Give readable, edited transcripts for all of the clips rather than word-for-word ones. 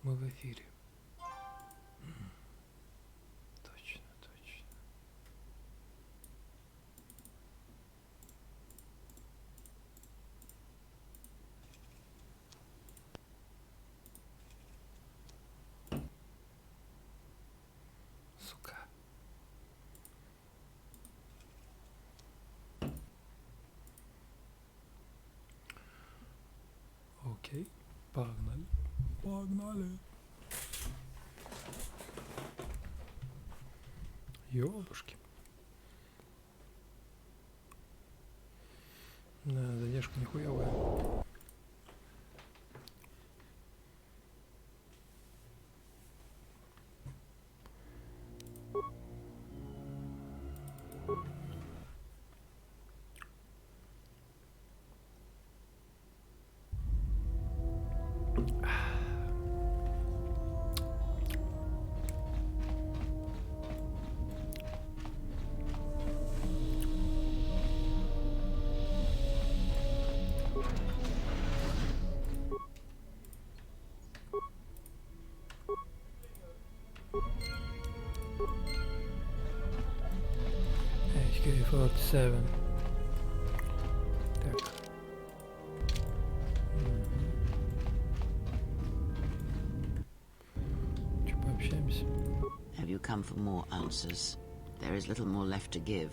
Мы в эфире. Точно, точно. Сука. Окей, погнали. Погнали. Ёбушки. Да, задержка нихуевая. HK47. Так. Чё, пообщаемся? Have you come for more answers? There is little more left to give.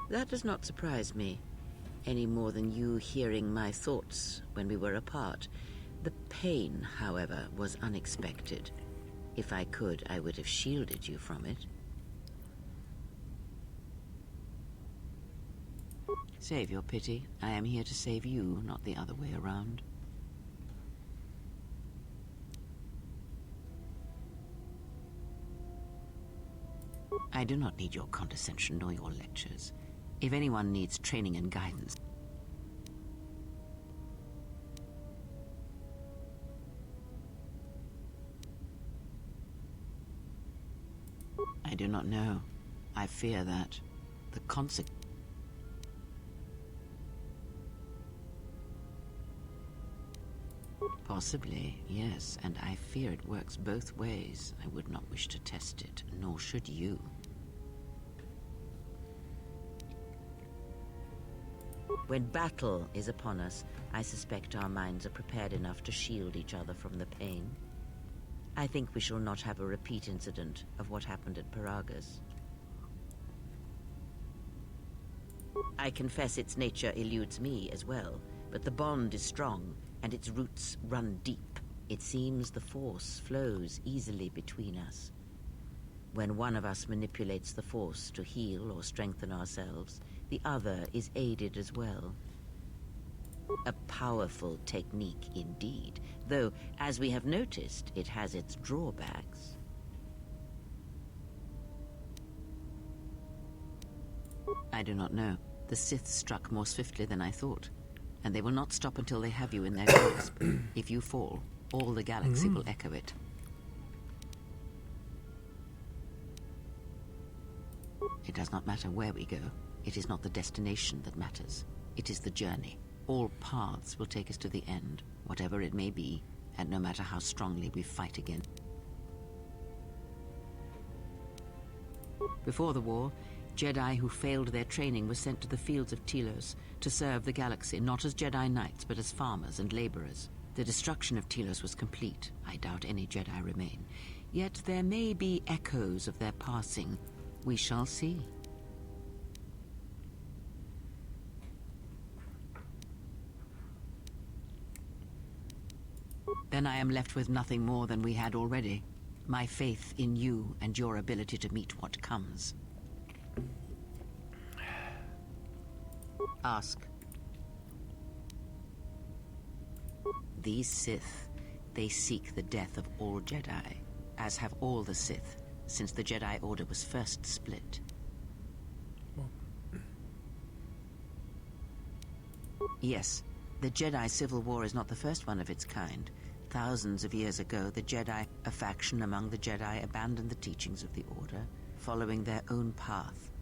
That does not surprise me, any more than you hearing my thoughts when we were apart. The pain, however, was unexpected. If I could, I would have shielded you from it. Save your pity. I am here to save you, not the other way around. I do not need your condescension nor your lectures. If anyone needs training and guidance, I do not know. I fear that the consequence. Possibly, yes, and I fear it works both ways. I would not wish to test it, nor should you. When battle is upon us, I suspect our minds are prepared enough to shield each other from the pain. I think we shall not have a repeat incident of what happened at Paragus. I confess its nature eludes me as well, but the bond is strong, and its roots run deep. It seems the force flows easily between us. When one of us manipulates the force to heal or strengthen ourselves, the other is aided as well. A powerful technique indeed, though, as we have noticed, it has its drawbacks. I do not know. The Sith struck more swiftly than I thought, and they will not stop until they have you in their grasp. If you fall, all the galaxy will echo it. It does not matter where we go. It is not the destination that matters. It is the journey. All paths will take us to the end, whatever it may be, and no matter how strongly we fight again. Before the war, Jedi who failed their training were sent to the fields of Telos to serve the galaxy, not as Jedi Knights, but as farmers and laborers. The destruction of Telos was complete. I doubt any Jedi remain. Yet there may be echoes of their passing. We shall see. Then I am left with nothing more than we had already. My faith in you and your ability to meet what comes. Ask. These Sith, they seek the death of all Jedi, as have all the Sith, since the Jedi Order was first split. Yes, the Jedi Civil War is not the first one of its kind. Thousands of years ago, the Jedi, a faction among the Jedi, abandoned the teachings of the Order, following their own path.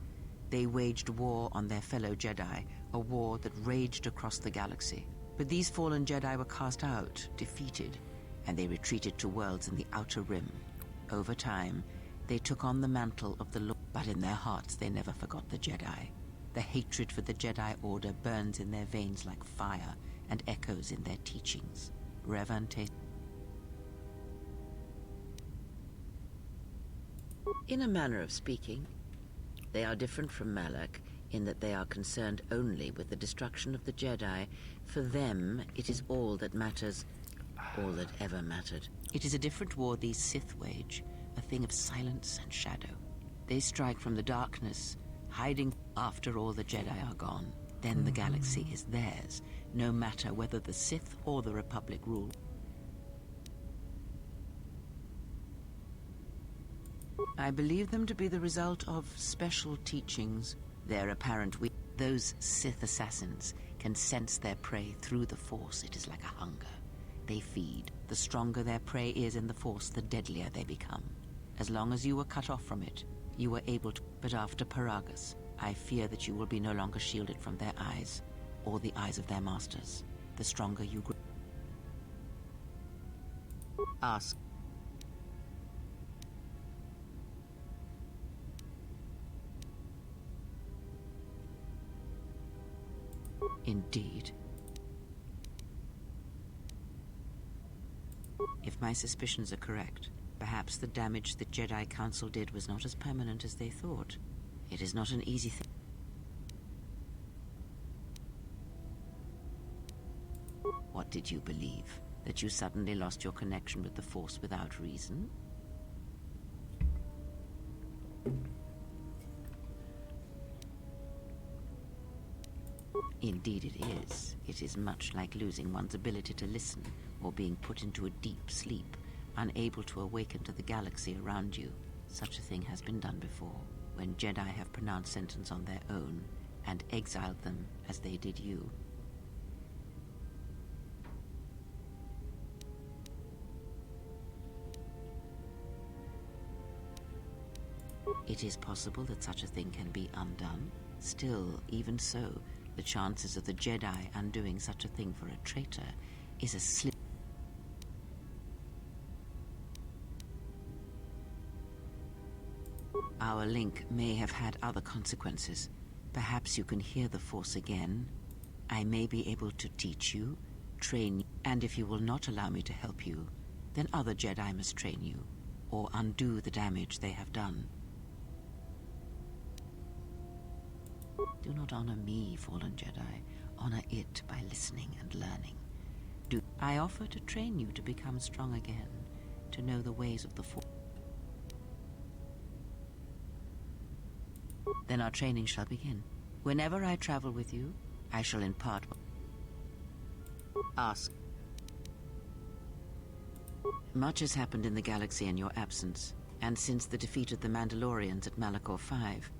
They waged war on their fellow Jedi, a war that raged across the galaxy. But these fallen Jedi were cast out, defeated, and they retreated to worlds in the Outer Rim. Over time, they took on the mantle of the Lord, but in their hearts they never forgot the Jedi. The hatred for the Jedi Order burns in their veins like fire and echoes in their teachings. Revante. In a manner of speaking, they are different from Malak in that they are concerned only with the destruction of the Jedi. For them, it is all that matters, all that ever mattered. It is a different war these Sith wage, a thing of silence and shadow. They strike from the darkness, hiding after all the Jedi are gone. Then the galaxy is theirs, no matter whether the Sith or the Republic rule. I believe them to be the result of special teachings. Their apparent those Sith assassins can sense their prey through the Force. It is like a hunger. They feed. The stronger their prey is in the Force, the deadlier they become. As long as you were cut off from it, you were able to. But after Paragus, I fear that you will be no longer shielded from their eyes, or the eyes of their masters. The stronger you grow. Ask. Indeed. If my suspicions are correct, perhaps the damage the Jedi Council did was not as permanent as they thought. It is not an easy thing. What did you believe? That you suddenly lost your connection with the Force without reason? Indeed it is. It is much like losing one's ability to listen, or being put into a deep sleep, unable to awaken to the galaxy around you. Such a thing has been done before, when Jedi have pronounced sentence on their own, and exiled them as they did you. It is possible that such a thing can be undone. Still, even so, the chances of the Jedi undoing such a thing for a traitor is a slim. Our link may have had other consequences. Perhaps you can hear the Force again. I may be able to teach you, train you, and if you will not allow me to help you, then other Jedi must train you, or undo the damage they have done. Do not honor me, fallen Jedi. Honor it by listening and learning. I offer to train you to become strong again, to know the ways of the Force. Then our training shall begin. Whenever I travel with you, I shall impart. Ask. Much has happened in the galaxy in your absence, and since the defeat of the Mandalorians at Malachor 5.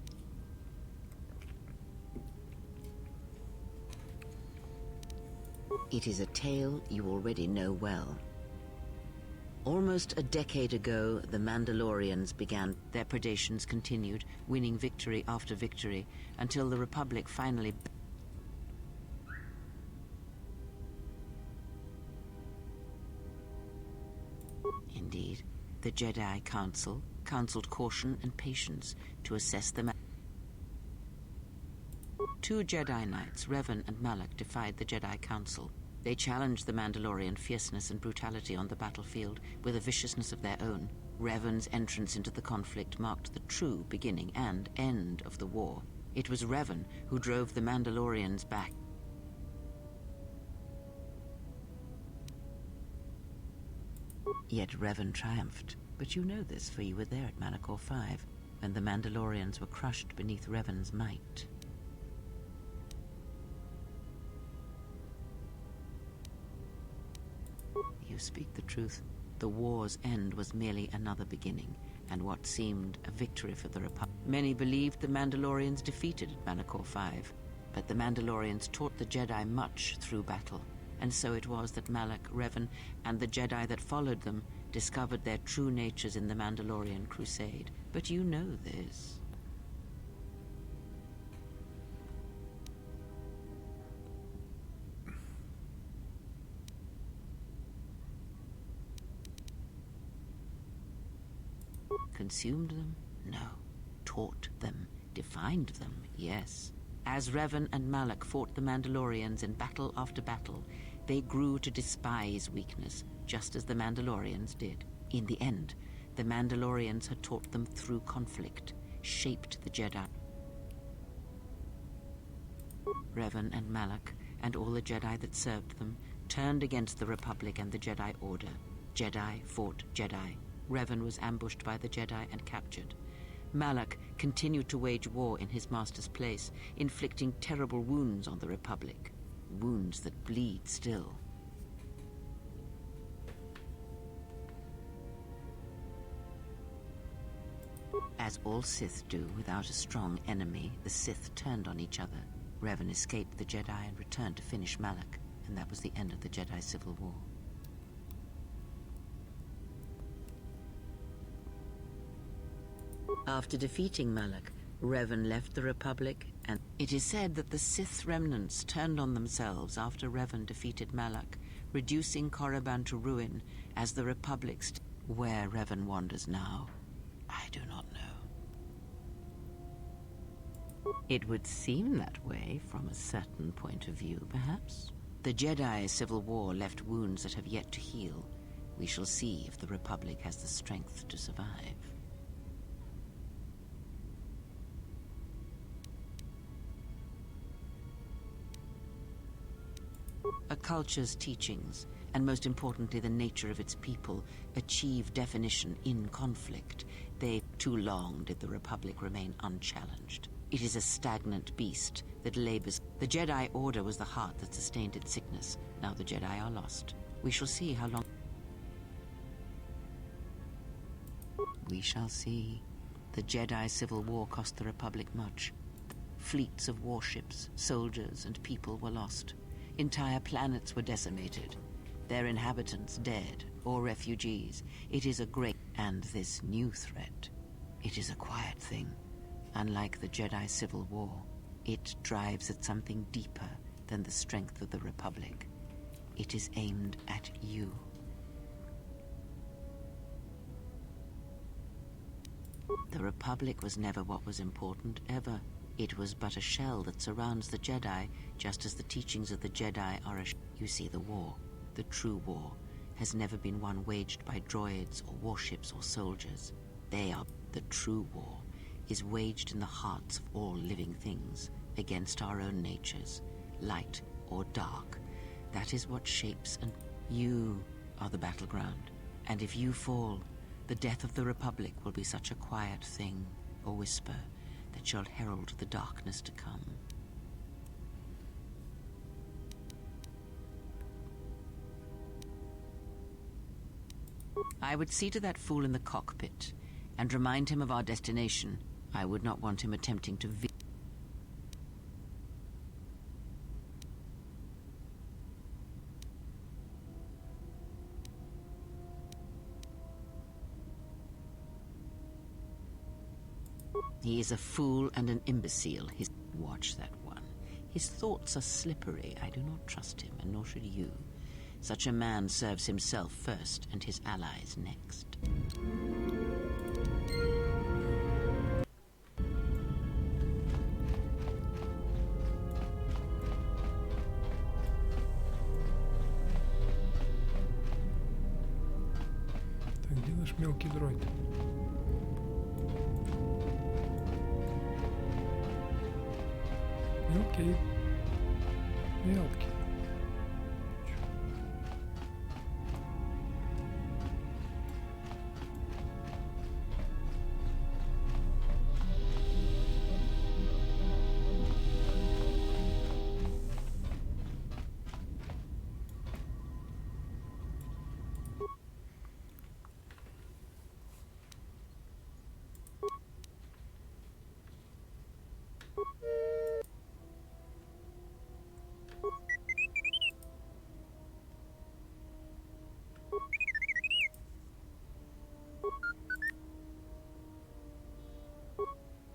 It is a tale you already know well. Almost a decade ago, the Mandalorians began. Their predations continued, winning victory after victory, until the Republic finally... Indeed, the Jedi Council counseled caution and patience to assess the... Two Jedi Knights, Revan and Malak, defied the Jedi Council. They challenged the Mandalorian fierceness and brutality on the battlefield with a viciousness of their own. Revan's entrance into the conflict marked the true beginning and end of the war. It was Revan who drove the Mandalorians back. Yet Revan triumphed. But you know this, for you were there at Malachor 5, when the Mandalorians were crushed beneath Revan's might. You speak the truth. The war's end was merely another beginning, and what seemed a victory for the Republic. Many believed the Mandalorians defeated at Malachor 5, but the Mandalorians taught the Jedi much through battle, and so it was that Malak, Revan, and the Jedi that followed them discovered their true natures in the Mandalorian crusade. But you know this. Consumed them? No. Taught them. Defined them? Yes. As Revan and Malak fought the Mandalorians in battle after battle, they grew to despise weakness, just as the Mandalorians did. In the end, the Mandalorians had taught them through conflict, shaped the Jedi. Revan and Malak, and all the Jedi that served them, turned against the Republic and the Jedi Order. Jedi fought Jedi. Revan was ambushed by the Jedi and captured. Malak continued to wage war in his master's place, inflicting terrible wounds on the Republic. Wounds that bleed still. As all Sith do without a strong enemy, the Sith turned on each other. Revan escaped the Jedi and returned to finish Malak, and that was the end of the Jedi Civil War. After defeating Malak, Revan left the Republic, and it is said that the Sith remnants turned on themselves after Revan defeated Malak, reducing Korriban to ruin as the Republic where Revan wanders now, I do not know. It would seem that way from a certain point of view, perhaps. The Jedi Civil War left wounds that have yet to heal. We shall see if the Republic has the strength to survive. A culture's teachings, and most importantly the nature of its people, achieve definition in conflict. Too long did the Republic remain unchallenged. It is a stagnant beast that labors. The Jedi Order was the heart that sustained its sickness. Now the Jedi are lost. We shall see how long. We shall see. The Jedi Civil War cost the Republic much. Fleets of warships, soldiers, and people were lost. Entire planets were decimated. Their inhabitants dead or refugees. It is a great. And this new threat. It is a quiet thing. Unlike the Jedi Civil War, it drives at something deeper than the strength of the Republic. It is aimed at you. The Republic was never what was important, ever. It was but a shell that surrounds the Jedi, just as the teachings of the Jedi are a You see, the war, the true war, has never been one waged by droids or warships or soldiers. The true war is waged in the hearts of all living things, against our own natures, light or dark. That is what shapes and you are the battleground. And if you fall, the death of the Republic will be such a quiet thing, a whisper, that shall herald the darkness to come. I would see to that fool in the cockpit and remind him of our destination. I would not want him attempting to He is a fool and an imbecile. Watch that one. His thoughts are slippery. I do not trust him, and nor should you. Such a man serves himself first and his allies next. Так, где наш мелкий дроид? Мелкий. Мелкий.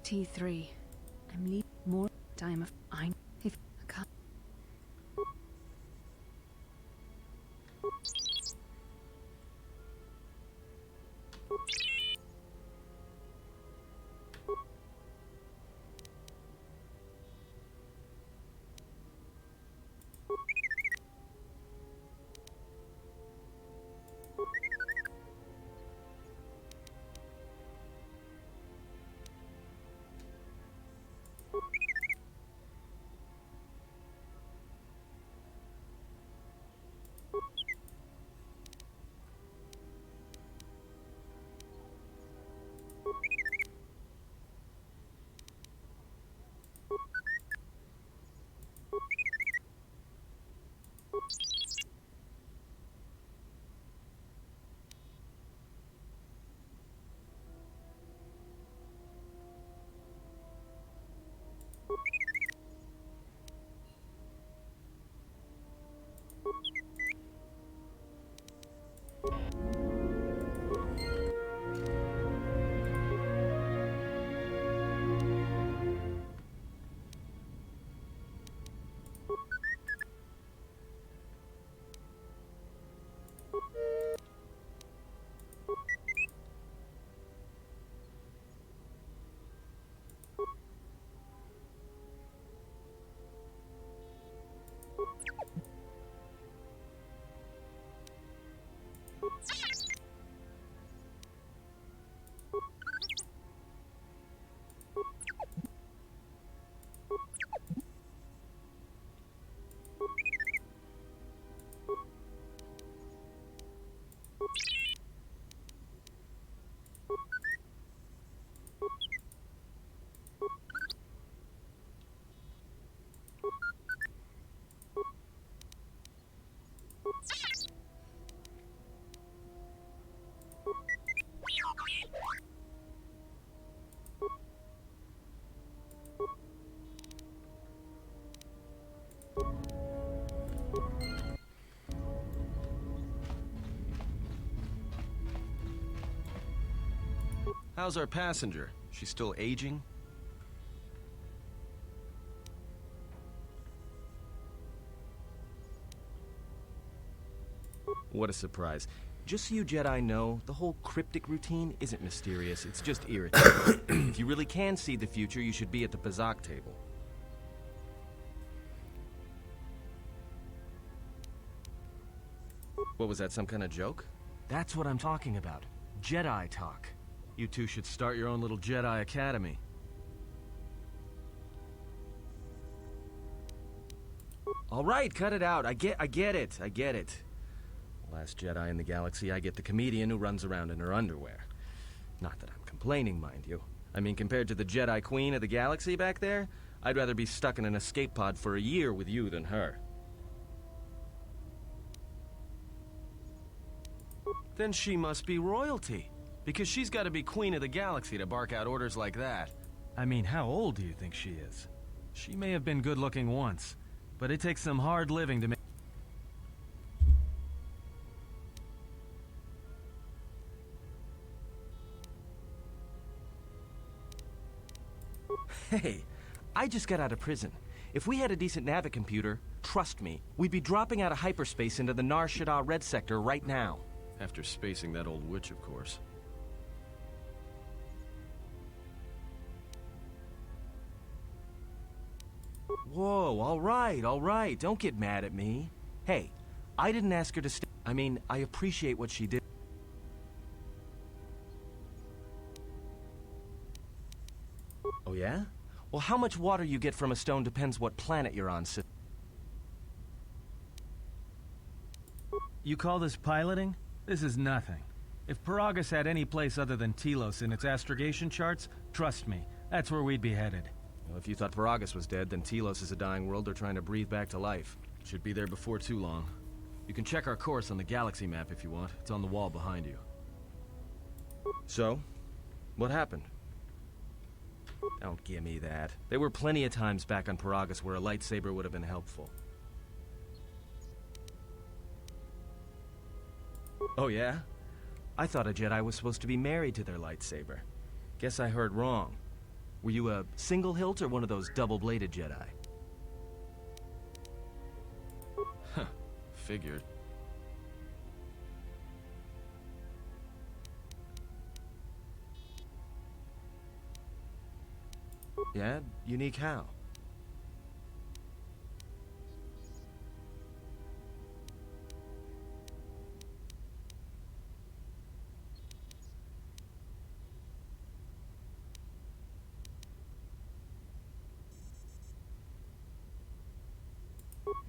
T3. I'm leaving more time of I if I can't. how's our passenger? She's still aging? What a surprise. Just so you Jedi know, the whole cryptic routine isn't mysterious, it's just irritating. If you really can see the future, you should be at the Pazak table. What was that, some kind of joke? That's what I'm talking about. Jedi talk. You two should start your own little Jedi Academy. All right, cut it out. I get it. Last Jedi in the galaxy, I get the comedian who runs around in her underwear. Not that I'm complaining, mind you. I mean, compared to the Jedi Queen of the galaxy back there, I'd rather be stuck in an escape pod for a year with you than her. Then she must be royalty, because she's got to be Queen of the Galaxy to bark out orders like that. I mean, how old do you think she is? She may have been good-looking once, but it takes some hard living to make... Hey, I just got out of prison. If we had a decent navicomputer, trust me, we'd be dropping out of hyperspace into the Nar Shaddaa Red Sector right now. After spacing that old witch, of course. Whoa, all right, don't get mad at me. Hey, I didn't ask her to stay. I mean, I appreciate what she did. Oh yeah? Well, how much water you get from a stone depends what planet you're on, Sith. You call this piloting? This is nothing. If Paragus had any place other than Telos in its astrogation charts, trust me, that's where we'd be headed. Well, if you thought Paragus was dead, then Telos is a dying world they're trying to breathe back to life. Should be there before too long. You can check our course on the galaxy map if you want. It's on the wall behind you. So, what happened? Don't give me that. There were plenty of times back on Paragus where a lightsaber would have been helpful. Oh yeah? I thought a Jedi was supposed to be married to their lightsaber. Guess I heard wrong. Were you a single hilt or one of those double-bladed Jedi? Huh, figured. Yeah? Unique how?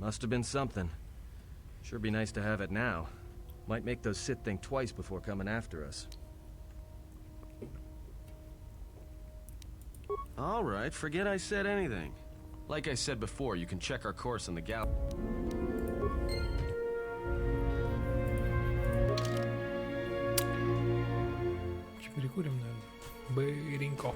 Must have been something. Sure be nice to have it now. Might make those Sith think twice before coming after us. Alright, forget I said anything. Like I said before, you can check our course on the gal... Перекурим, наверное. Быренько.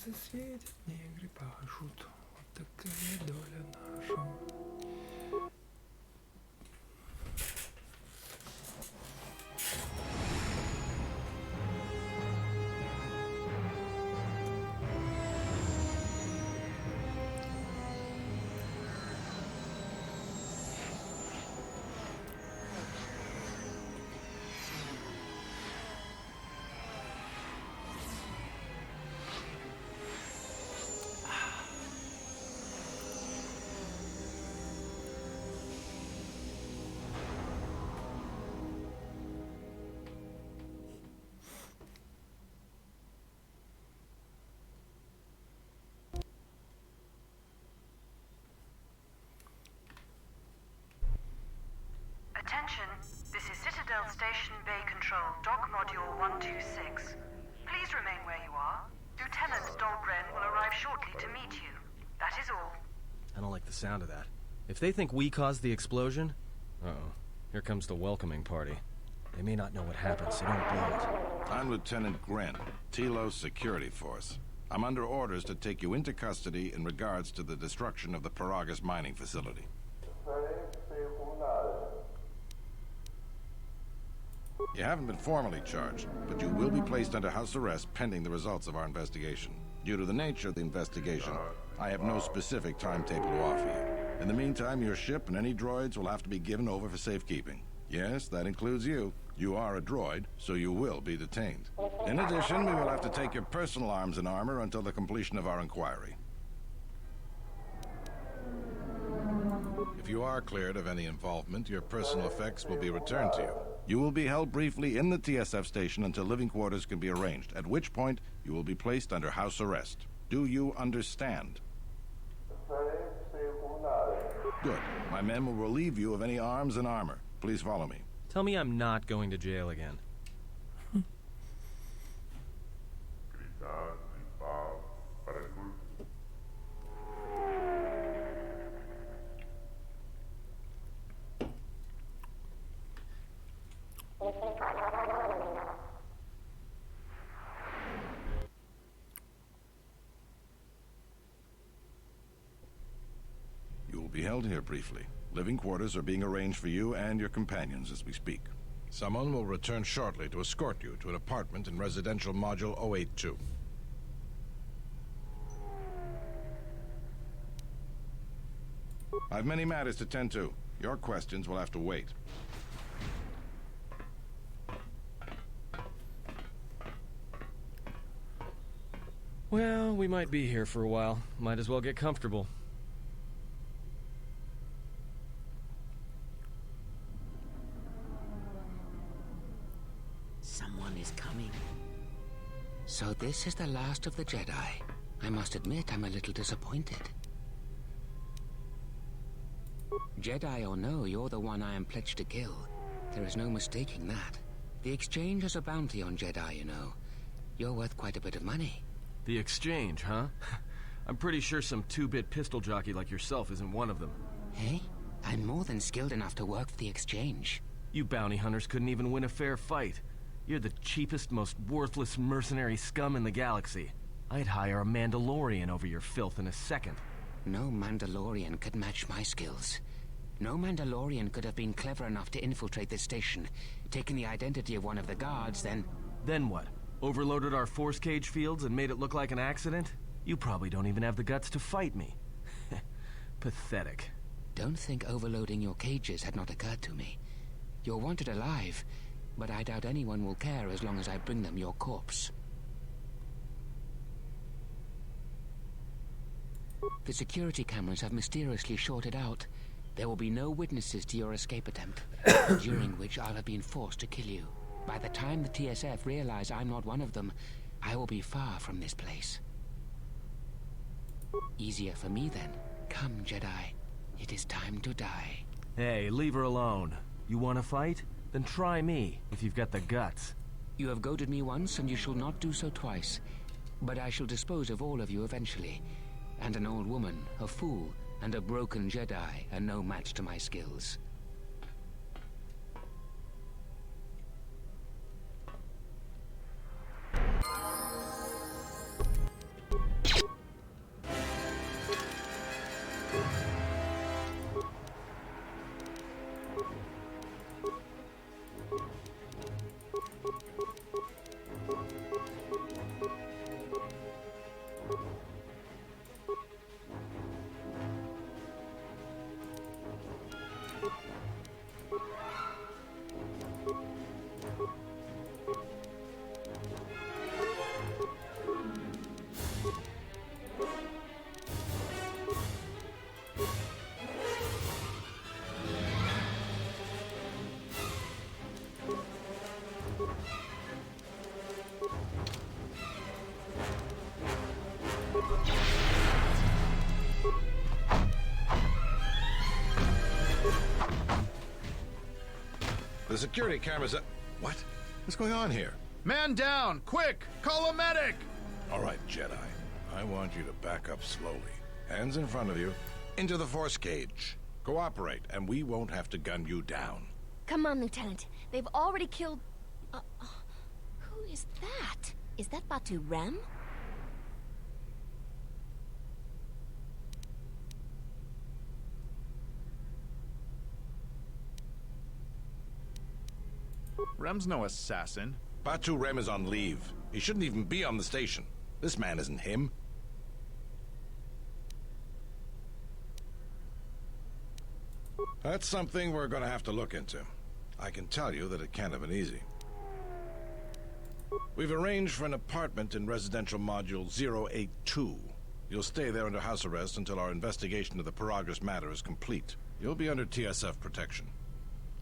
Звезды светят, негры пашут. Вот такая доля наша. Attention, this is Citadel Station Bay Control, Dock Module 126. Please remain where you are. Lieutenant Dahlgren will arrive shortly to meet you. That is all. I don't like the sound of that. If they think we caused the explosion... Uh-oh. Here comes the welcoming party. They may not know what happened, so don't blow it. I'm Lieutenant Gren, Telos Security Force. I'm under orders to take you into custody in regards to the destruction of the Paragas mining facility. You haven't been formally charged, but you will be placed under house arrest pending the results of our investigation. Due to the nature of the investigation, I have no specific timetable to offer you. In the meantime, your ship and any droids will have to be given over for safekeeping. Yes, that includes you. You are a droid, so you will be detained. In addition, we will have to take your personal arms and armor until the completion of our inquiry. If you are cleared of any involvement, your personal effects will be returned to you. You will be held briefly in the TSF station until living quarters can be arranged, at which point you will be placed under house arrest. Do you understand? Good. My men will relieve you of any arms and armor. Please follow me. Tell me I'm not going to jail again. You will be held here briefly. Living quarters are being arranged for you and your companions as we speak. Someone will return shortly to escort you to an apartment in Residential Module 082. I have many matters to tend to. Your questions will have to wait. Well, we might be here for a while. Might as well get comfortable. Someone is coming. So this is the last of the Jedi. I must admit I'm a little disappointed. Jedi or no, you're the one I am pledged to kill. There is no mistaking that. The exchange has a bounty on Jedi, you know. You're worth quite a bit of money. The exchange, huh? I'm pretty sure some two-bit pistol jockey like yourself isn't one of them. Hey? I'm more than skilled enough to work for the exchange. You bounty hunters couldn't even win a fair fight. You're the cheapest, most worthless mercenary scum in the galaxy. I'd hire a Mandalorian over your filth in a second. No Mandalorian could match my skills. No Mandalorian could have been clever enough to infiltrate this station, taken the identity of one of the guards, then... Then what? Overloaded our force cage fields and made it look like an accident? You probably don't even have the guts to fight me. Pathetic. Don't think overloading your cages had not occurred to me. You're wanted alive, but I doubt anyone will care as long as I bring them your corpse. The security cameras have mysteriously shorted out. There will be no witnesses to your escape attempt, during which I'll have been forced to kill you. By the time the TSF realize I'm not one of them, I will be far from this place. Easier for me then. Come, Jedi. It is time to die. Hey, leave her alone. You want to fight? Then try me, if you've got the guts. You have goaded me once, and you shall not do so twice. But I shall dispose of all of you eventually. And an old woman, a fool, and a broken Jedi are no match to my skills. The security cameras up. What? What's going on here? Man down! Quick! Call a medic! All right, Jedi. I want you to back up slowly. Hands in front of you. Into the force cage. Cooperate, and we won't have to gun you down. Come on, Lieutenant. They've already killed... who is that? Is that Batu Rem? Rem's no assassin. Batu Rem is on leave. He shouldn't even be on the station. This man isn't him. That's something we're gonna have to look into. I can tell you that it can't have been easy. We've arranged for an apartment in residential module 082. You'll stay there under house arrest until our investigation of the Paragus matter is complete. You'll be under TSF protection.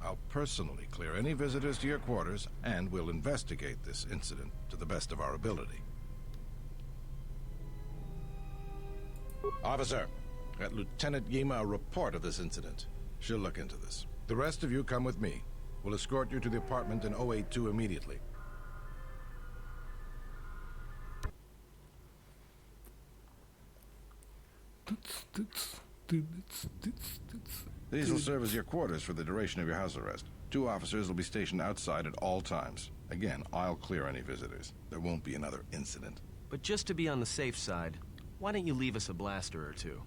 I'll personally clear any visitors to your quarters, and we'll investigate this incident to the best of our ability. Officer, get Lieutenant Yima a report of this incident. She'll look into this. The rest of you come with me. We'll escort you to the apartment in 082 immediately. These will serve as your quarters for the duration of your house arrest. 2 officers will be stationed outside at all times. Again, I'll clear any visitors. There won't be another incident. But just to be on the safe side, why don't you leave us a blaster or two?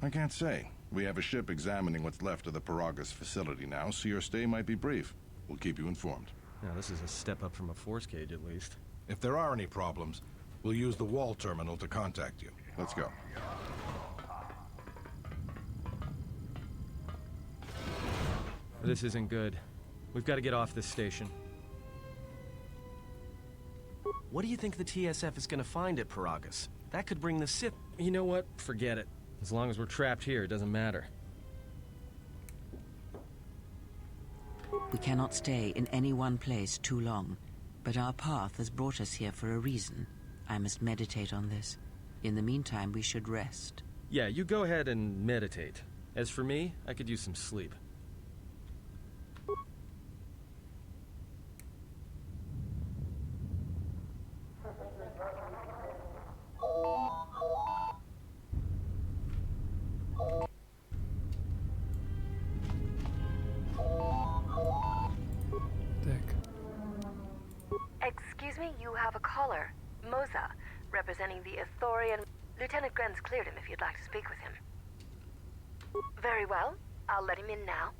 I can't say. We have a ship examining what's left of the Paragus facility now, so your stay might be brief. We'll keep you informed. Now, this is a step up from a force cage, at least. If there are any problems, we'll use the wall terminal to contact you. Let's go. This isn't good. We've got to get off this station. What do you think the TSF is going to find at Paragus? That could bring the Sith... You know what? Forget it. As long as we're trapped here, it doesn't matter. We cannot stay in any one place too long, but our path has brought us here for a reason. I must meditate on this. In the meantime, we should rest. Yeah, you go ahead and meditate. As for me, I could use some sleep. Excuse me, you have a caller. Moza, representing the Ithorian. Lieutenant Gren's cleared him if you'd like to speak with him. Very well. I'll let him in now.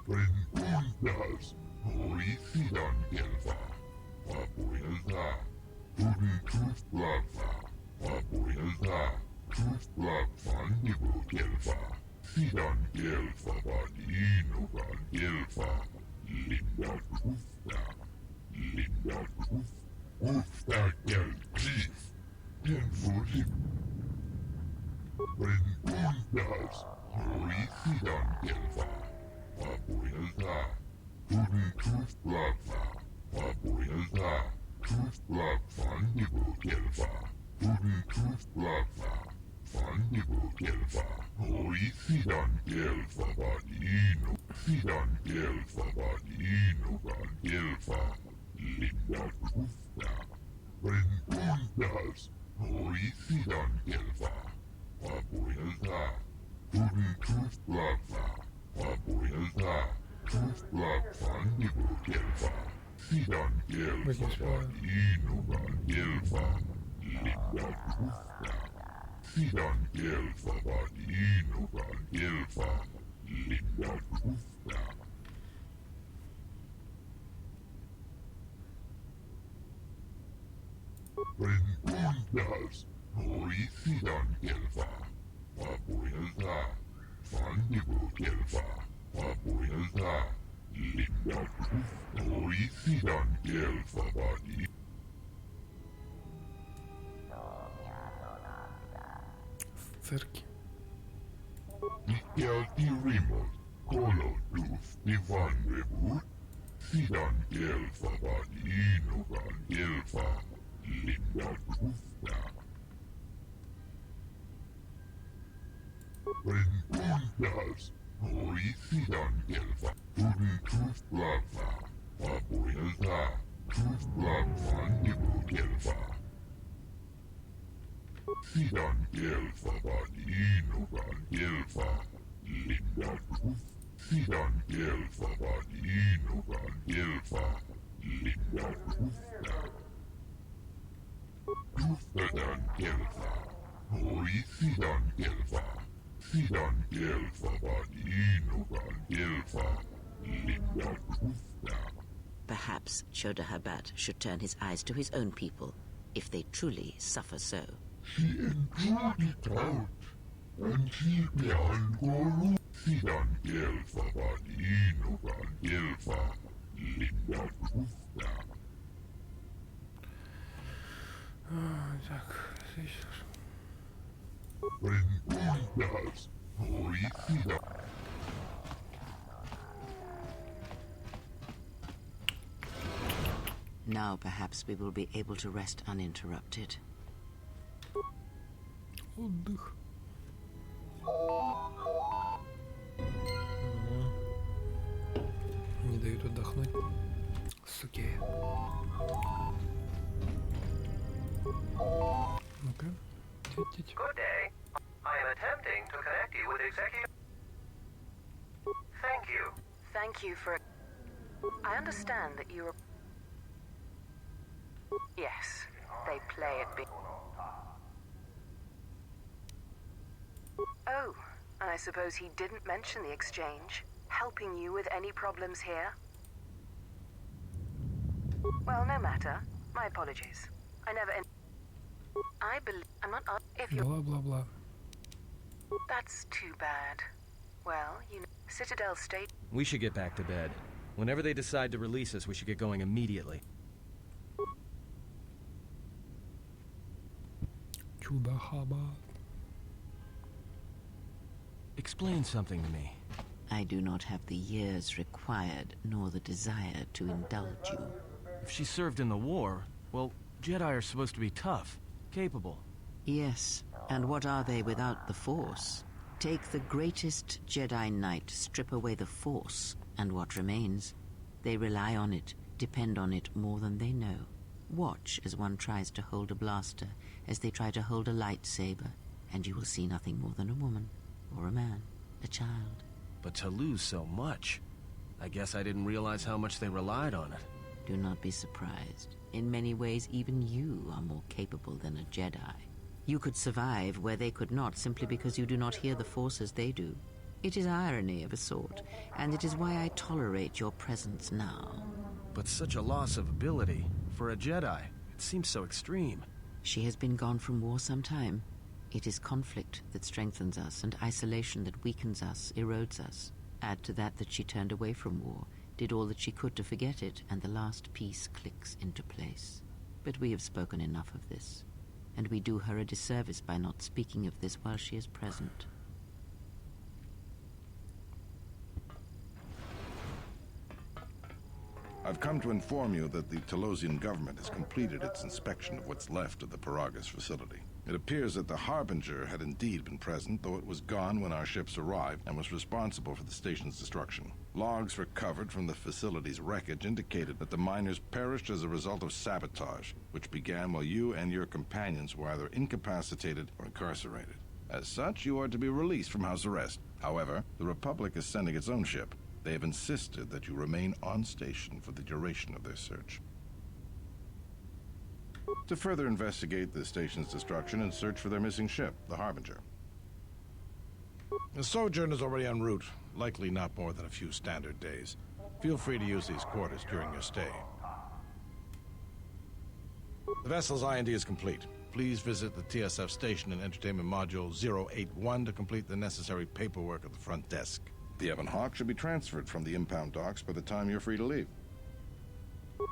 Preguntas Hoicidan Gelfa, Papuelda, Tudin Truth Blabfa, Papuelda, Truth Blabfa Nibu Gelfa, Sidan Gelfa Badinogan Gelfa, Linda Truth, Ufta Gel Chief, Denfulim. Preguntas Hoicidan Gelfa, Papuelda, Tudin Truth Blabfa, Papuelda, Truth Blabfa Nibu Gelfa, Tudin Truth Blabfa, Fandibu Gelfa, Hoicidan Gelfa Badino, Sidan Gelfa Badino Gan Gelfa, linda trusta. Rentundas, horicidan kelva. Vapuilta, tuli trustlava. Vapuilta, trustlava nivu kelva. Sidan kelva, inuvan kelva. Linda trusta. Sidan kelva, inuvan kelva. Linda trusta. Rentundas, horicidan kelva. Vapuilta, fandibu kelva. Vapuilta, linda trusta. Horicidan kelva, vadi. В цирке. Nikelti rimot, kolo tufti vanrevut. Sidan kelva, vadi inuvan kelva. Linda trusta. Rentundas, horicidan kelva. Tuli trustlava. Vapuilta, trustlava nivu kelva. Sidan kelva, vadi inuvan kelva. Linda trusta. Sidan kelva, vadi inuvan kelva. Linda trusta. Trustadan kelva. Horicidan kelva. Sidan kelva, vadi inuvan kelva. Linda trusta. Perhaps Chodahabat should turn his eyes to his own people, if they truly suffer so. She endured it out, and she behind Goro. Sidan kelva, vadi inuvan kelva. Linda trusta. Так, здесь... Rentundas, horicidan. Now perhaps we will be able to rest uninterrupted. Отдых. Не дают отдохнуть. Суки. Ну-ка. Тить-тить. Good day. I am attempting to connect you with executive. Thank you. Thank you for... I understand that you are... Yes, they play at big... Oh, and I suppose he didn't mention the exchange, helping you with any problems here? Well, no matter. My apologies. I never... I believe... I'm not... If you're... Бла-бла-бла. That's too bad. Well, you know... Citadel State... We should get back to bed. Whenever they decide to release us, we should get going immediately. Чудо-хаба. Explain something to me. I do not have the years required, nor the desire to indulge you. If she served in the war, well, Jedi are supposed to be tough, capable. Yes, and what are they without the Force? Take the greatest Jedi Knight, strip away the Force, and what remains? They rely on it, depend on it more than they know. Watch as one tries to hold a blaster, as they try to hold a lightsaber, and you will see nothing more than a woman, or a man, a child. But to lose so much, I guess I didn't realize how much they relied on it. Do not be surprised. In many ways, even you are more capable than a Jedi. You could survive where they could not simply because you do not hear the Force as they do. It is irony of a sort, and it is why I tolerate your presence now. But such a loss of ability, for a Jedi, it seems so extreme. She has been gone from war some time. It is conflict that strengthens us, and isolation that weakens us, erodes us. Add to that she turned away from war, did all that she could to forget it, and the last piece clicks into place. But we have spoken enough of this, and we do her a disservice by not speaking of this while she is present. I've come to inform you that the Telosian government has completed its inspection of what's left of the Paragus facility. It appears that the Harbinger had indeed been present, though it was gone when our ships arrived and was responsible for the station's destruction. Logs recovered from the facility's wreckage indicated that the miners perished as a result of sabotage, which began while you and your companions were either incapacitated or incarcerated. As such, you are to be released from house arrest. However, the Republic is sending its own ship. They have insisted that you remain on station for the duration of their search. To further investigate the station's destruction and search for their missing ship, the Harbinger. The Sojourn is already en route, likely not more than a few standard days. Feel free to use these quarters during your stay. The vessel's IND is complete. Please visit the TSF station and entertainment module 081 to complete the necessary paperwork at the front desk. The Ebon Hawk should be transferred from the impound docks by the time you're free to leave.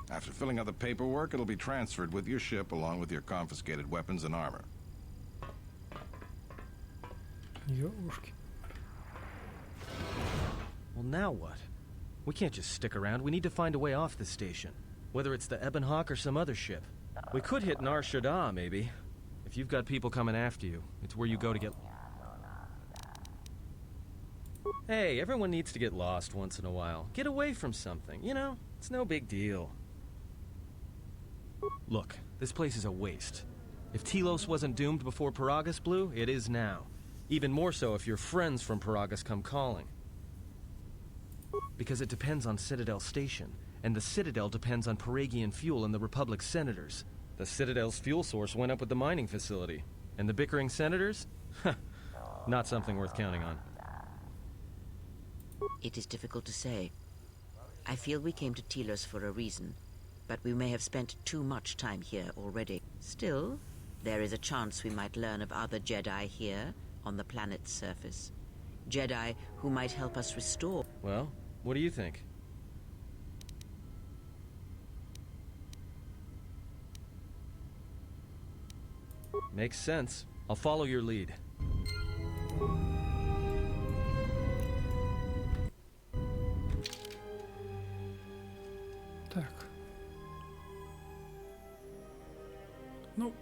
After filling out the paperwork, it'll be transferred with your ship along with your confiscated weapons and armor. Ёушки. Well, now what? We can't just stick around. We need to find a way off this station. Whether it's the Ebon Hawk or some other ship. We could hit Nar Shaddaa, maybe. If you've got people coming after you, it's where you go to get... Hey, everyone needs to get lost once in a while. Get away from something, you know? It's no big deal. Look, this place is a waste. If Telos wasn't doomed before Peragus blew, it is now. Even more so if your friends from Peragus come calling. Because it depends on Citadel Station, and the Citadel depends on Paragian fuel and the Republic's senators. The Citadel's fuel source went up with the mining facility. And the bickering senators? Not something worth counting on. It is difficult to say. I feel we came to Telos for a reason, but we may have spent too much time here already. Still, there is a chance we might learn of other Jedi here on the planet's surface. Jedi who might help us restore... Well, what do you think? Makes sense. I'll follow your lead. Так. Ну.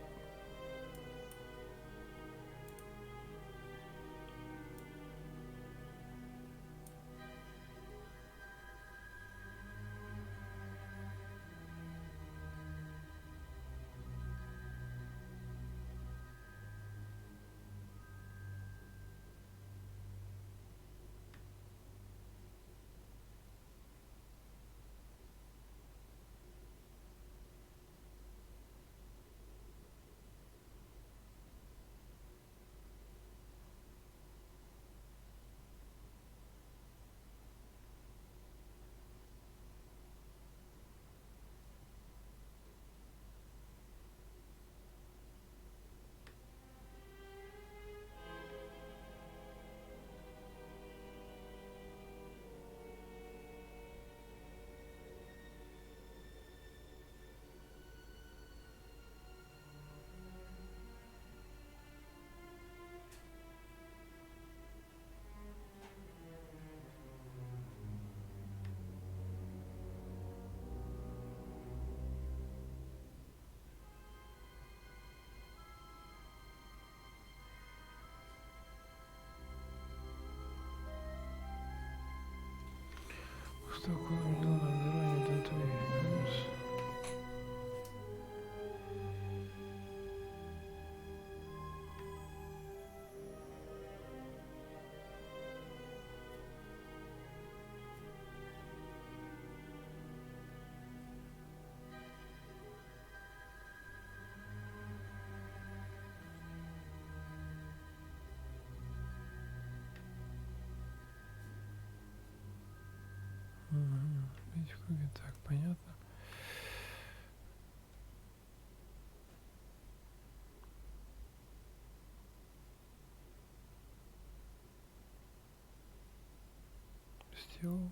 Что такое набирание даты? Видите, так, понятно. Сделал.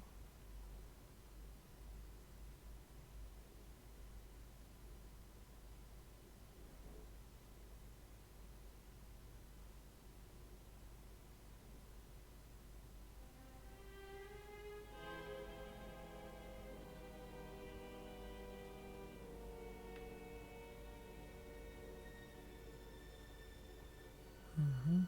Угу.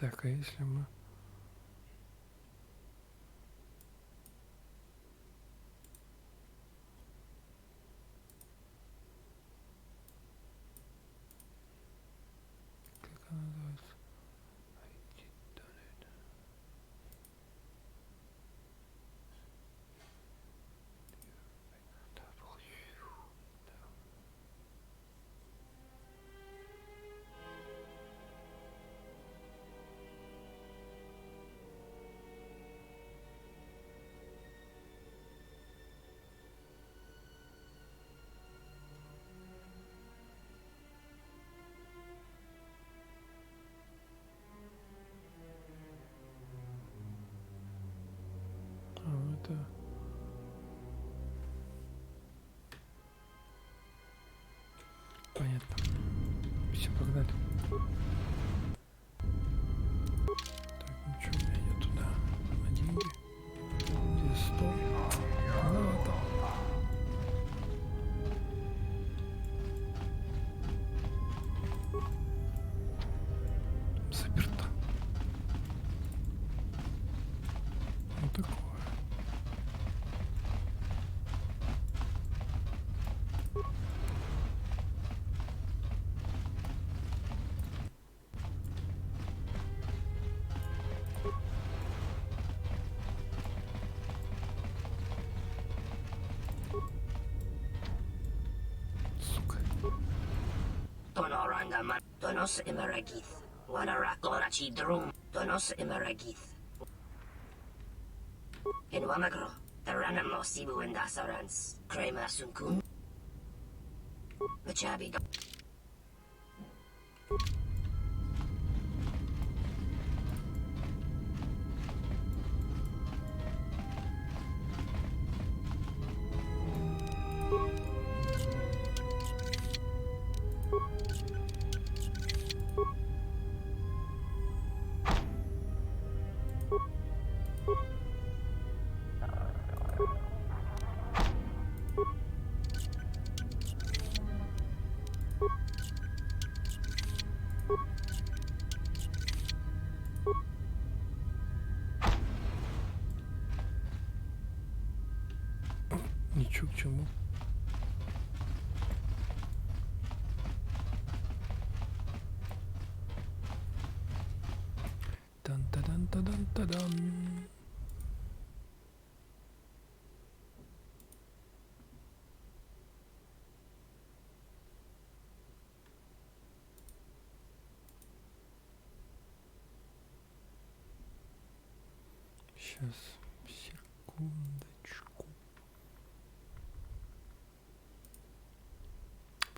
Так, а если мы... Как она называется? Это... Понятно. Все, погнали. Так, ничего, у меня нет туда. А деньги? Где 100? Золото. Заперто. Вот такое. Tonorangaman, Tonos Emeragith, Wanarakorachi Drum, Tonos Emeragith. In Wamagro, Taranamo Sibu and Dasarans, Krema Sunkun, Machabi. Ничего к чему. Тан-та-дан-та-дан-та-дан. Сейчас, секундочку.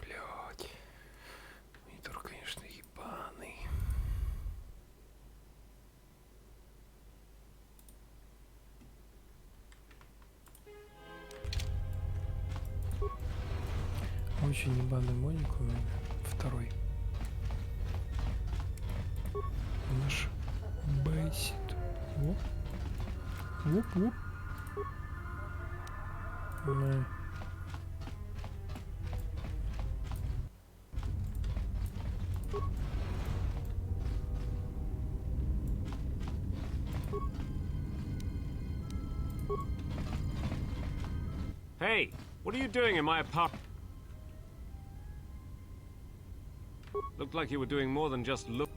Блядь. Монитор, конечно, ебаный. Очень ебаный моник у меня. Второй. Наш бейсит. Оп. Оп-оп. На. Hey, what are you doing in my apartment? Looked like you were doing more than just look.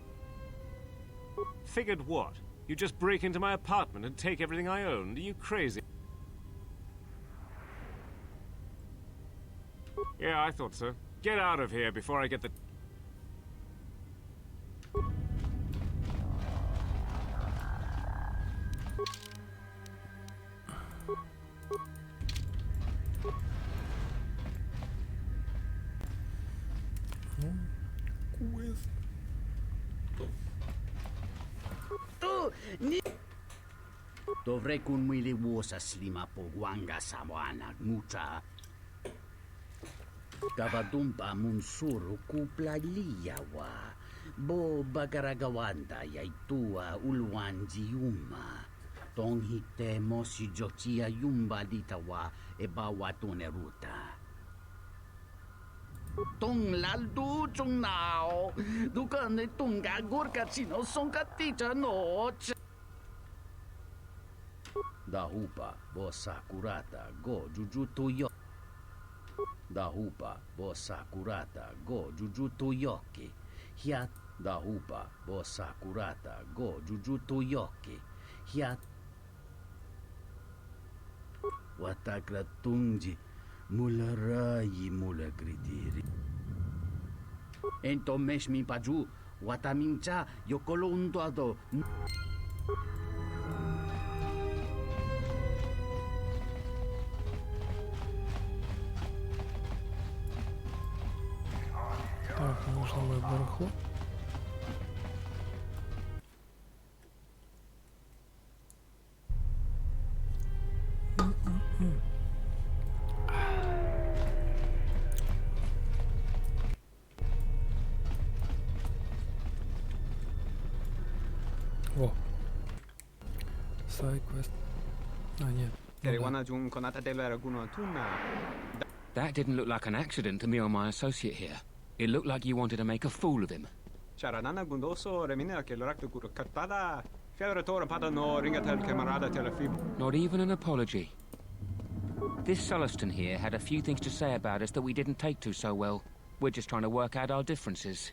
Figured what? You just break into my apartment and take everything I owned? Are you crazy? Yeah, I thought so. Get out of here before I get the... Dovrei kun mwili wosa slima po wanga sawana nucha. Kavadumpa munsuru kuplaliyawa. Bo bagaragawanda yaitua ulwanji yuma. Tong hite mosi jochia yumba ditawa e bawa toneruta. Tung lal du chung nao. Du kan tunga gurka chino sonka tita noche. Da hupa bossa curata go jujutu yo. Da hupa bossa curata go jujutu yoki. Hiat da hupa bossa curata go jujutu yoki. Hiat watakra tungji mula rayi mula gridiri. Ento mesh mi paju watamincha yokolo undoado. Так, нужно мое барахло. Во. Сайд-квест. А, нет. That didn't look like an accident to me or my associate here. It looked like you wanted to make a fool of him. Not even an apology. This Sulluston here had a few things to say about us that we didn't take to so well. We're just trying to work out our differences.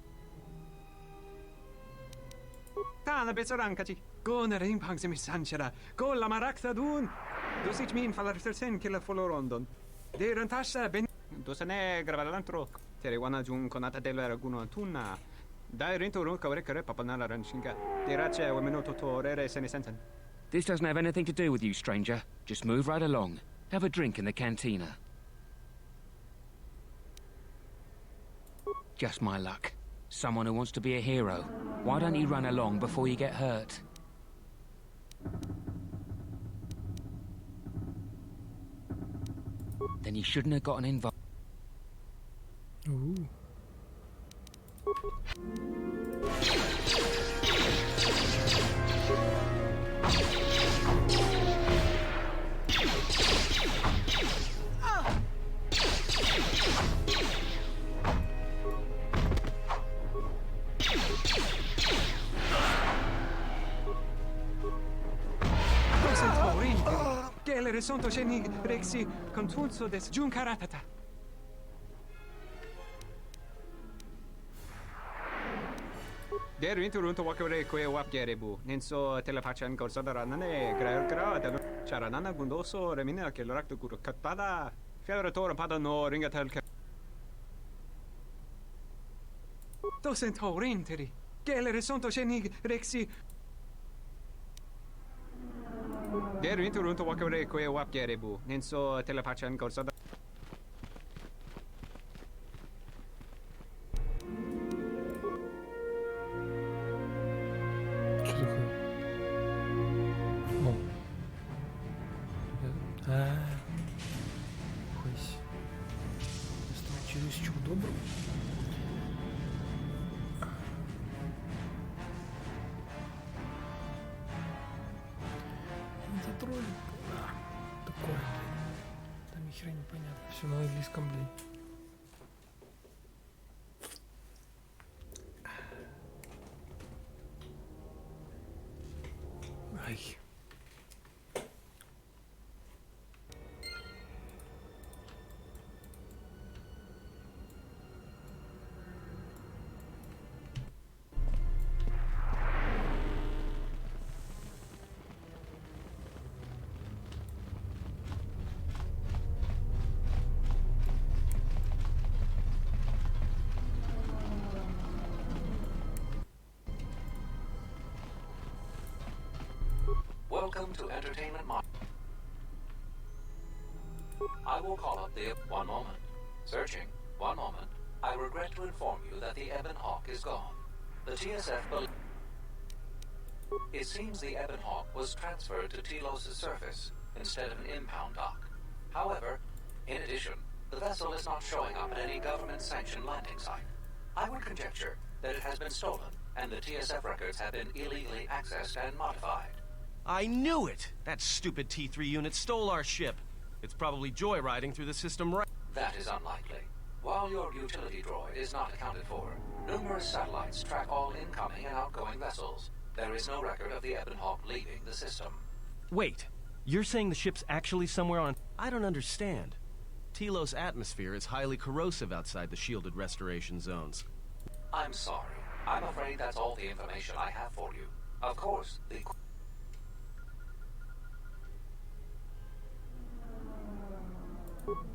This doesn't have anything to do with you, stranger. Just move right along. Have a drink in the cantina. Just my luck. Someone who wants to be a hero. Why don't you run along before you get hurt? Then you shouldn't have gotten involved. Ooh. Sonto Shenig Rexi Contunso des Junkaratata. Der Winterunter Wakare Kwe Wapgerebu, Ninso Telepachan Gorsadarane, Gra, Charanana Gundoso, Remina, Kelraktu Guru Katada, Ferrator Padano, Ringatel. Docent Horinteri, Gelere Sonto Shenig Rexi. Der Winterunter Wakare Kwe Wapgerebu, Ninso Telepachan Gorsada. Что такое? О. Хойсь. Я стал чересчур добрым. Это троллик. Такое. Там ни хера непонятно. Все на английском, блин. Ай. Welcome to Entertainment Mart. I will call up the... One moment. Searching. One moment. I regret to inform you that the Ebon Hawk is gone. The TSF... It seems the Ebon Hawk was transferred to Telos' surface instead of an impound dock. However, in addition, the vessel is not showing up at any government-sanctioned landing site. I would conjecture that it has been stolen, and the TSF records have been illegally accessed and modified. I knew it! That stupid T3 unit stole our ship. It's probably joyriding through the system right... That is unlikely. While your utility droid is not accounted for, numerous satellites track all incoming and outgoing vessels. There is no record of the Ebon Hawk leaving the system. Wait, you're saying the ship's actually somewhere on... I don't understand. Telos' atmosphere is highly corrosive outside the shielded restoration zones. I'm sorry. I'm afraid that's all the information I have for you. Of course, the...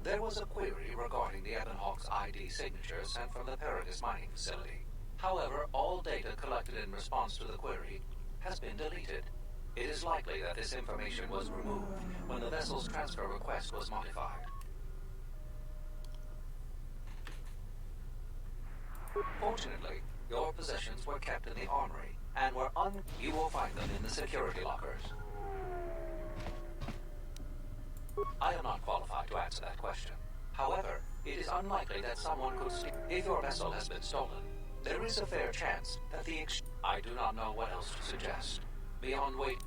There was a query regarding the Ebon Hawk's ID signature sent from the Paragus mining facility. However, all data collected in response to the query has been deleted. It is likely that this information was removed when the vessel's transfer request was modified. Fortunately, your possessions were kept in the armory and were You will find them in the security lockers. I am not qualified to answer that question. However, it is unlikely that someone could steal. If your vessel has been stolen, there is a fair chance that I do not know what else to suggest. Beyond wait.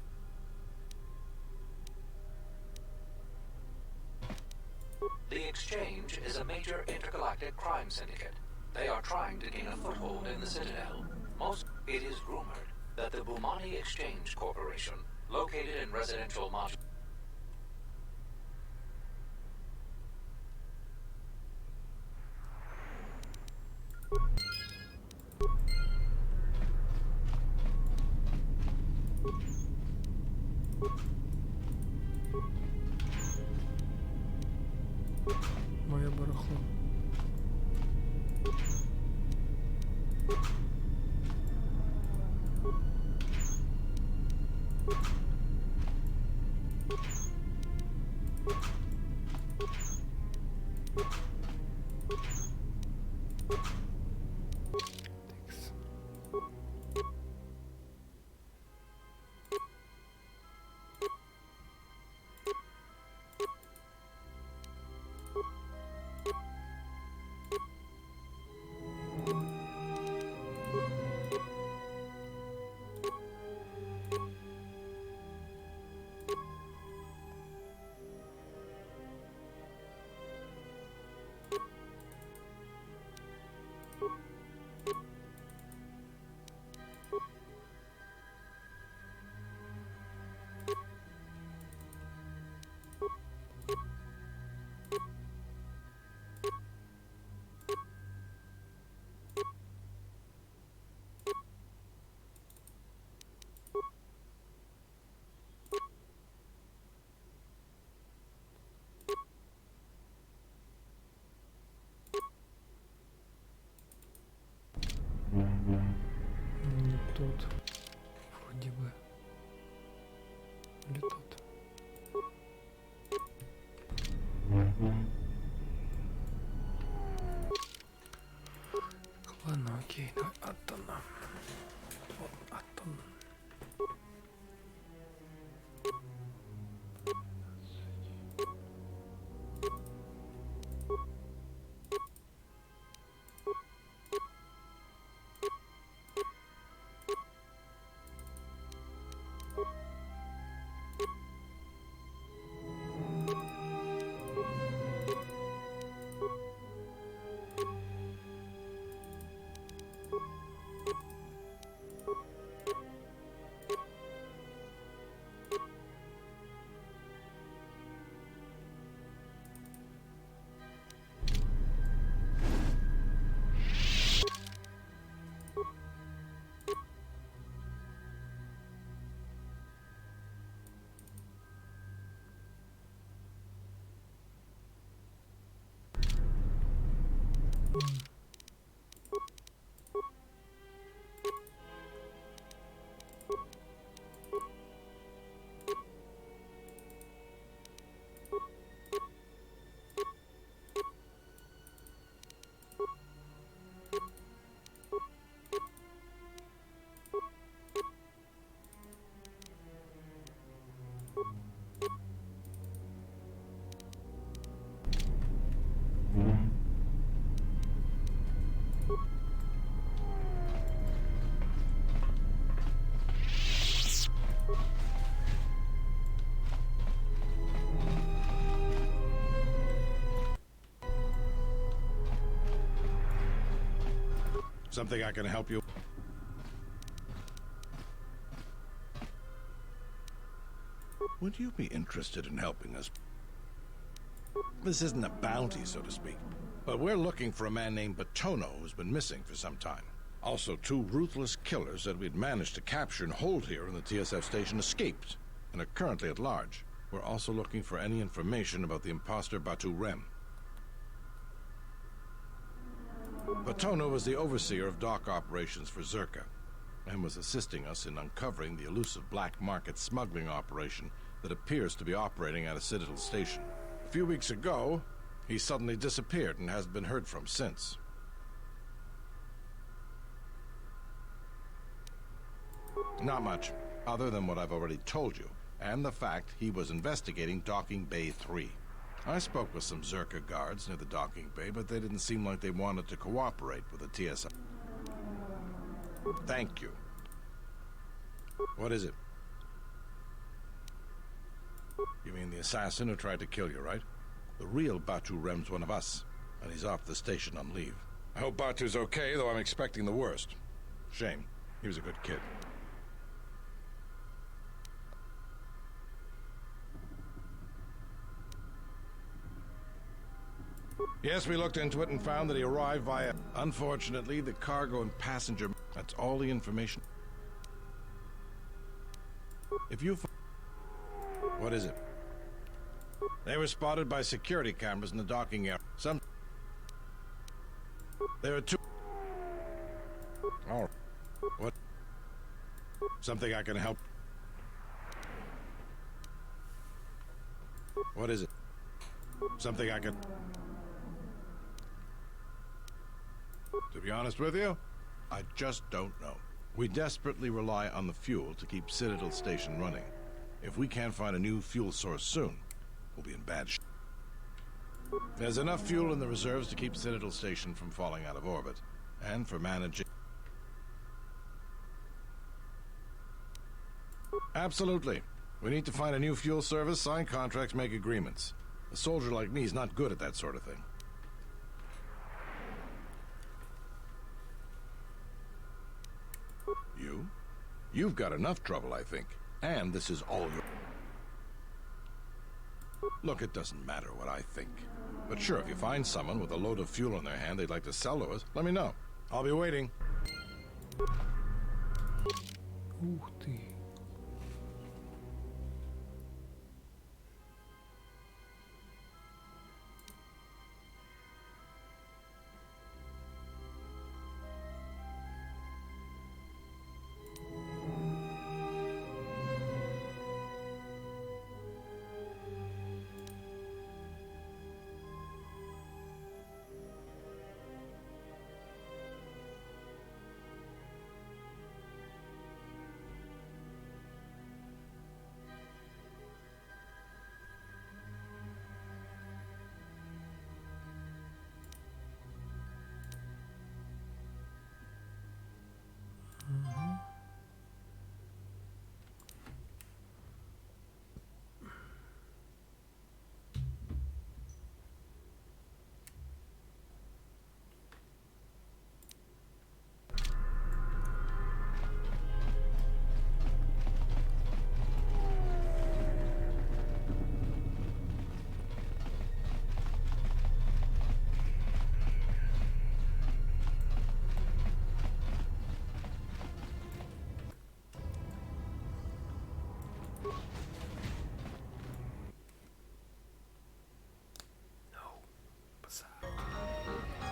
The Exchange is a major intergalactic crime syndicate. They are trying to gain a foothold in the Citadel. It is rumored that the Bumani Exchange Corporation, located in residential modules. Моє барахло. Не тут. Вроде бы. Или тут. Ладно, окей, ну Аттона. Вот Аттон. Something I can help you? Would you be interested in helping us? This isn't a bounty, so to speak, but we're looking for a man named Batono who's been missing for some time. Also, 2 ruthless killers that we'd managed to capture and hold here in the TSF station escaped and are currently at large. We're also looking for any information about the imposter Batu Rem. Batono was the overseer of dock operations for Zerka and was assisting us in uncovering the elusive black market smuggling operation that appears to be operating at a Citadel station. A few weeks ago, he suddenly disappeared and hasn't been heard from since. Not much, other than what I've already told you, and the fact he was investigating Docking Bay 3. I spoke with some Zerka guards near the docking bay, but they didn't seem like they wanted to cooperate with the TSI. Thank you. What is it? You mean the assassin who tried to kill you, right? The real Batu Rem's one of us, and he's off the station on leave. I hope Batu's okay, though I'm expecting the worst. Shame. He was a good kid. Yes, we looked into it and found that he arrived via... Unfortunately, the cargo and passenger... That's all the information. If you... What is it? They were spotted by security cameras in the docking area. There are 2... Oh. What? Something I can help... What is it? Something I can... To be honest with you, I just don't know. We desperately rely on the fuel to keep Citadel Station running. If we can't find a new fuel source soon, we'll be in bad shape. There's enough fuel in the reserves to keep Citadel Station from falling out of orbit, and for managing... Absolutely. We need to find a new fuel service, sign contracts, make agreements. A soldier like me is not good at that sort of thing. You? You've got enough trouble, I think. And this is all your... Look, it doesn't matter what I think. But sure, if you find someone with a load of fuel in their hand they'd like to sell to us, let me know. I'll be waiting. Ух ты.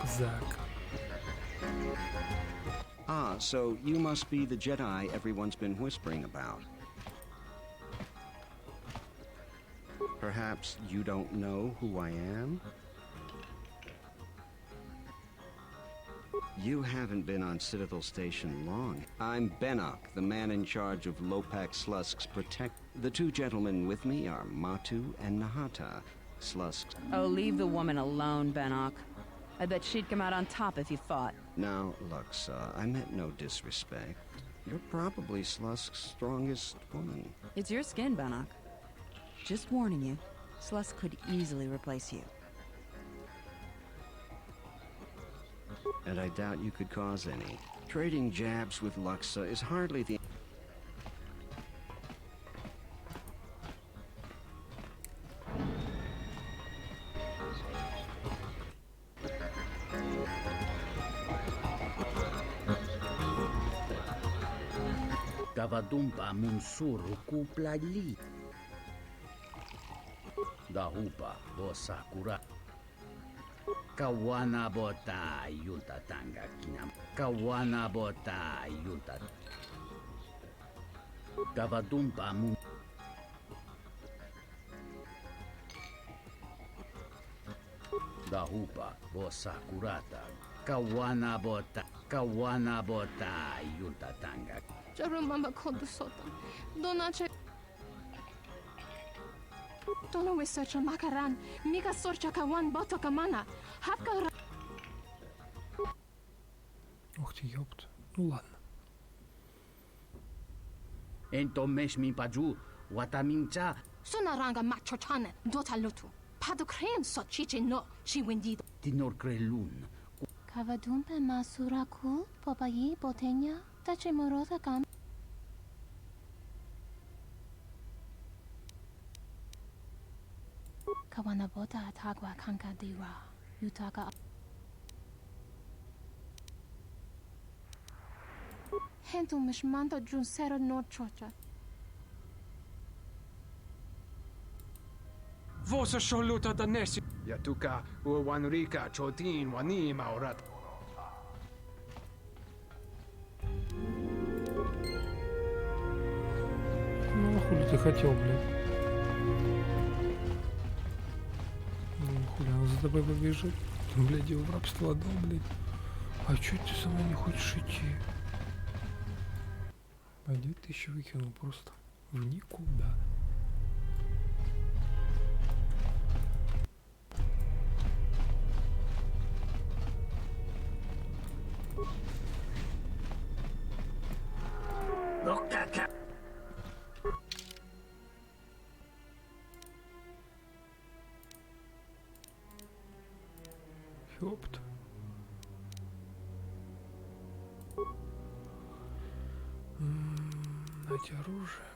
Zach. Ah, so you must be the Jedi everyone's been whispering about. Perhaps you don't know who I am? You haven't been on Citadel Station long. I'm Benok, the man in charge of Lopak Slusk's protect. The 2 gentlemen with me are Matu and Nahata. Slusk's... Oh, leave the woman alone, Benok. I bet she'd come out on top if you fought. Now, Lux, I meant no disrespect. You're probably Slusk's strongest woman. It's your skin, Benok. Just warning you, Slusk could easily replace you. and I doubt you could cause any. Trading jabs with Luxa is hardly the... Gavadumpa munsuru kuplali. Dahupa bosakura. Kawana bota yunta tanga kinam. Kawana bota yunta. Gavadumpa mun. Dahupa bosakurata. Kawana bota yunta tanga. Jarumamba Kodusota. Donace. Dono researcher Makaran. Mika Sorcha Kawan Botokamana. Hapka. Ух ты, ёпт. Ну ладно. Ento meshmin paju. Watamincha. Sonaranga Machochane. Dotalutu. Padukren Sochiche no. She windido. Tinor krelun. Kavadumpe Masuraku. Popayi Botenya. Tache Morota Gam. Kawanabota Atagua Kanka Dira. Utaka. Hentu Mishmanta Jun Sera Nord Chocha. Vosa Sholuta Danesi. Yatuka, Uwanrika, Chotin, Wani, Maurat. Ну, а хули ты хотел, блядь? Ну, хули он за тобой побежит? Ты, блядь, его в рабство отдал, блядь. А чё ты со мной не хочешь идти? А 2000 выкинул просто в никуда. Ёпт. Найти оружие.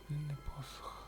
Длинный посох.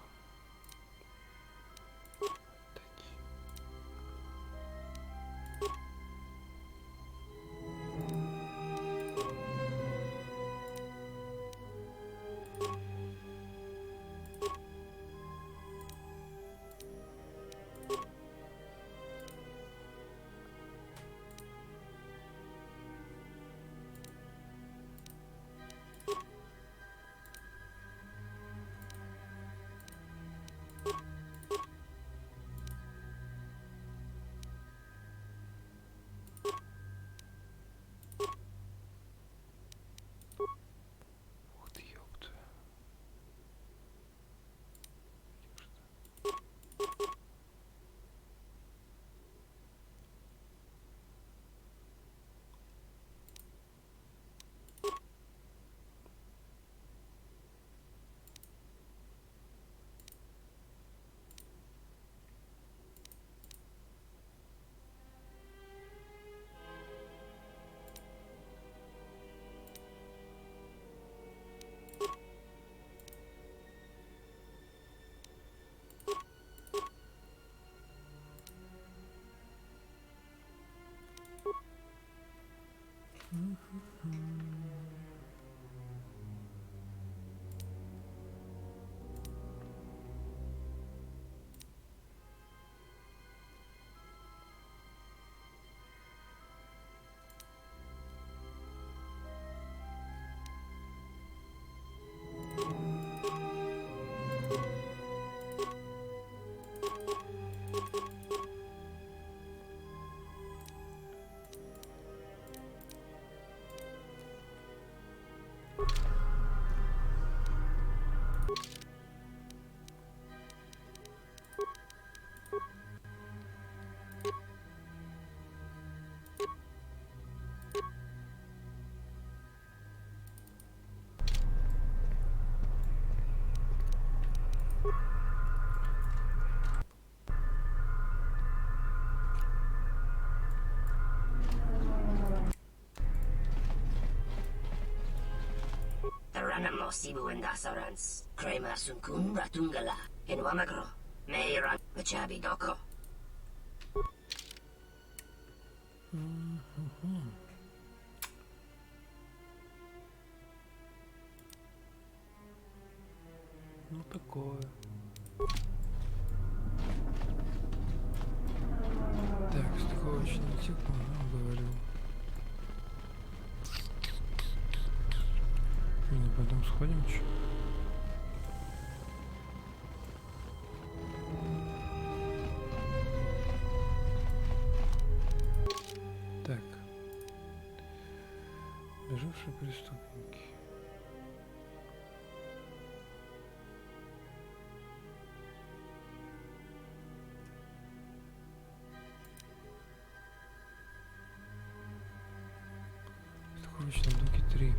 Ranamo Sibu and Dasarans, Krema Sunkun Ratungala, in Wamagro, Meiran, Vachabi Doko. Ну такое. Так, страховочный тип, говорил. Ну, потом сходим чё. Так. Бежавшие преступники. В страховочном доке 3.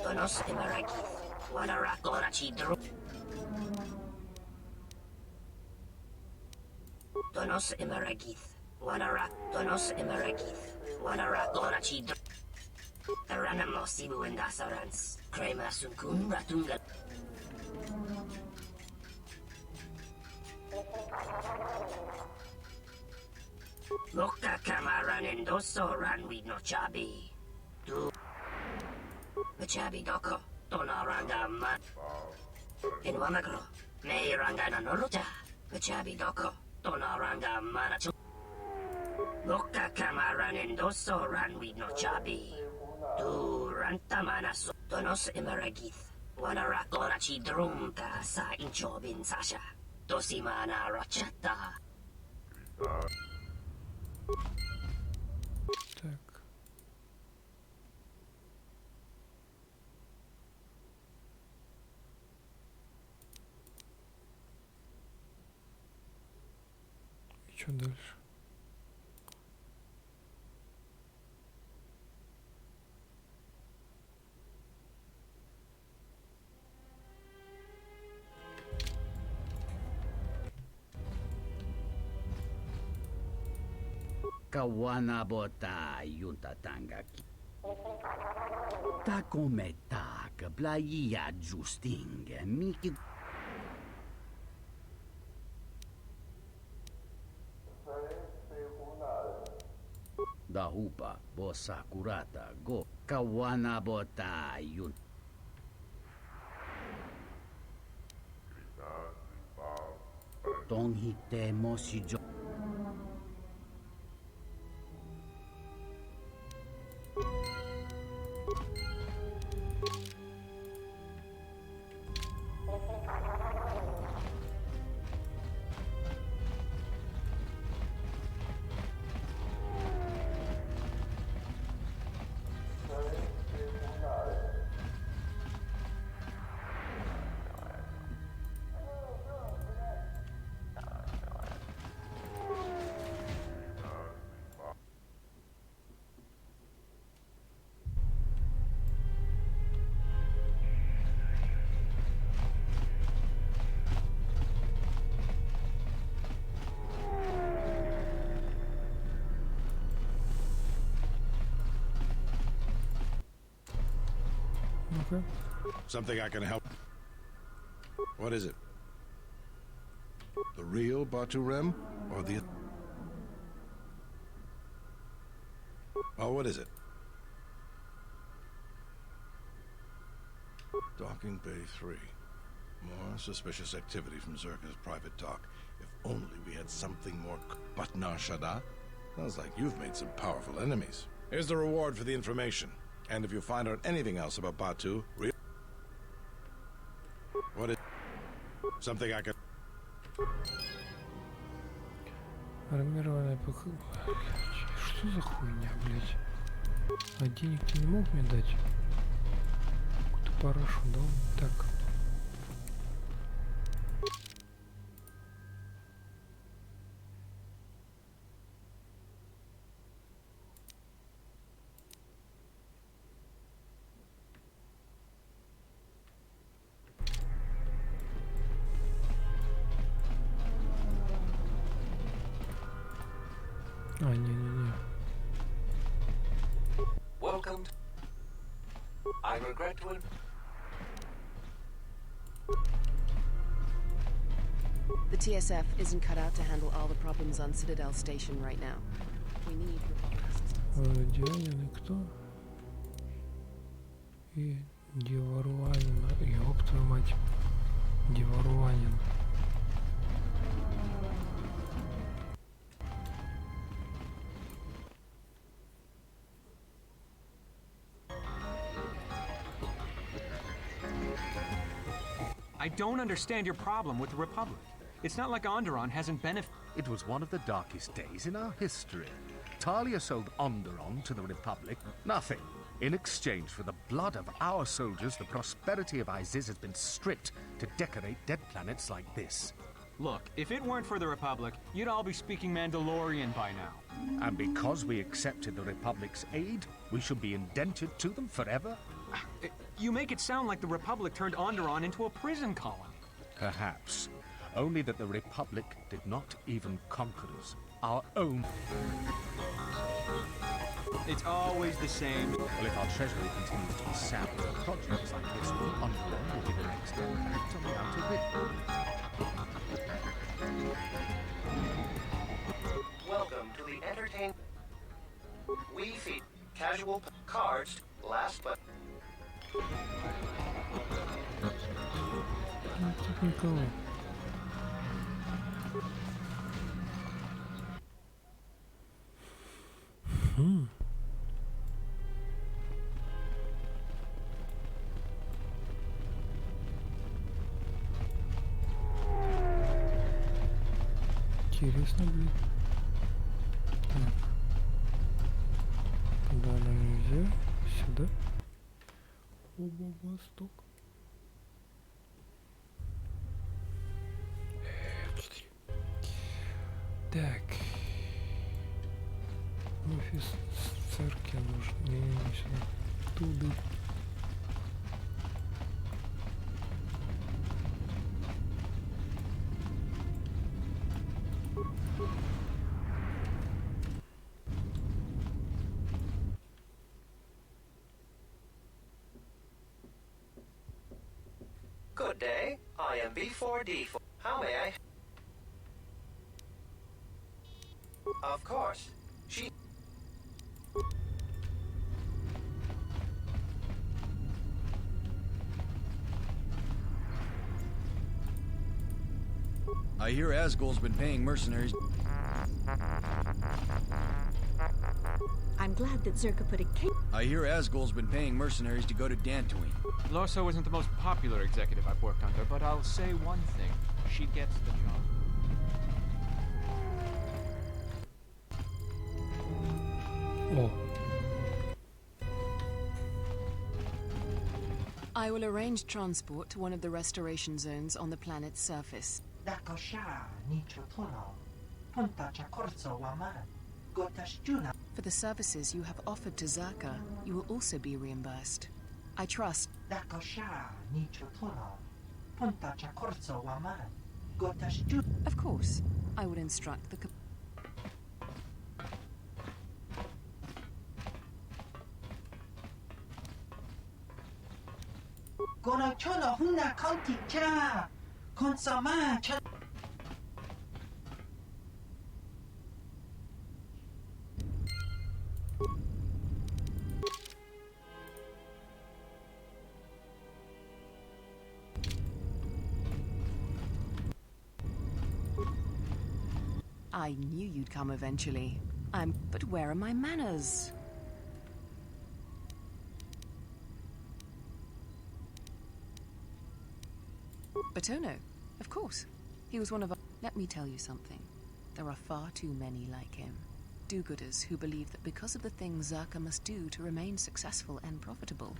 Donos Emaraki, Wanara Gorachi Dro. Donos Emaragith, Wanara, Donos Emaragith, Wanara Gorachi Dro. Ranamo Sibu and Dasarans, Krema Sunkun Ratunga. Loka Kamaran and Doso Ran with no Chabi. Do. Vachabi Doko, Donaranga Man. In Wamagro, May Rangana Noruta, Vachabi Doko, Donaranga Manachu. Loka Kamaran and Doso Ran with no Chabi. Do Rantamanaso, Donos Emaragith, Wanara Gorachi Drumka Sa Inchobin Sasha, Dosimana Rachata. Так. И что дальше? Kawanabota yunta tangaki. Ta come tak, blaia giusting, miki. Da hupa, bossa curata, go. Kawanabota yun. Tong hite mosi jo. Okay. Something I can help. What is it? The real Batu Rem or the... Oh, what is it? Docking Bay 3. More suspicious activity from Zerka's private dock. If only we had something more... Batnar Shada? Sounds like you've made some powerful enemies. Here's the reward for the information. And if you find out anything else about Batu, what is... Something I can... Армированная ПХ. Что за хуйня, блять? А денег ты не мог мне дать? Какую-то парашу дал. Так. А, не-не-не. Welcome. I regret to. The TSF isn't cut out to handle all the problems on Citadel Station right now. We need Дядя, кто? И Деваруанин. Ёб твою мать. Деваруанин. I don't understand your problem with the Republic. It's not like Onderon hasn't benefited. It was one of the darkest days in our history. Talia sold Onderon to the Republic. Nothing. In exchange for the blood of our soldiers, the prosperity of Iziz has been stripped to decorate dead planets like this. Look, if it weren't for the Republic, you'd all be speaking Mandalorian by now. And because we accepted the Republic's aid, we should be indentured to them forever? You make it sound like the Republic turned Onderon into a prison colony. Perhaps. Only that the Republic did not even conquer us. Our own. It's always the same. Well, if our treasury continues to be sapped, projects like this will Onderon will be the next impact on the Outer Rim. Welcome to the entertainment. We feed casual cards last but. Никого. Интересно будет. Так. Туда нам нельзя. Сюда. Оба восток. Так. Офис церкви нужен. Не сюда. Туда. Good day. I am B4D4. How may I? Of course. She. I hear Asgul's been paying mercenaries. I'm glad that Zerka put a case. I hear Asgul's been paying mercenaries to go to Dantooine. Lorso isn't the most popular executive I've worked under, but I'll say one thing. She gets the job. Oh. I will arrange transport to one of the restoration zones on the planet's surface. For the services you have offered to Zerka, you will also be reimbursed. I trust. Of course, I will instruct the. I knew you'd come eventually. But where are my manners? Batono, of course. He was one of our... Let me tell you something. There are far too many like him. Do-gooders who believe that because of the things Zerka must do to remain successful and profitable,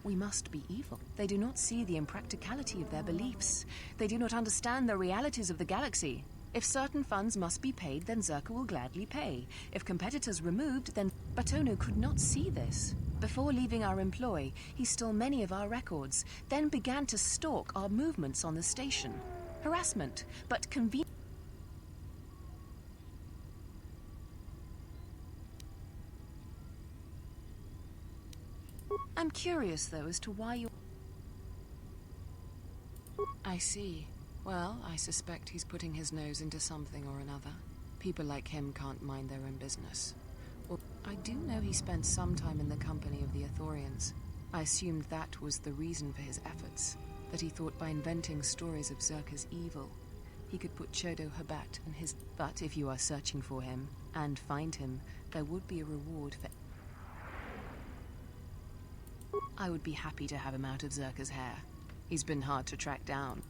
we must be evil. They do not see the impracticality of their beliefs. They do not understand the realities of the galaxy. If certain funds must be paid, then Zerka will gladly pay. If competitors removed, then... Batono could not see this. Before leaving our employ, he stole many of our records, then began to stalk our movements on the station. Harassment, but convenient. I'm curious, though, as to why you... I see. Well, I suspect he's putting his nose into something or another. People like him can't mind their own business. Well, I do know he spent some time in the company of the Ithorians. I assumed that was the reason for his efforts, that he thought by inventing stories of Zerka's evil, he could put Chodo Habat and his... But if you are searching for him, and find him, there would be a reward for... I would be happy to have him out of Zerka's hair. He's been hard to track down.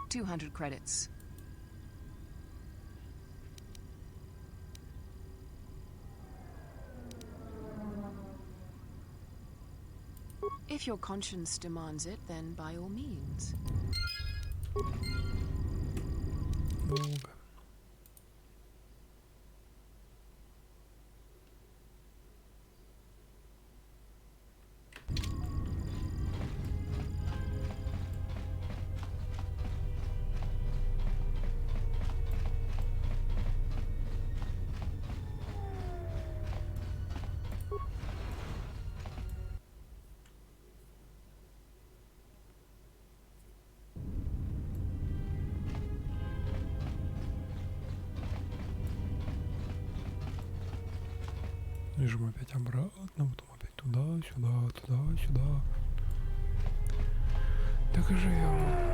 200 credits. If your conscience demands it, then by all means. Бежим опять обратно, потом опять туда, сюда, туда, сюда. Так и живем.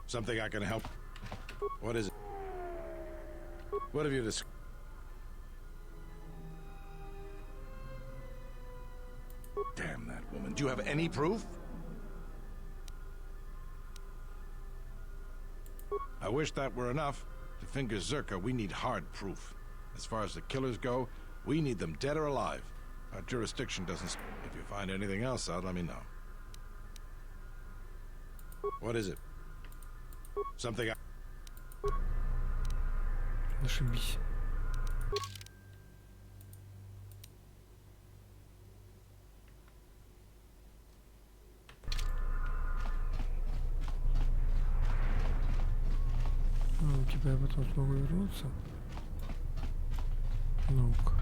Something I can help? What is it? What have you discovered? Damn that woman. Do you have any proof? I wish that were enough. To finger Zerka, we need hard proof. As far as the killers go, we need them dead or alive. Our jurisdiction doesn't... If you find anything else out, let me know. What is it? Something I... Ошибись. Типа я потом смогу вернуться. Ну-ка.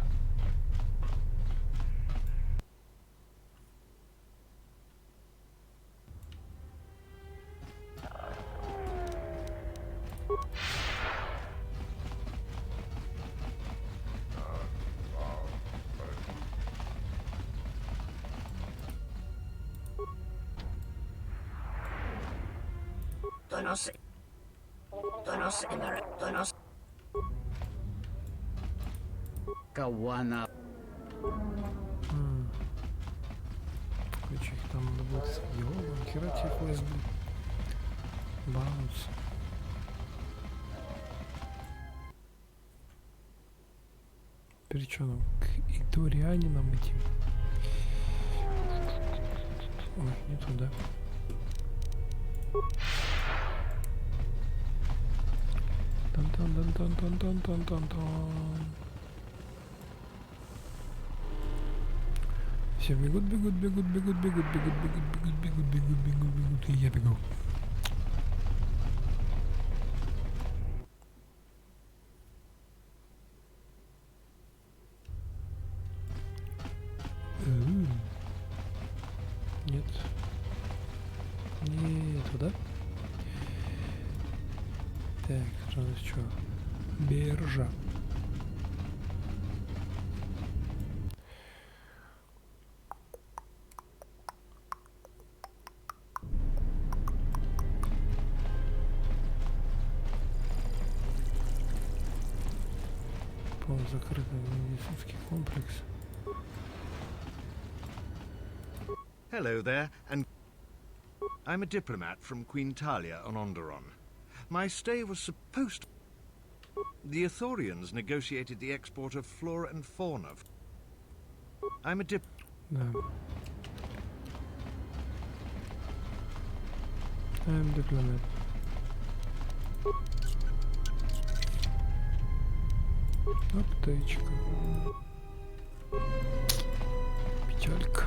Kawana. Короче, их там надо будет... Йоооу, хера тебе квест будет. Баунс. Теперь что нам? К иторианинам этим? Ой, не туда. Тан-тан-тан-тан-тан-тан-тан-тан. Все бегут, бегут, бегут, бегут, бегут, бегут, бегут, бегут, бегут, бегут, бегут, бегут, и я бегу. Нет. Не туда. Так, это у нас что? Биржа. Полузакрытый медицинский комплекс. Hello there, and I'm a diplomat from Queen Talia on Onderon. My stay was supposed to... The Ithorians negotiated the export of flora and fauna. I'm a Да. I'm diplomat. Аптечка. Печалька.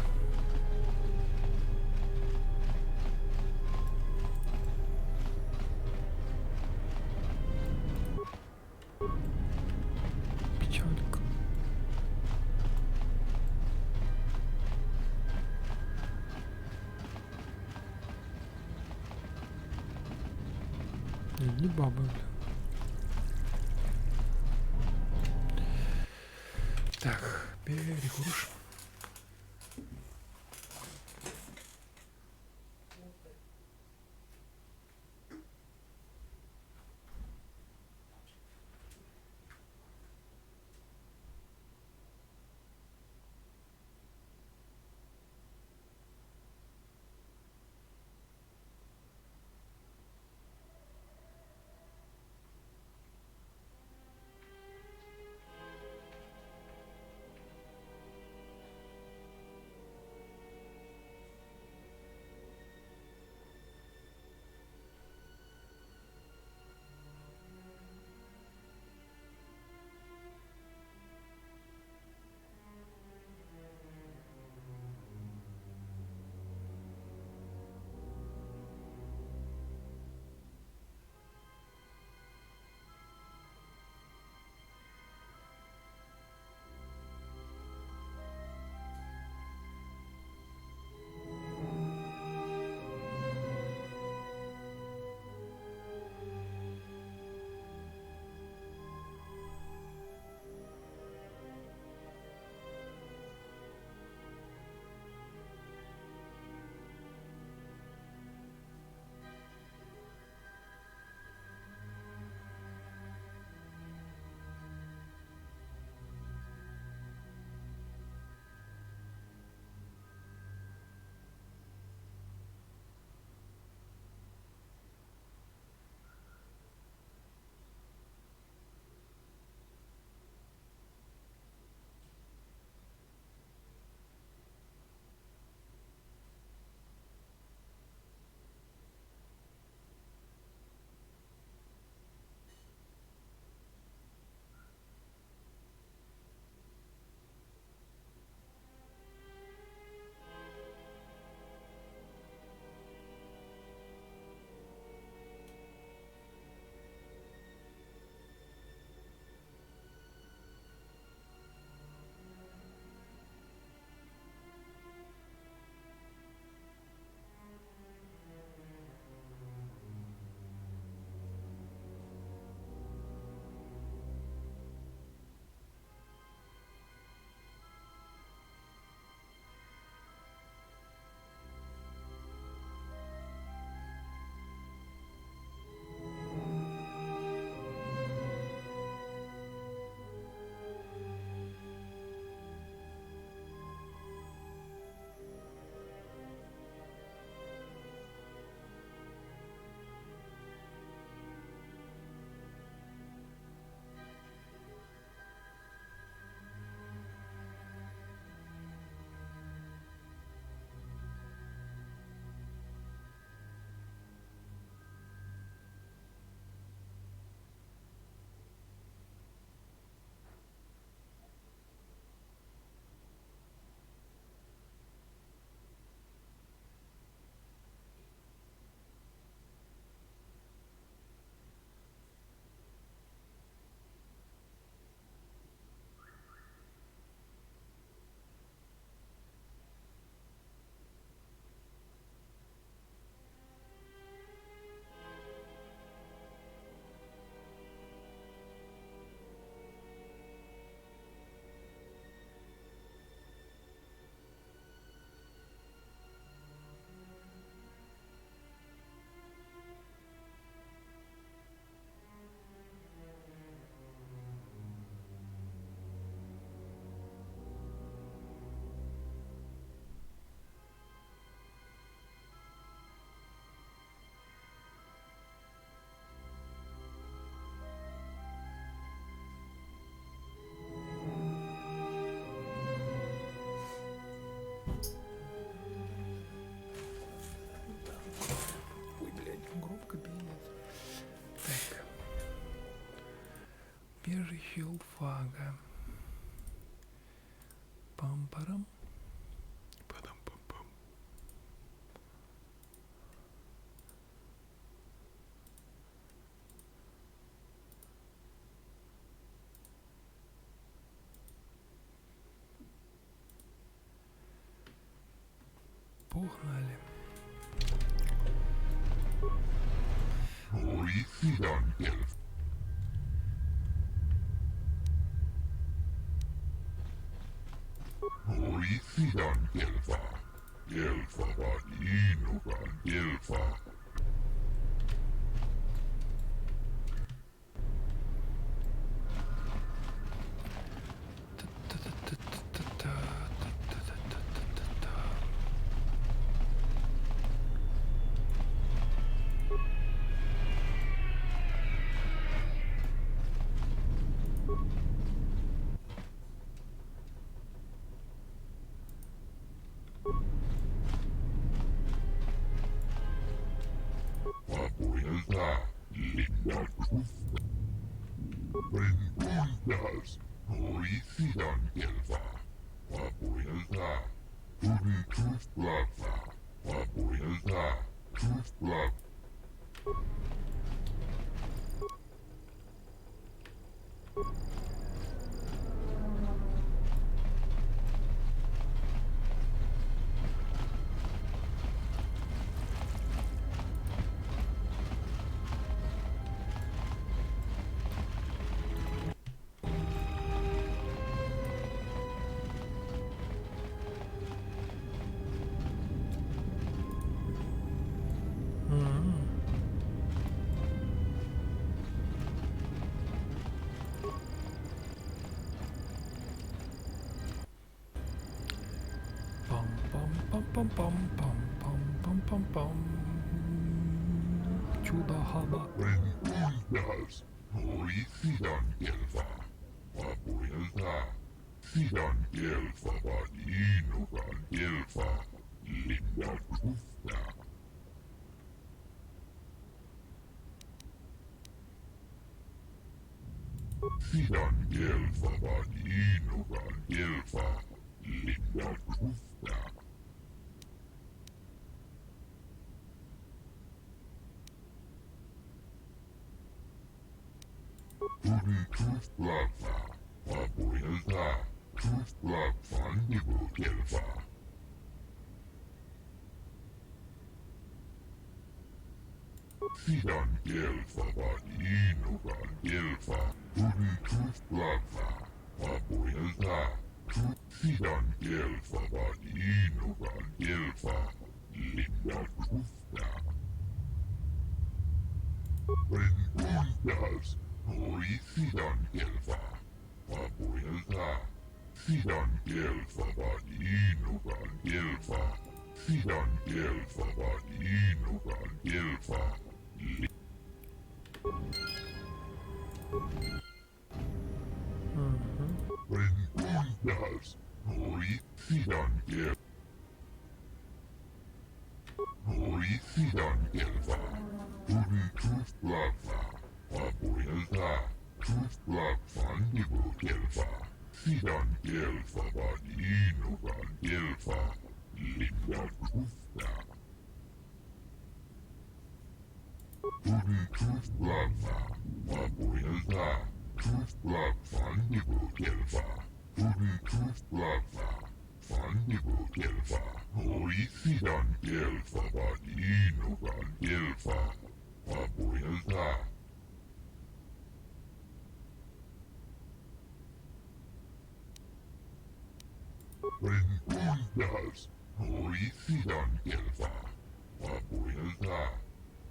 Печалька. Не бабы, бля. Так, перекуришь. Убежище Олдфага. Пам-парам. Падам-пам-пам. Погнали. Пам-пам-пам-пам-пам-пам-пам. Чудо-хаба.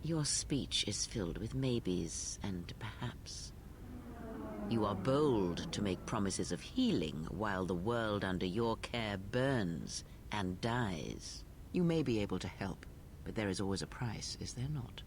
Your speech is filled with maybes and perhaps. You are bold to make promises of healing while the world under your care burns and dies. You may be able to help, but there is always a price, is there not?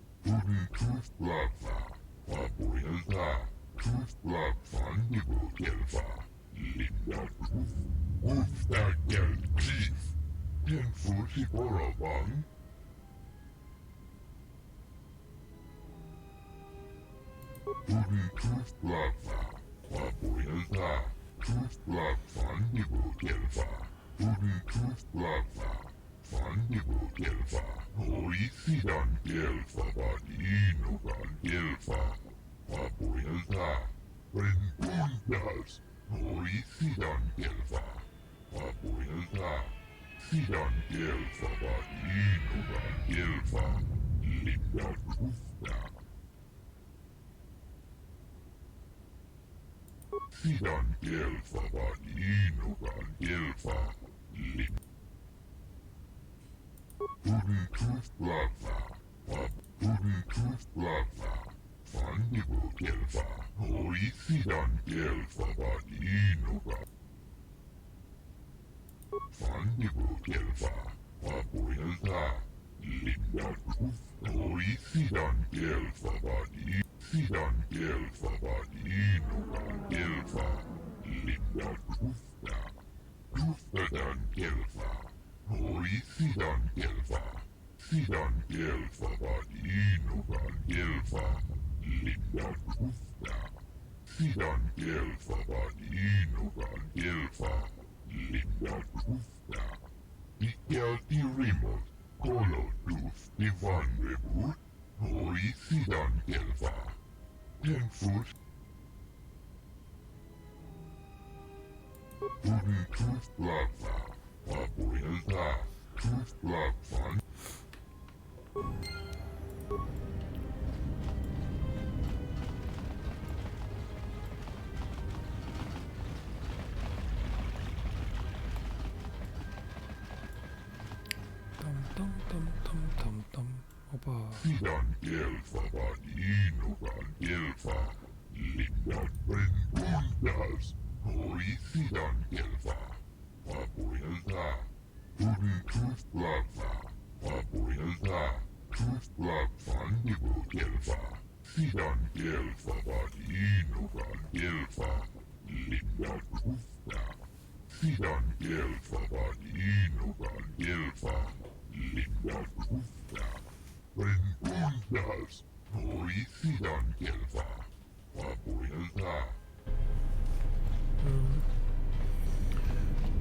Там. Опа.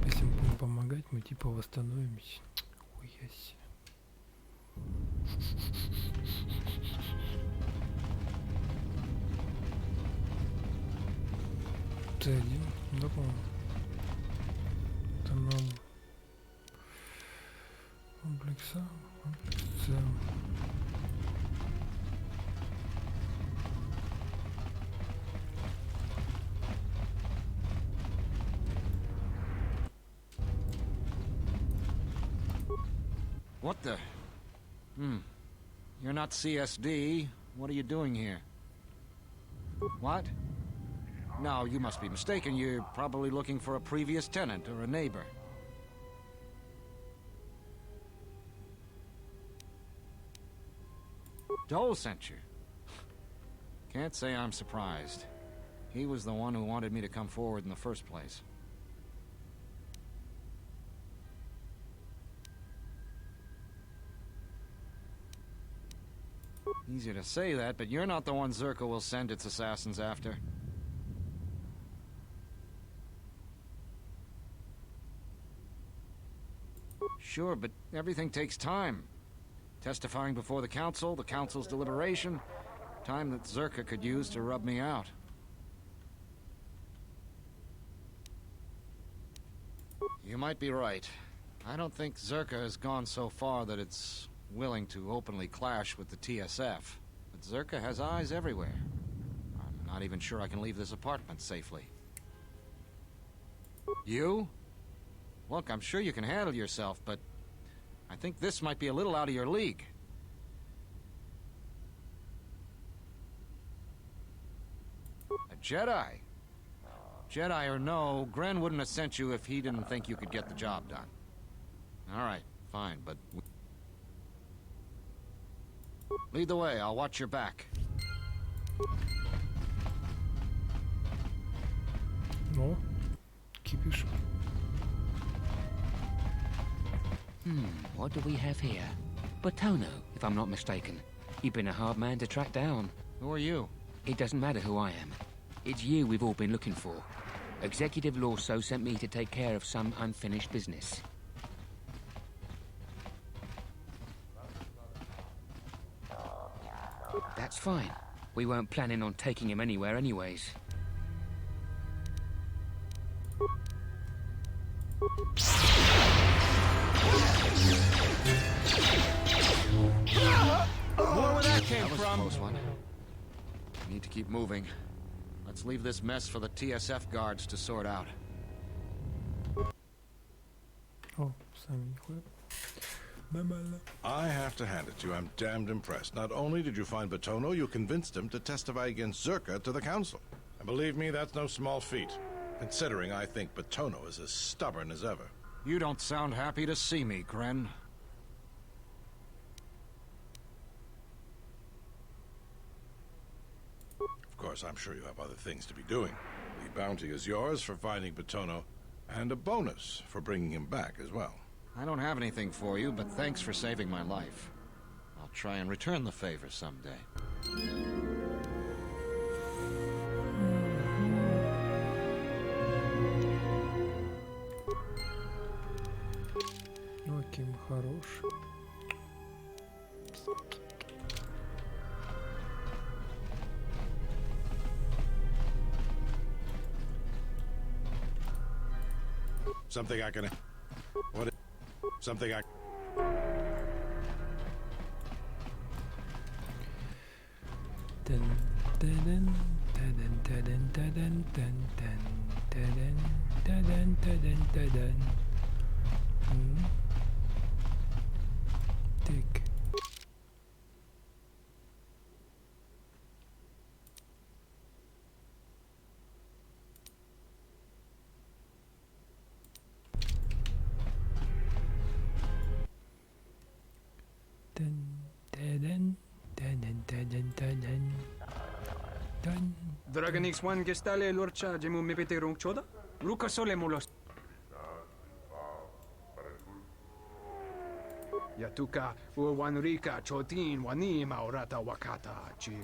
Если мы будем помогать, мы типа восстановимся. Ой, яси. Т1, да, по-моему. Это нам комплекса. What the? You're not CSD. What are you doing here? What? No, you must be mistaken. You're probably looking for a previous tenant or a neighbor. Dole sent you. Can't say I'm surprised. He was the one who wanted me to come forward in the first place. Easier to say that, but you're not the one Zerka will send its assassins after. Sure, but everything takes time. Testifying before the council's deliberation, time that Zerka could use to rub me out. You might be right. I don't think Zerka has gone so far that it's willing to openly clash with the TSF. But Zerka has eyes everywhere. I'm not even sure I can leave this apartment safely. You? Look, I'm sure you can handle yourself, but I think this might be a little out of your league. A Jedi? Jedi or no, Gren wouldn't have sent you if he didn't think you could get the job done. All right, fine, but... Lead the way, I'll watch your back. No, кипиш. What do we have here? Botono, if I'm not mistaken. You've been a hard man to track down. Who are you? It doesn't matter who I am. It's you we've all been looking for. Executive Lawso sent me to take care of some unfinished business. That's fine. We weren't planning on taking him anywhere anyways. More where that came from. That was a close one. Need to keep moving. Let's leave this mess for the TSF guards to sort out. О, сами нихуя. Нормально. I have to hand it to you, I'm damned impressed. Not only did you find Batono, you convinced him to testify against Zerka to the council. And believe me, that's no small feat, considering I think Batono is as stubborn as ever. You don't sound happy to see me, Kren. Of course, I'm sure you have other things to be doing. The bounty is yours for finding Batono, and a bonus for bringing him back as well. I don't have anything for you, but thanks for saving my life. I'll try and return the favor someday. Ой, Ким хорош. Something I can... What? Something I... Dun, dun, dun, dun, dun, dun, dun, dun, dun, dun, dun, dun, dun, dun. Так. Dragon X1 gestale lorcha jemu mepete rong choda? Luka sole mulos. Yatuka uwanrika chotin wani maurata wakata chi.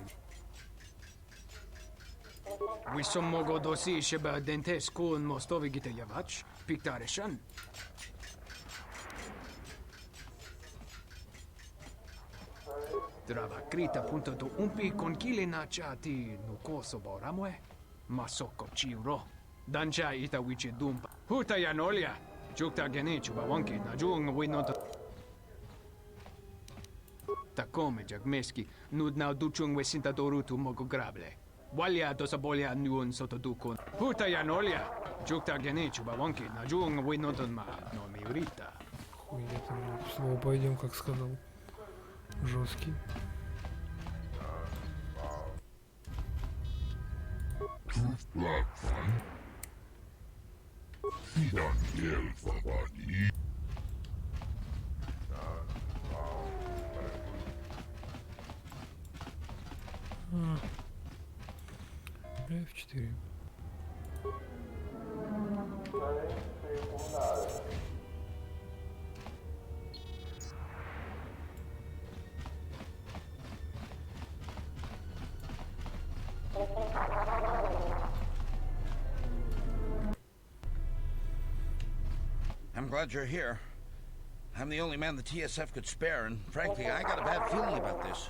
Wisomogo dosi sheba dentes kun mostovi gite yavach piktareshan. Dravakrita punto to umpi con kile na chati no koso boramwe. Masoko chiro. Dancha ita wichi dumpa. Huta yanolia. Jukta genichu bawanki na jung winot. Takome jagmeski nudna duchung wesinta dorutu mogo grable. Walia dosabolia nuon soto dukon. Huta yanolia. Jukta genichu bawanki na jung winot ma no miurita. Хуйня там. Снова пойдем, как сказал. Жесткий. F4. I'm glad you're here. I'm the only man the TSF could spare, and frankly, I got a bad feeling about this.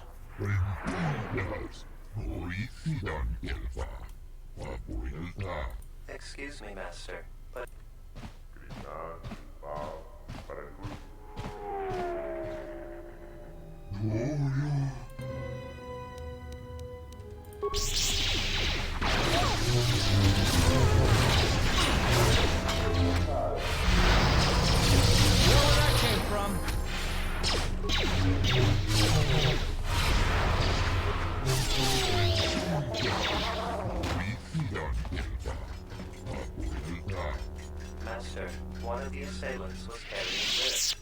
Excuse me, Master, but... Where that came from? Master, one of the assailants was carrying this.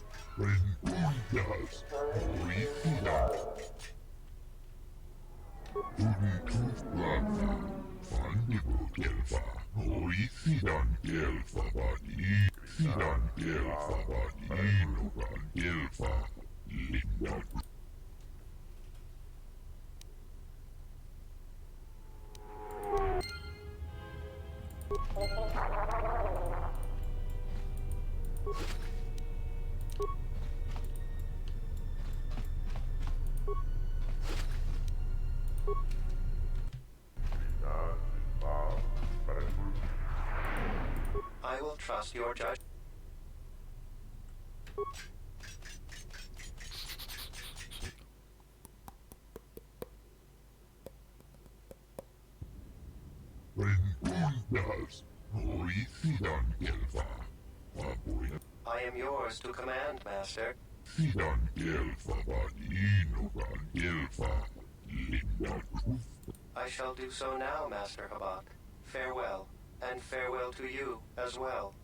trust your judge. I am yours to command, Master. I shall do so now, Master Habak. Farewell, and farewell to you as well.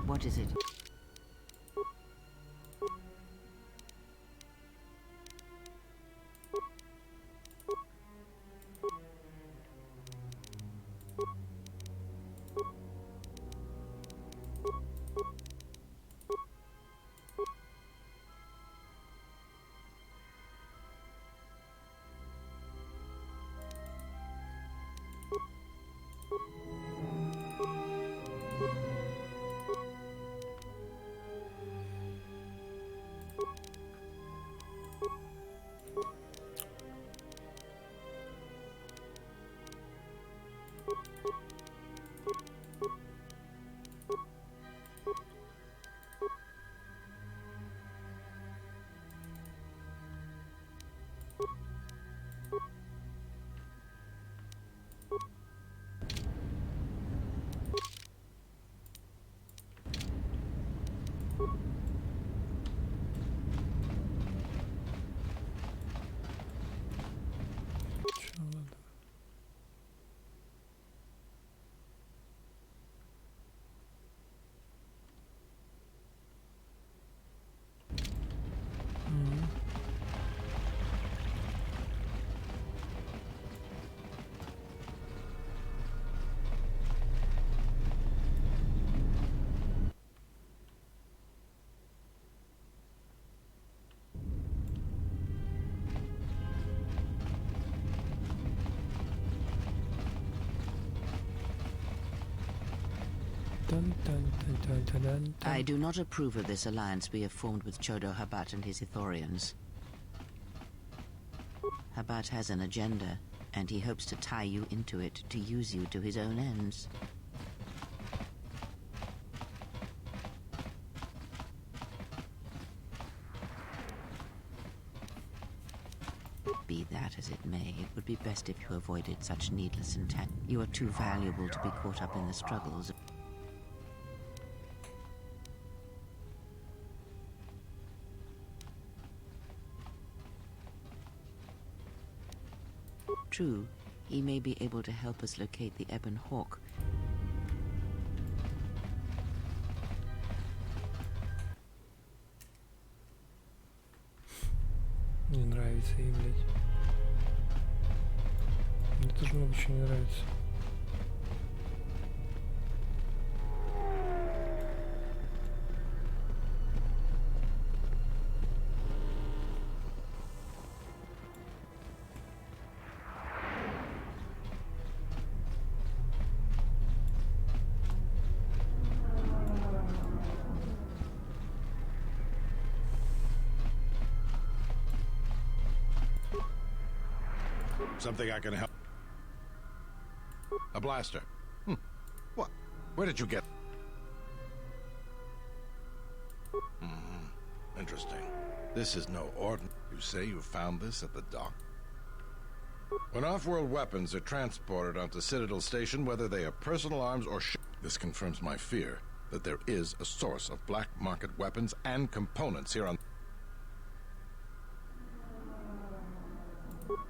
What is it? I do not approve of this alliance we have formed with Chodo Habat and his Ithorians. Habat has an agenda, and he hopes to tie you into it to use you to his own ends. Be that as it may, it would be best if you avoided such needless intent. You are too valuable to be caught up in the struggles. True, he may be able to help us locate the Ebon Hawk. Не нравится ей, блядь. Мне тоже много чего не нравится. Something I can help. A blaster. What? Where did you get? Interesting. This is no ordinary. You say you found this at the dock? When off-world weapons are transported onto Citadel Station, whether they are personal arms or this confirms my fear that there is a source of black market weapons and components here on...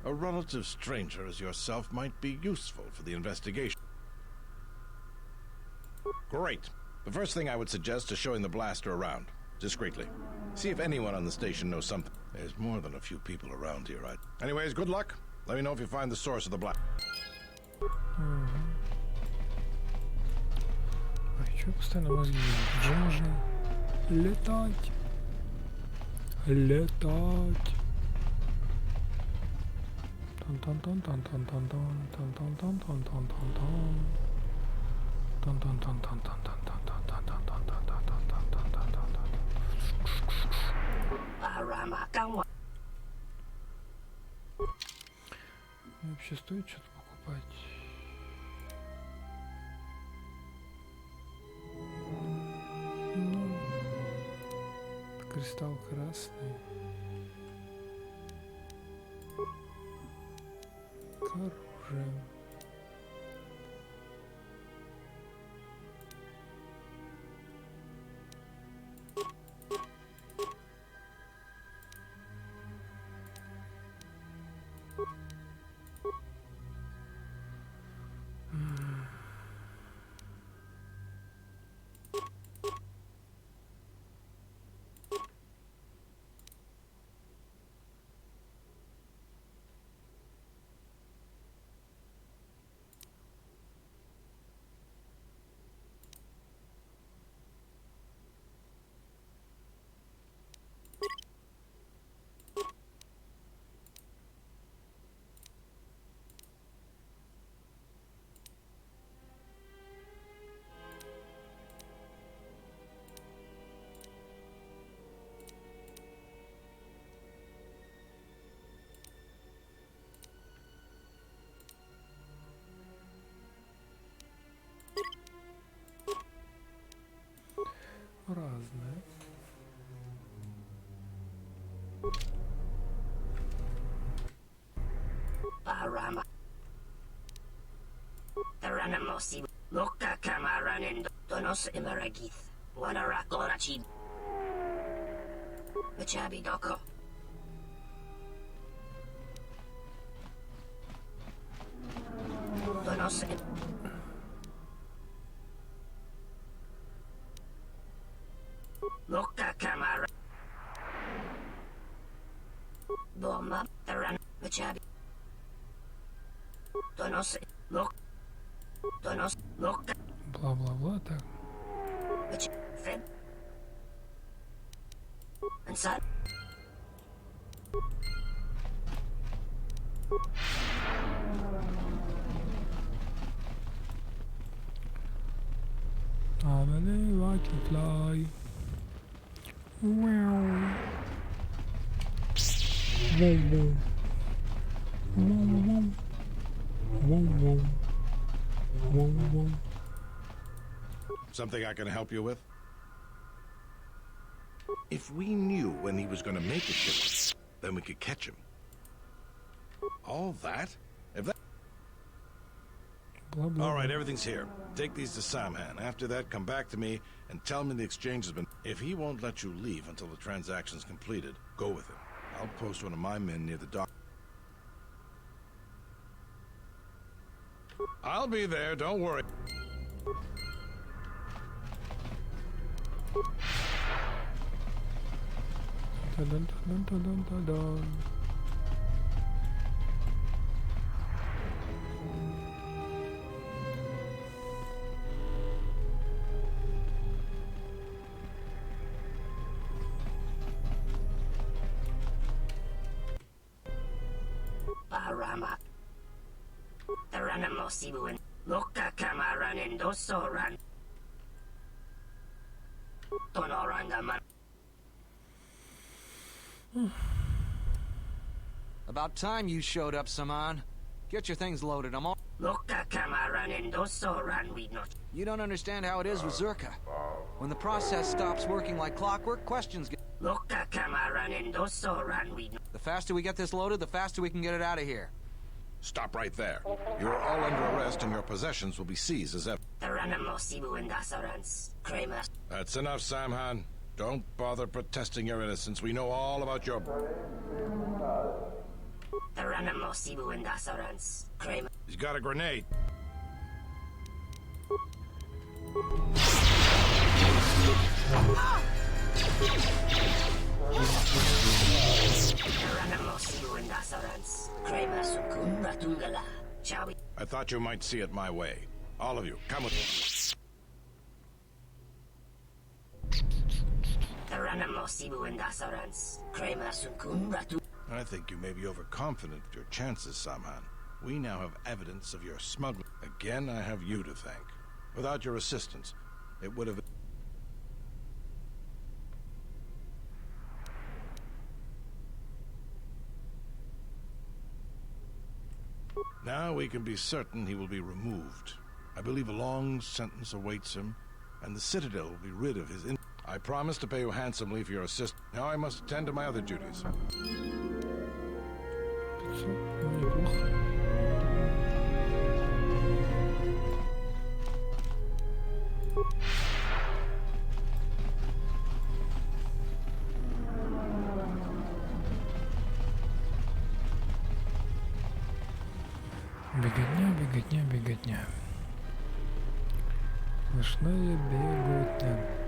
A relative stranger as yourself might be useful for the investigation. Great. The first thing I would suggest is showing the blaster around, discreetly. See if anyone on the station knows something. There's more than a few people around here, right? Anyways, good luck. Let me know if you find the source of the black. А чё постоянно мозги? Где можно летать? Летать. Вообще стоит что-то покупать? Ну, кристалл красный. К оружию. Разное. Parama. Taranamosi. Loka kamaranen. Donos imaragith. Wanara gorachi. Machabi doko. Donos Loka kamara. Boma. Taran. Machabi. Donos look. Donos look. Бла-бла-бла, так. Fib. And son. I'm a lucky fly. Wow. Wow, wow. Wow. Wow. Something I can help you with? If we knew when he was going to make a ship, then we could catch him. All that? If that... Blah, blah, all right, blah. everything's here. Take these to Samhan. After that, come back to me and tell me the exchange has been... If he won't let you leave until the transaction's completed, go with him. I'll post one of my men near the dock. I'll be there, don't worry. Dun-dun-dun-dun-dun-dun-dun. Parama. Taranamosibuan. Loka kamaranen dosoran. Tonorangaman. About time you showed up, Saman. Get your things loaded, I'm all... You don't understand how it is with Zerka. When the process stops working like clockwork, questions get... The faster we get this loaded, the faster we can get it out of here. Stop right there. You're all under arrest and your possessions will be seized as ever. That's enough, Samhan. Don't bother protesting your innocence. We know all about your... He's got a grenade. I thought you might see it my way. All of you, come with me. I think you may be overconfident of your chances, Samhan. We now have evidence of your smuggling. Again, I have you to thank. Without your assistance, it would have... Now we can be certain he will be removed. I believe a long sentence awaits him, and the Citadel will be rid of his... I promise to pay you handsomely for your assistance. Now I must attend to my other duties. Беготня, беготня, беготня. Сплошная беготня.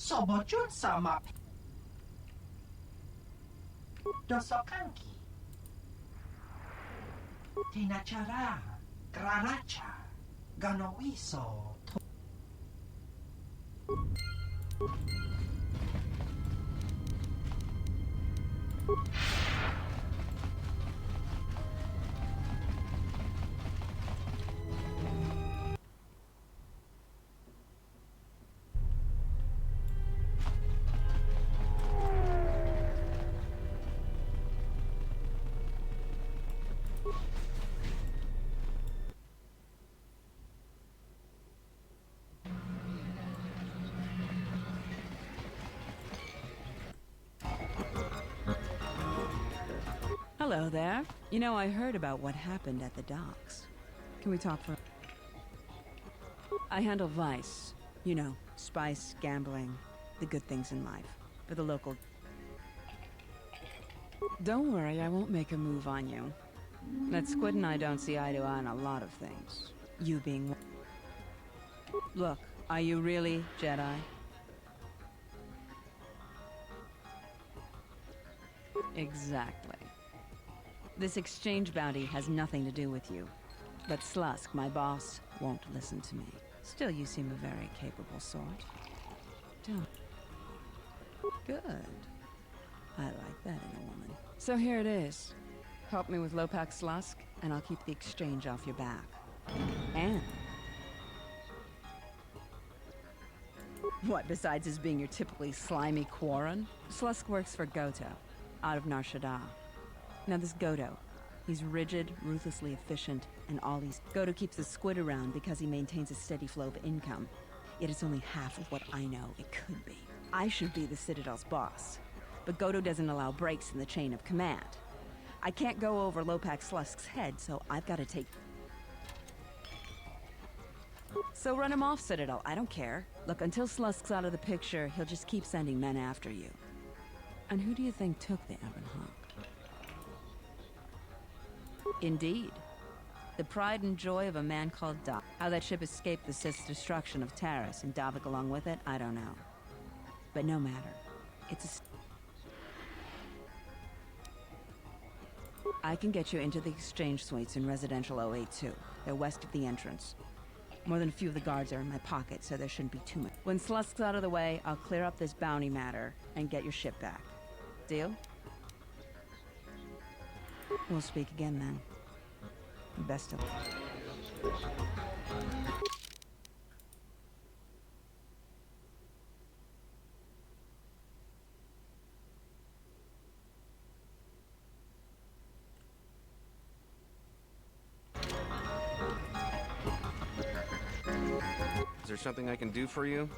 Sobojun sama Dosokanki Tinacara Granacha Ganowiso Hello there. You know, I heard about what happened at the docks. Can we talk for... I handle vice. You know, spice, gambling, the good things in life. For the local... Don't worry, I won't make a move on you. That Squid and I don't see eye to eye on a lot of things. You being... Look, are you really Jedi? Exactly. This exchange bounty has nothing to do with you. But Slusk, my boss, won't listen to me. Still, you seem a very capable sort. Don't. Good. I like that in a woman. So here it is. Help me with Lopak Slusk, and I'll keep the exchange off your back. And... What, besides his being your typically slimy Quarren? Slusk works for Goto, out of Nar Shaddaa. Now this Goto, he's rigid, ruthlessly efficient, and Goto keeps the Squid around because he maintains a steady flow of income. Yet it's only half of what I know it could be. I should be the Citadel's boss, but Goto doesn't allow breaks in the chain of command. I can't go over Lopak Slusk's head, so I've got to take... So run him off, Citadel, I don't care. Look, until Slusk's out of the picture, he'll just keep sending men after you. And who do you think took the Ebon Hawk? Indeed. The pride and joy of a man called Davik. How that ship escaped the Sith's destruction of Taris and Davik along with it, I don't know. But no matter. It's a... I can get you into the exchange suites in residential 082. They're west of the entrance. More than a few of the guards are in my pocket, so there shouldn't be too much. When Slusk's out of the way, I'll clear up this bounty matter and get your ship back. Deal? We'll speak again then. Best of luck. Is there something I can do for you?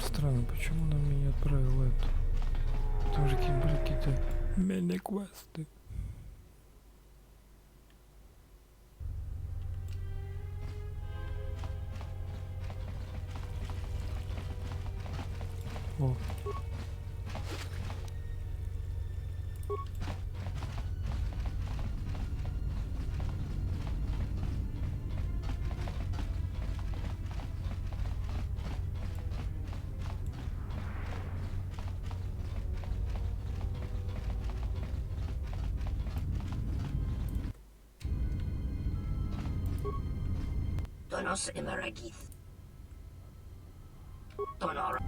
Странно, почему она меня не отправила эту? Там же были какие-то мини-квесты. О. Donos Imaragith. Donora.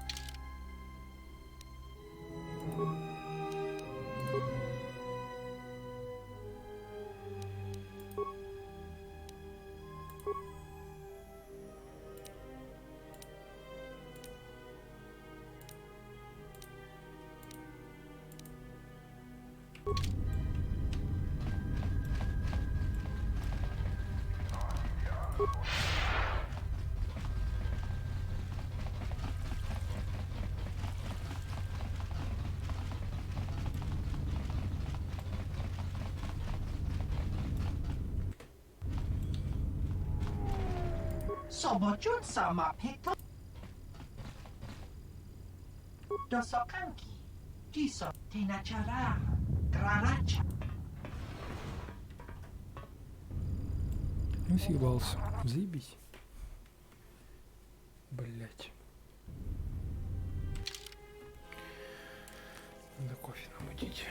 Sobojun sama pito. Dosokanki. Tiso tinachara. Graracha. Ну, съебался. Заебись. Блять. Надо кофе намутить.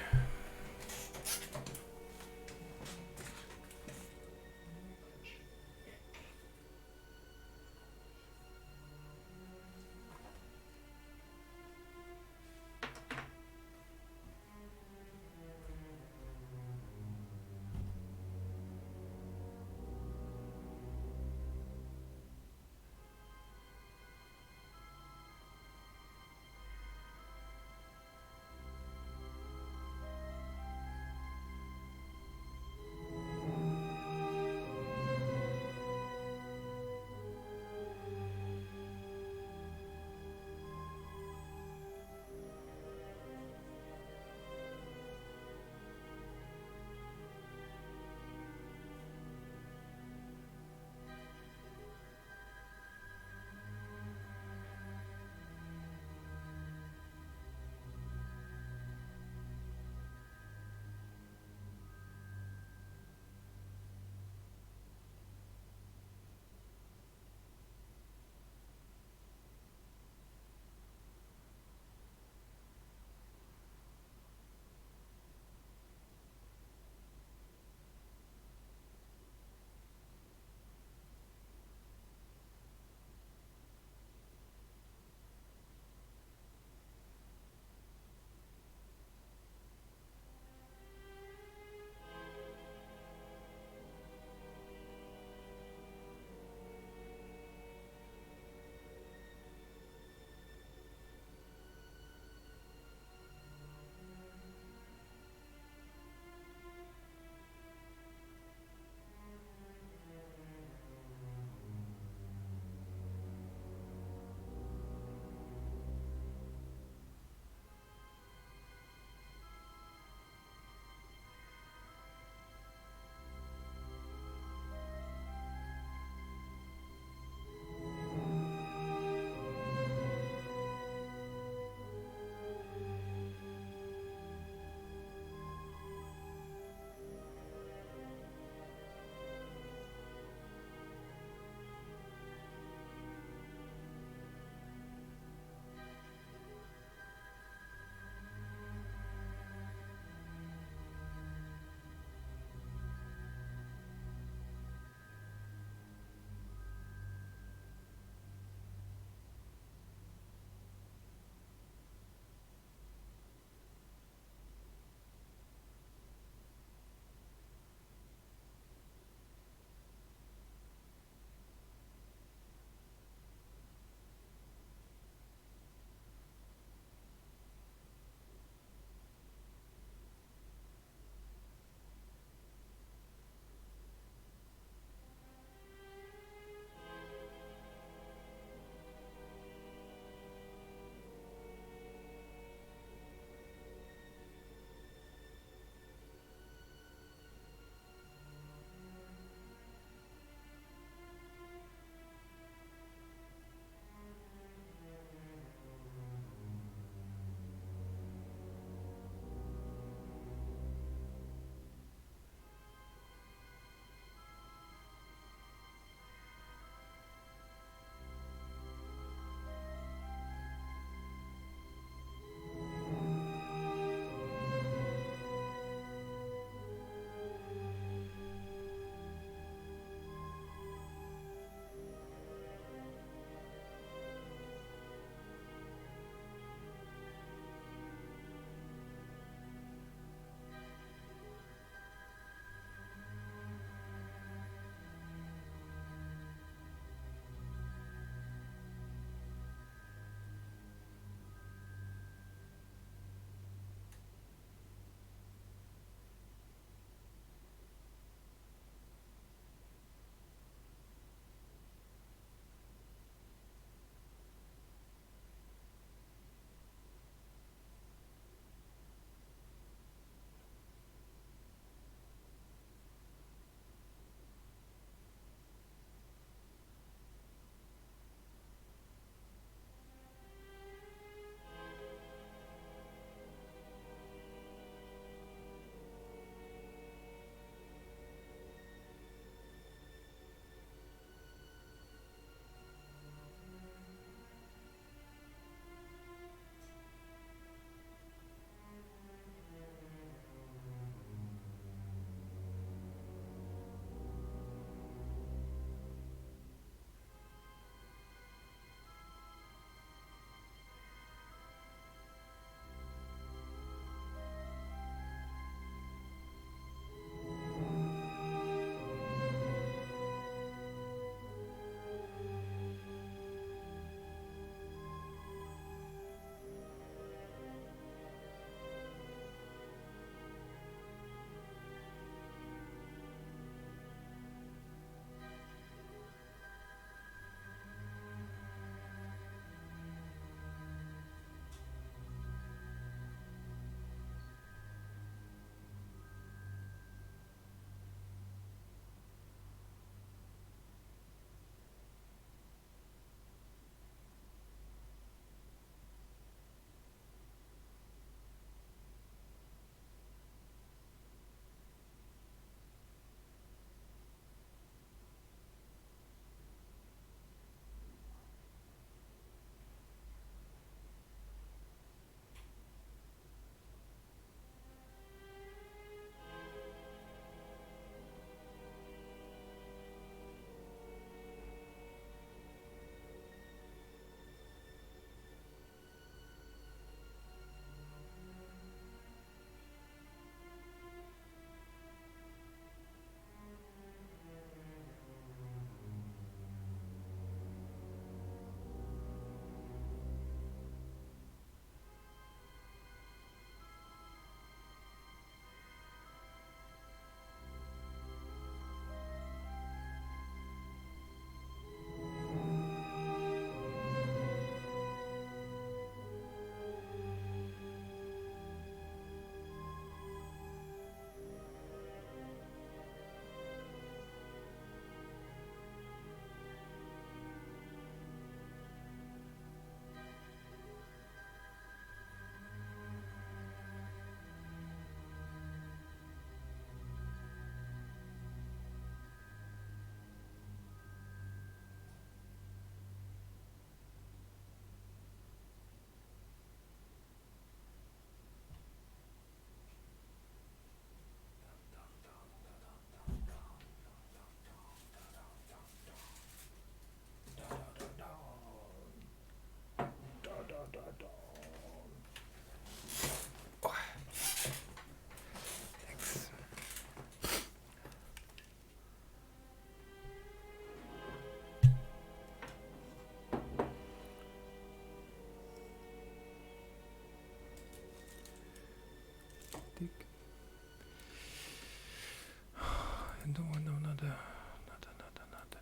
Думаю, нам надо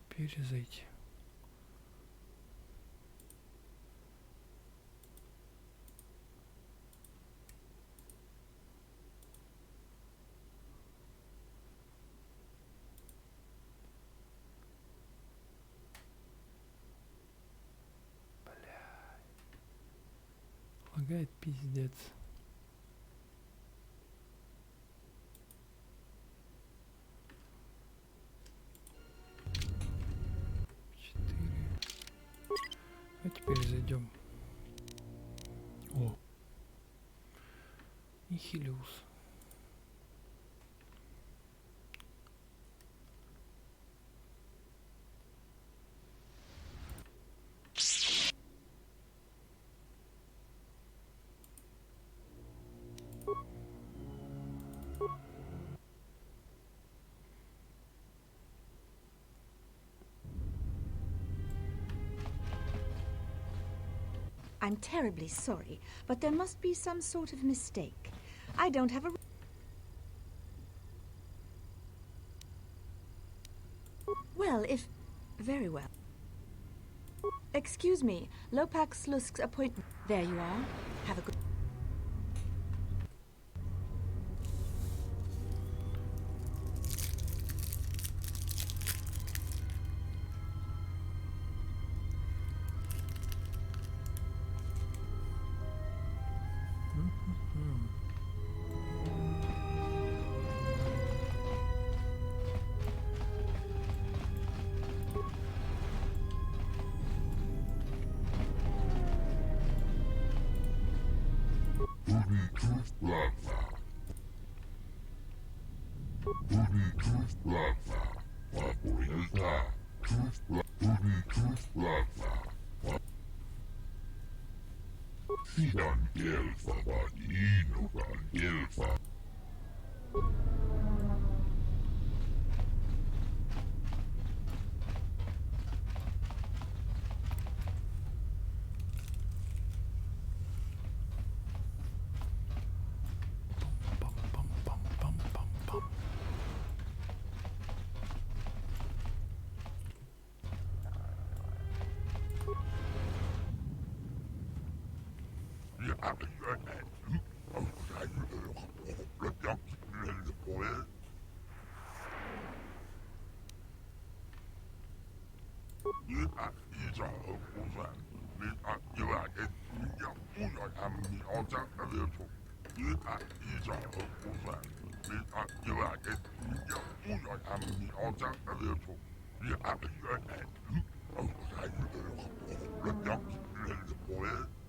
перезайти. Лагает пиздец. А теперь зайдем. О. Нихилиус. I'm terribly sorry, but there must be some sort of mistake. I don't have a... Well, if... Very well. Excuse me, Lopak Slusk's appointment... There you are. Have a good...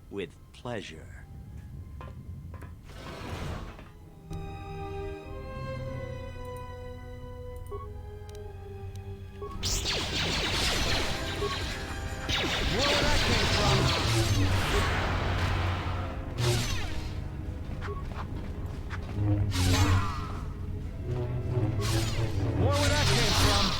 With pleasure. Where that came from? More where that came from.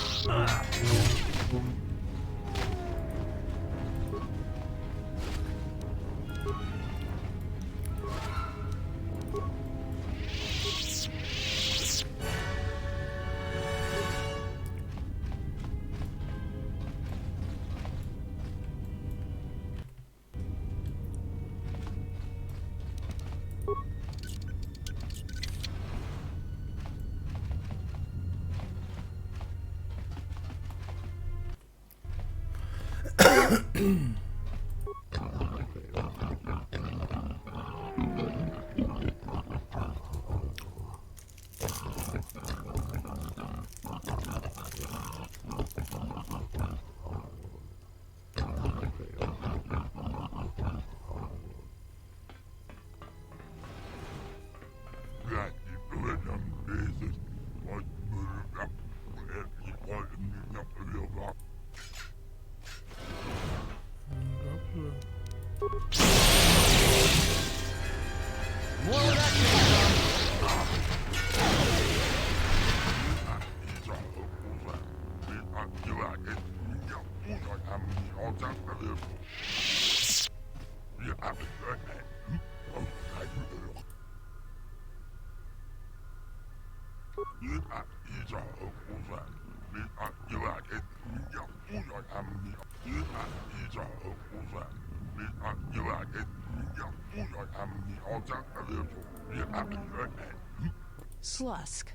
Slusk.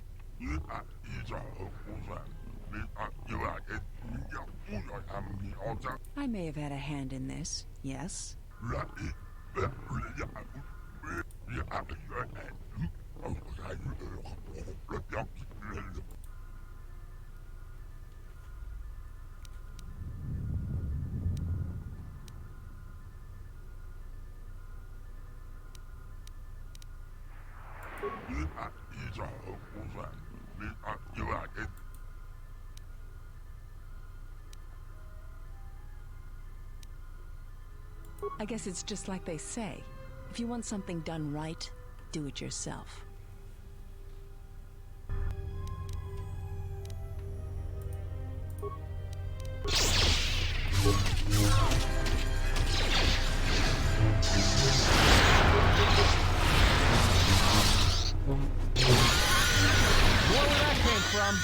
I may have had a hand in this, yes? I guess it's just like they say. If you want something done right, do it yourself. Where that came from?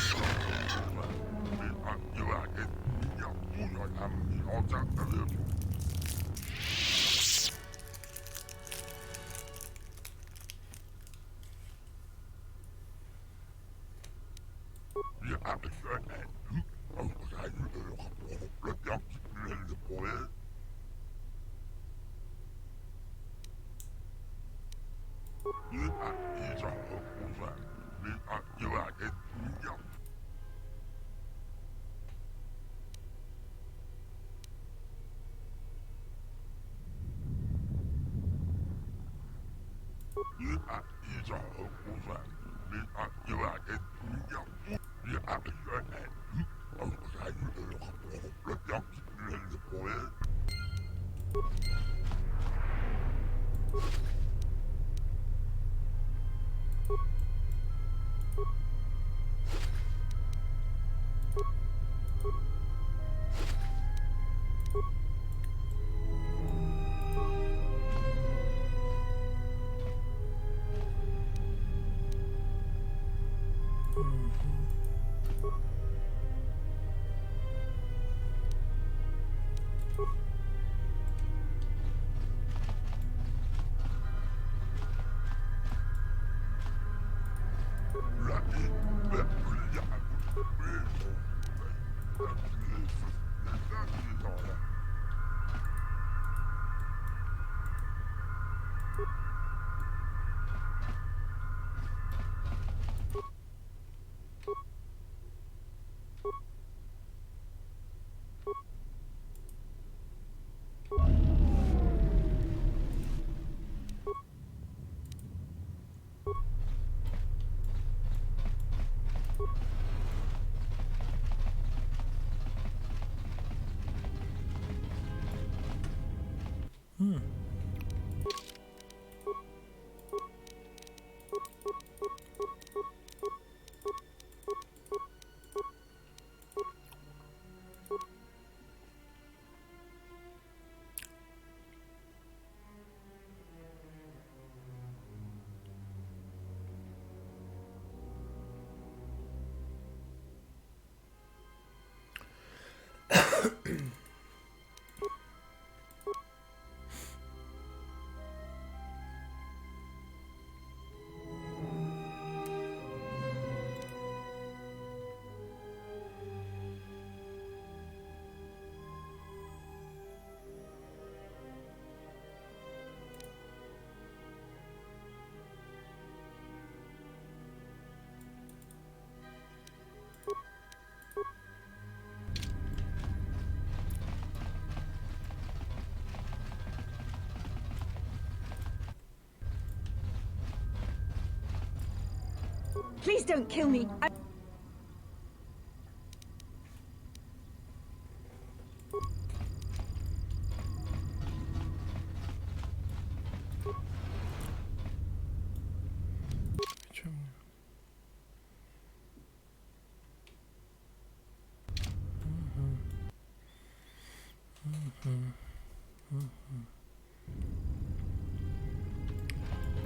Please don't kill me.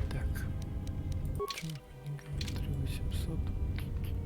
Так. 3800.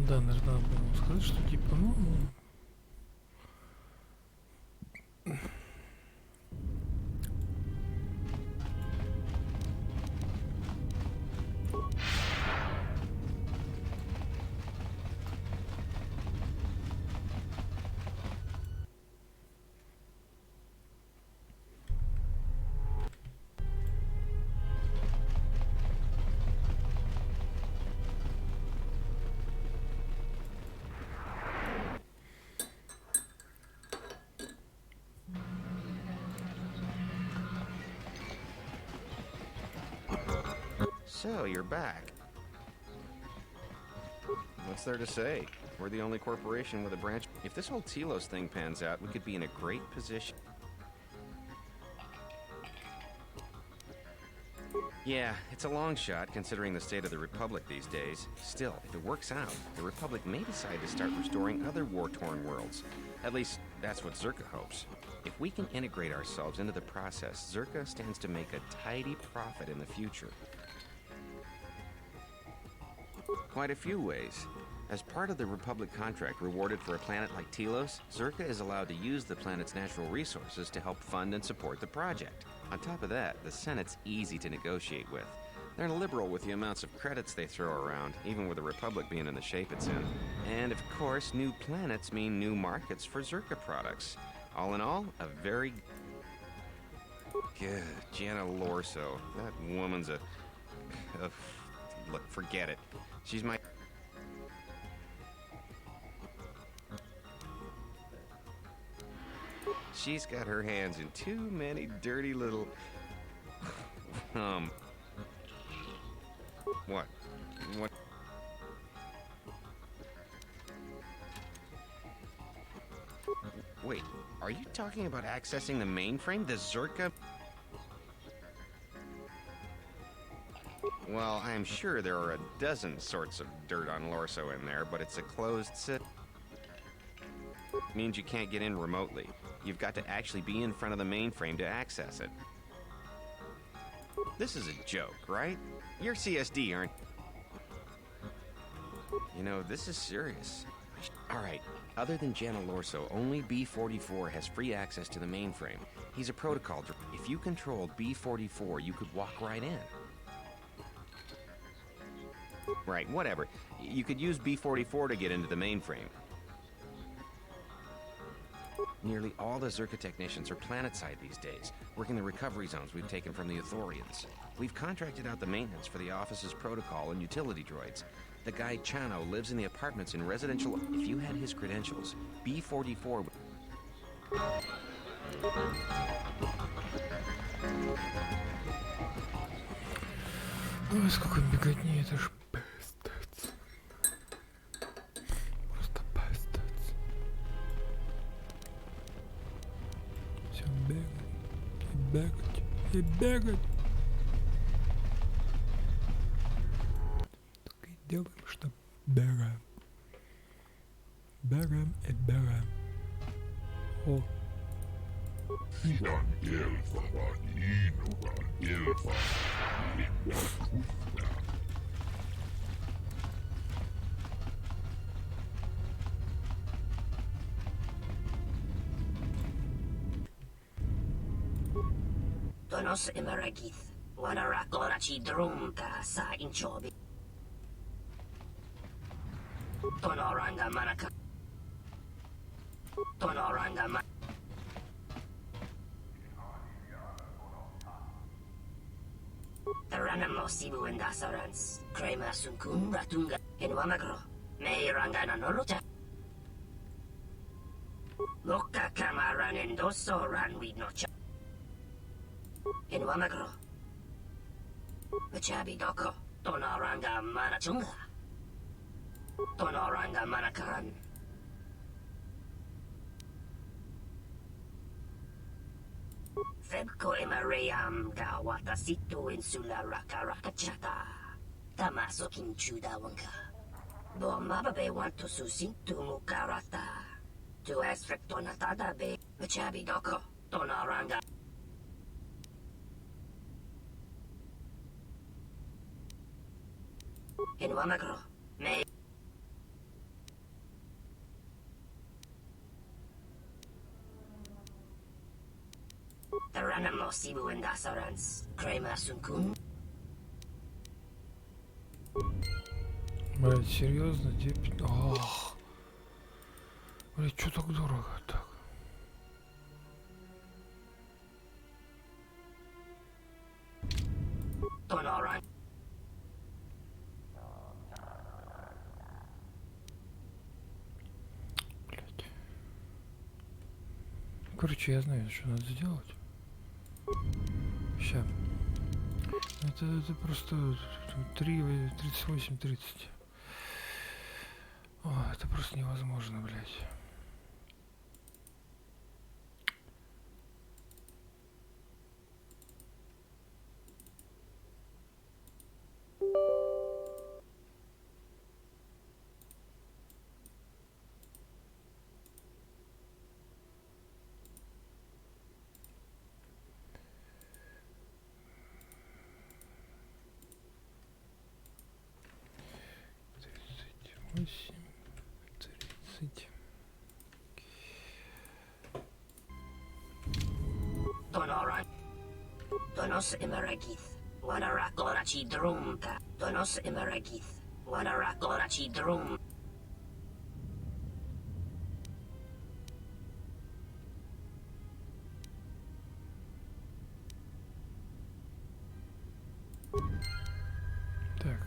Да, наверное, надо было сказать, что типа, ну... So, you're back. What's there to say? We're the only corporation with a branch. If this whole Telos thing pans out, we could be in a great position. Yeah, it's a long shot considering the state of the Republic these days. Still, if it works out, the Republic may decide to start restoring other war-torn worlds. At least, that's what Zerka hopes. If we can integrate ourselves into the process, Zerka stands to make a tidy profit in the future. Quite a few ways. As part of the Republic contract rewarded for a planet like Telos, Zerka is allowed to use the planet's natural resources to help fund and support the project. On top of that, the Senate's easy to negotiate with. They're liberal with the amounts of credits they throw around, even with the Republic being in the shape it's in. And of course, new planets mean new markets for Zerka products. All in all, a very... Good, Jenna Lorso. That woman's a... Look, forget it. She's my... She's got her hands in too many dirty little... What? What? Wait, are you talking about accessing the mainframe? The Zerka... Well, I'm sure there are a dozen sorts of dirt on Lorso in there, but it's a closed sit. means you can't get in remotely. You've got to actually be in front of the mainframe to access it. This is a joke, right? You're CSD, aren't you? Know, this is serious. Alright, other than Jana Lorso, only B-44 has free access to the mainframe. He's a protocol. If you controlled B-44, you could walk right in. Right, whatever. You could use B-44 to get into the mainframe. Nearly all the Zerka technicians are planetside these days, working the recovery zones we've taken from the Ithorians. We've contracted out the maintenance for the office's protocol and utility droids. The guy Chano lives in the apartments in residential... If you had his credentials, B-44 would... Ой, сколько беготни, это ж пиздец. Просто пиздец. Все бегать, и бегать, и бегать. Так и делаем, что бегаем. Бегаем и бегаем. О. Donos Imaragith, Wanara ci drunka sa inchobi. Tonoranga manaka. Tonoranga manaka. Taranamo Sibu and Dasarans, Krema Sunkun Ratunga, in Wamagro, May Rangana Noruta. Moka Kamaran and Doso ran with no cha. In Wamagro, Machabi Doko, Tonoranga Manachunga, Tonoranga Manakaran. Febko Emarayam da Watasito Insula Raka Rakachata. Tamaso Kinchuda Wanka. Bo Mababe want to Susintu Mukarata. To Esfrektonatada Be Machabi Doko, Tonaranga. In Wamagro, May. Taranamo Sibu and Dasarans, Krema Sunkun. Блять, серьезно, где... Ах. Блять, чё так дорого так? Tonarang. Короче, я знаю, что надо сделать. Ща. Это просто 38-30. Это просто невозможно, блядь. Donos Imaragith, Wanara ci drunka. Donos Imaragith, Wanara ci drum. Так.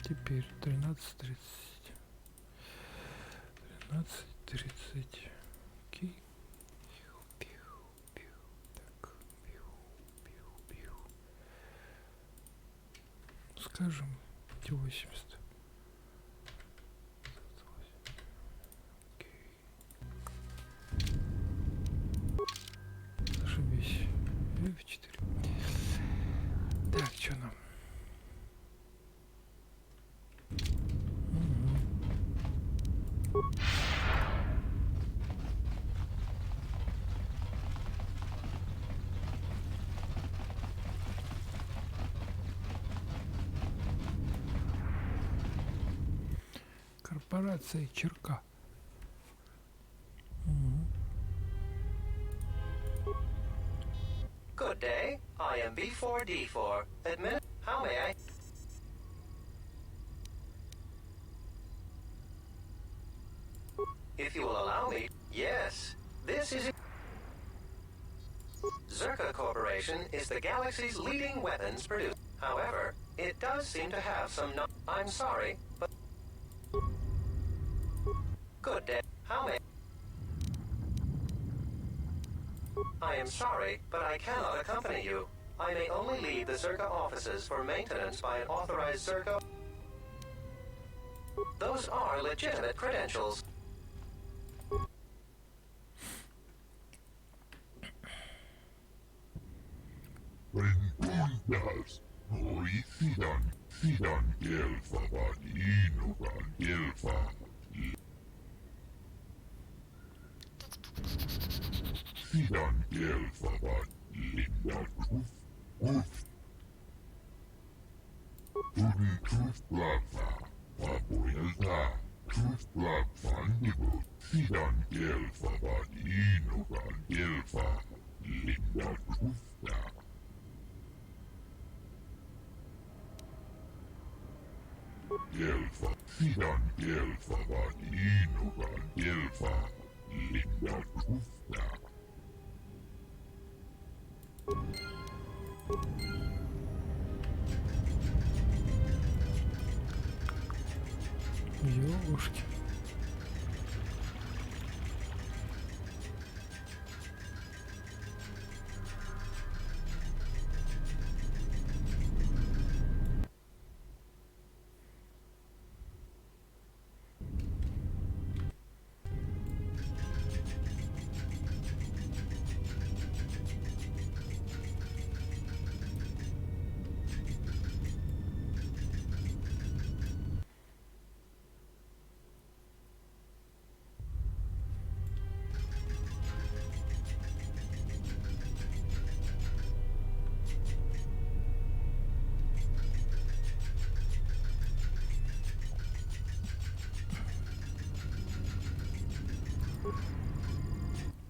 Теперь 13:30. 13:30. Окей. Так. Скажем, 80. Окей. Ошибись. F4. Так, что нам? Корпорация Черка. Good day. I am B4D4. How may I? If you will allow me, yes. This is... Zerka Corporation is the galaxy's leading weapons producer. However, it does seem to have some I'm sorry, but... Good day. How may... I am sorry, but I cannot accompany you. I may only leave the Zerka offices for maintenance by an authorized Zerka... Those are legitimate credentials. Venturas, Oisidan, Sidan, Gelfa, Vaninogan, Gelfa. Sidan, Gelfa, Linda, Truth. Truth, Blackfa, Papoelta, Truth, Black, Fandible, Sidan, Gelfa, Vaninogan, Gelfa, Linda, Truth, Gelfa, Sidan, Gelfa, Vaninogan, Gelfa, Linda, Truthna. Ёушки.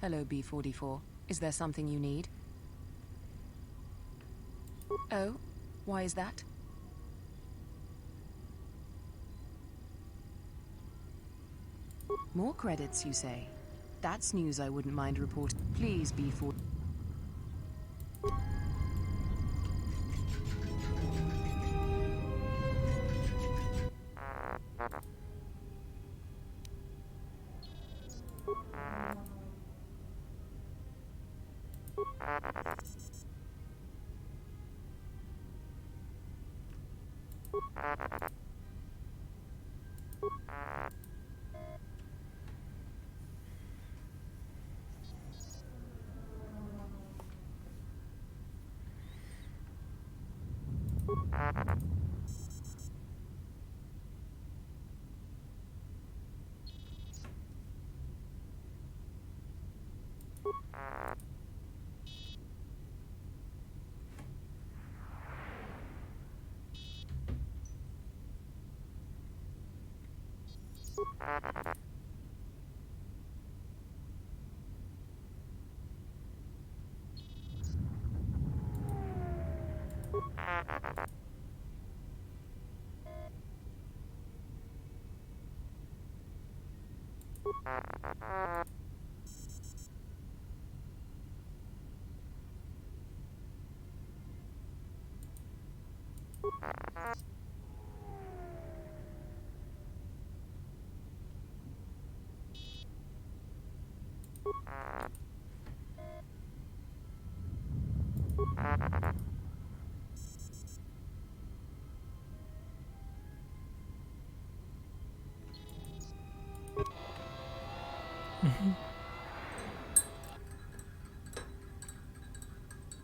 Hello, B44. Is there something you need? Oh, why is that? More credits, you say? That's news I wouldn't mind reporting. Please, B4...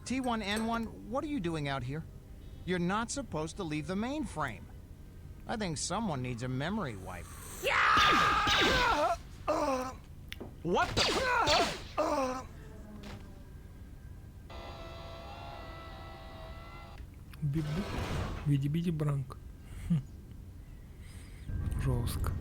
T1N1, what are you doing out here? You're not supposed to leave the mainframe. I think someone needs a memory wipe. Yeah! What the? Биди-биди бранк. Жестко.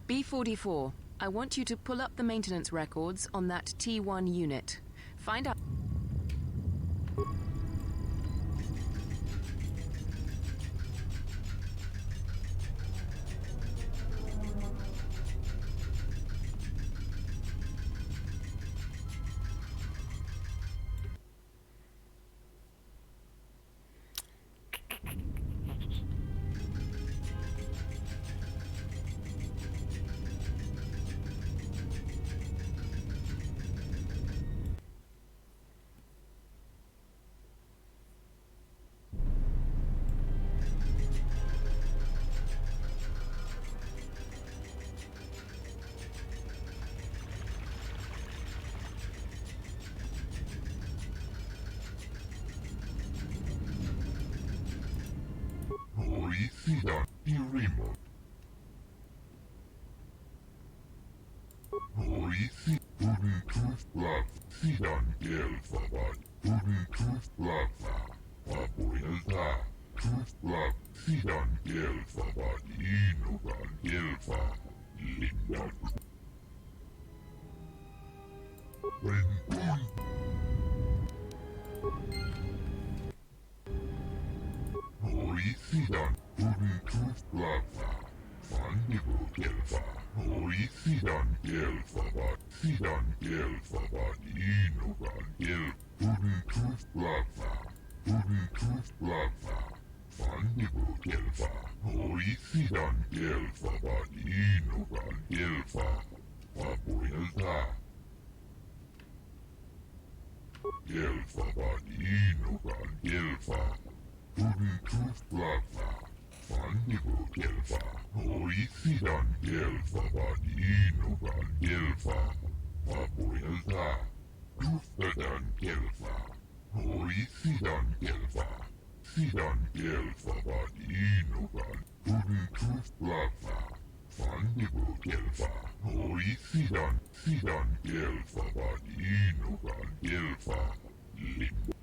B44, I want you to pull up the maintenance records on that T1 unit. Find out. Sidan remote. Hoisi Tudun Tooth Bluff. Sidan Gelfabad. Tudun Tooth Bluff. Papoyalta. Tooth Bluff. Sidan Gelfabad. Inugan Gelfa. Linda. Rendun. Sidan, Tudun Tooth Bluff, Fandigo Gelfa, Sidan Gelfabad, Sidan Gelfabad, Inugan Gel, Tudun Tooth Bluff, Tudun Tooth Bluff, Fandigo Gelfa, Sidan Gelfabad, Inugan Gelfa, Papoyalta. Gelfabad, Inugan Gelfa. Tudun Tooth Bluff, Fandigo Gelfa, Sidan Gelfabad, Inugan Gelfa, Papoyalta, Tufadan Gelfa, Sidan Gelfa, Sidan Gelfabad, Inugan, Tudun Tooth Bluff, Fandigo Gelfa, Sidan Gelfabad, Inugan Gelfa, Linda.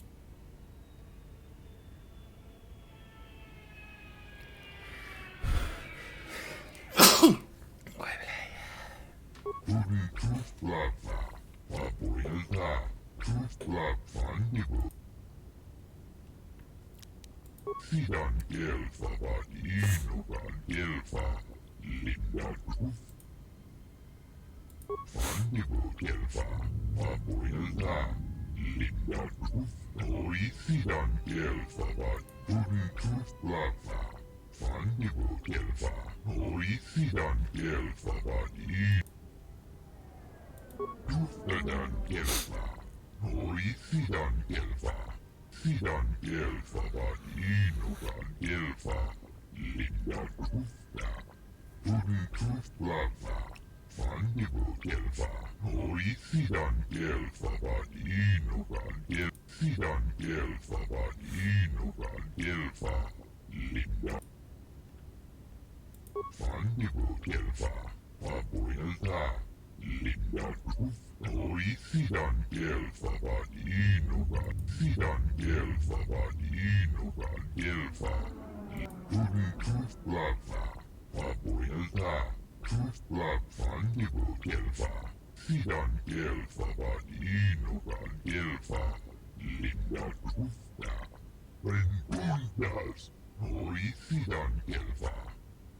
Tudun Tooth Bluff, Papoyalta, Tooth Bluff, Fandigo. Sidan Gelfabad, Inugan Gelfa, Linda Tooth. Fandigo Gelfa, Papoyalta, Linda Tooth. Sidan Gelfabad, Tudun Tooth Bluff. Fandigo Gelfa, Sidan Gelfabad, Tufadan Gelfa, Sidan Gelfa, Sidan Gelfabad, Inugan Gelfa, Linda Tufta, Tudun Tooth Bluff, Fandigo Gelfa, Sidan Gelfabad, Inugan Gelfa, Sidan Gelfabad, Inugan Gelfa, Linda. Fandigo Gelfa, Papoyalta, Linda Tooth, Sidan Gelfabad, Inugan, Sidan Gelfabad, Inugan Gelfa, Tudun Tooth Bluff, Papoyalta, Tooth Bluff, Fandigo Gelfa, Sidan Gelfabad, Inugan Gelfa, Linda Tufta, Rendundas, Sidan Gelfa,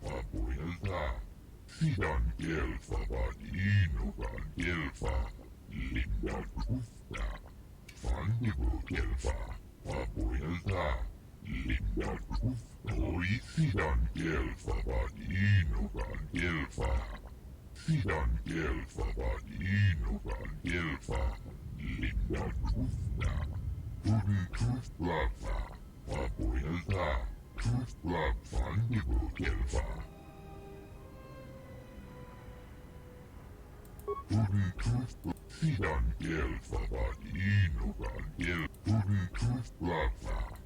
Papoyalta, Sidan Gelfabad, Inugan Gelfa, Linda Tufta, Fandigo Gelfa, Papoyalta, Linda Tufta, Sidan elfa vaninokan elfa. Sidan elfa vaninokan elfa. Linnan tufta. Tuli tuflava. Vapoilta. Tuflav vannivo elfa. Tuli tufla. Sidan elfa vaninokan elfa. Tuli tuflava.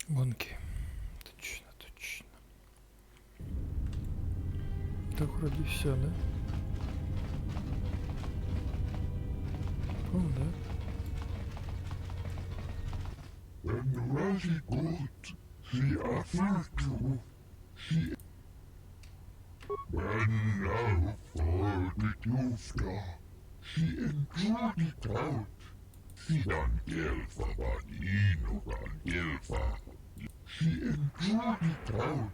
Гонки. Точно, точно. Так вроде все, да? По-моему, да? And Rashi got, she offered to, she... And now for the Tufta, she enjoyed it out. Sidan elfa vaninokan elfa. She enjoyed it out,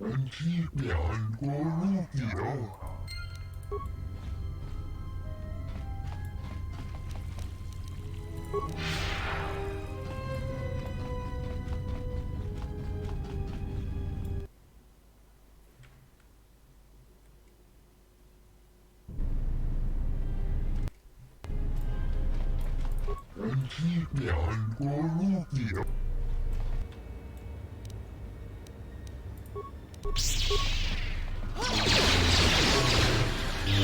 and she began Gorukio. And she began Gorukio.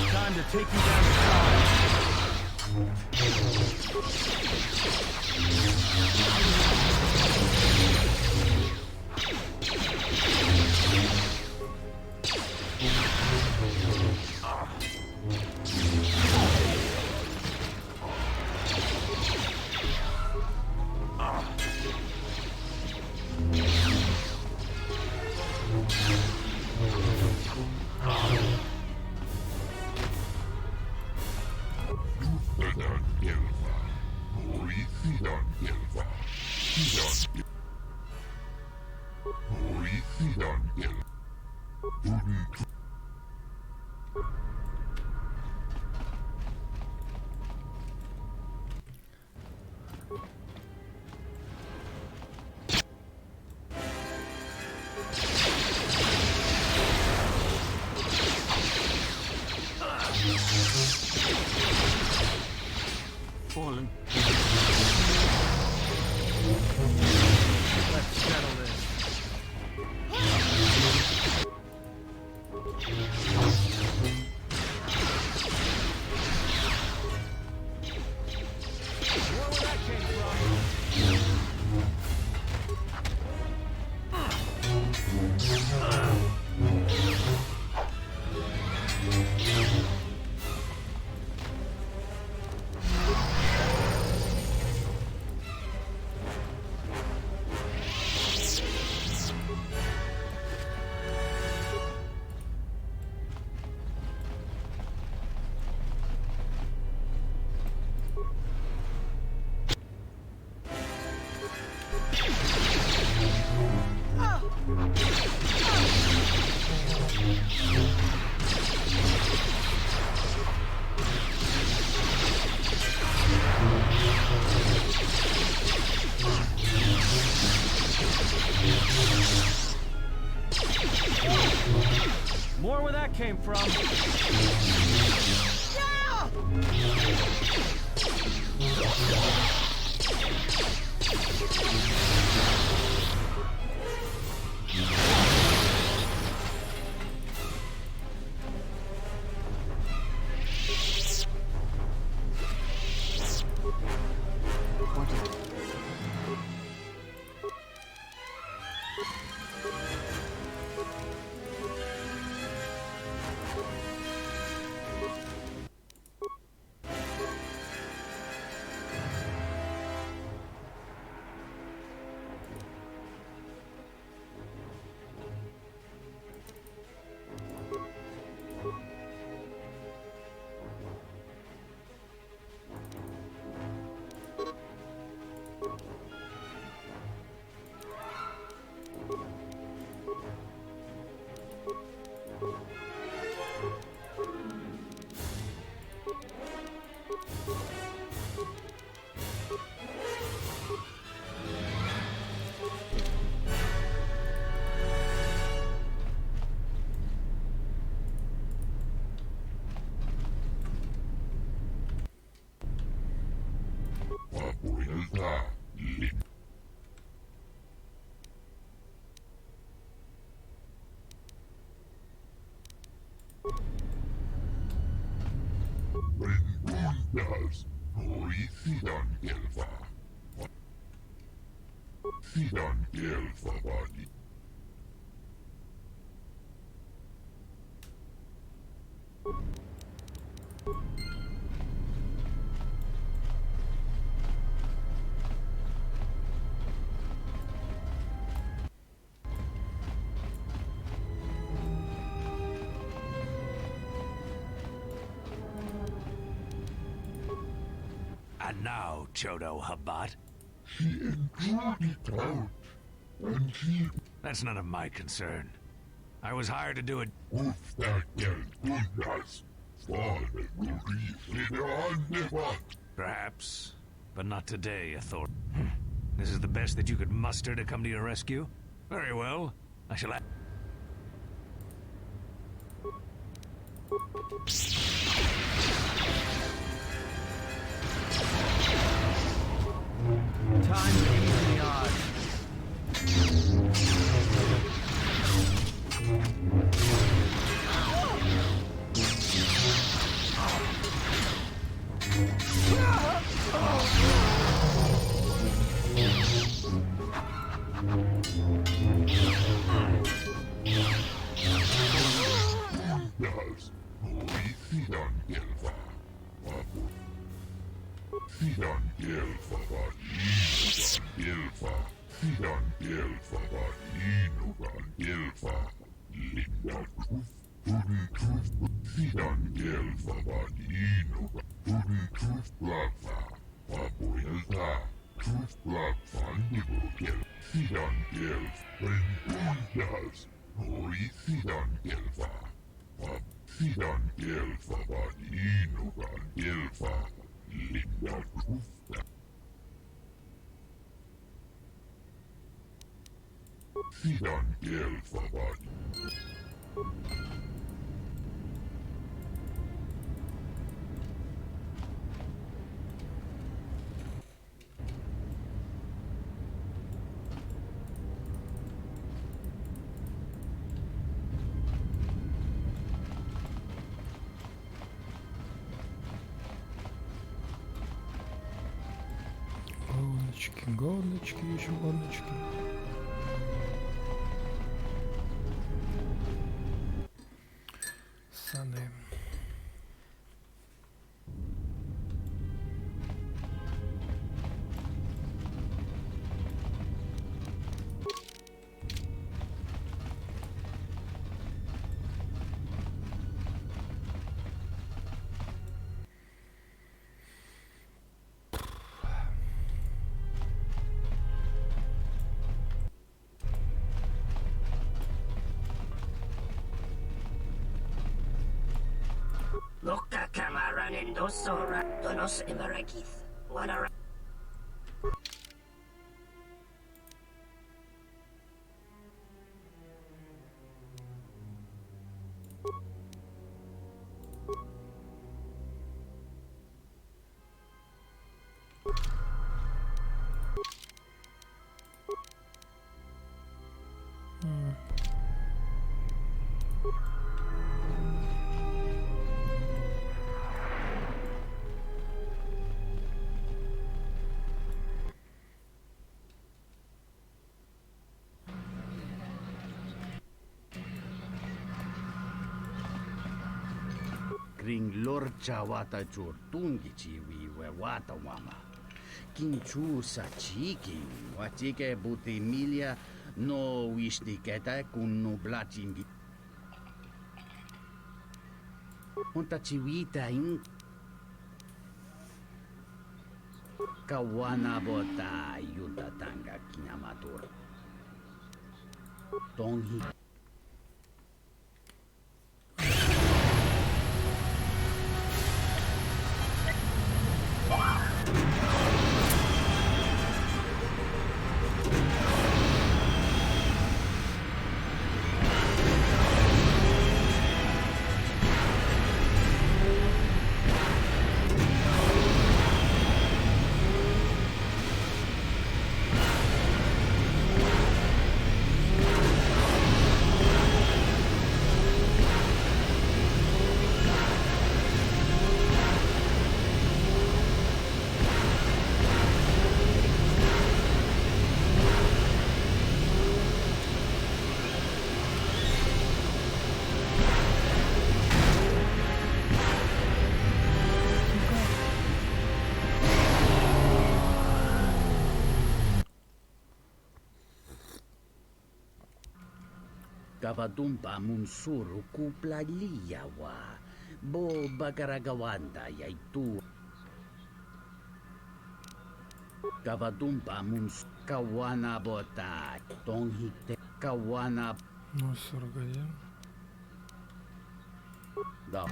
Time to take you down the side. Fallen. Let's settle this. Where that came More where that came from. Bundas. Hoi sidan gelfa. Sidan gelfa bani. And now, Chodo Habat. She intruded out. And she... That's none of my concern. I was hired to do it. Perhaps, but not today, Author. This is the best that you could muster to come to your rescue? Very well. I shall... Time to even the odds. Sidan gelfa gelfa. Sidan gelfa inugan gelfa. Linda truth. Sidan gelfa inugan. Truth blagfa. Papoelta. Truth blagfa nibo gel. Sidan gelfa. Bundas. Hoi sidan gelfa. Sidan gelfa inugan gelfa. Linda truth. Sidan gelfa bani. Голочки, еще голочки. Саны. Loka kamaran endosora donos imarakith. Wanara. Ring lorcha wata chur tungi chiwi we wata wama. Kinchu sa chiki, wachike buti milia no wishniketa kun nublachingi. Unta chiwita in kawana bota yuta tanga kinamatur. Tonghi. Kavadumpa munsuru kupla liyawa. Bo bagaragawanda yaitu. Kavadumpa muns kawana bota. Tonghite kawana. Ну, 41. Да.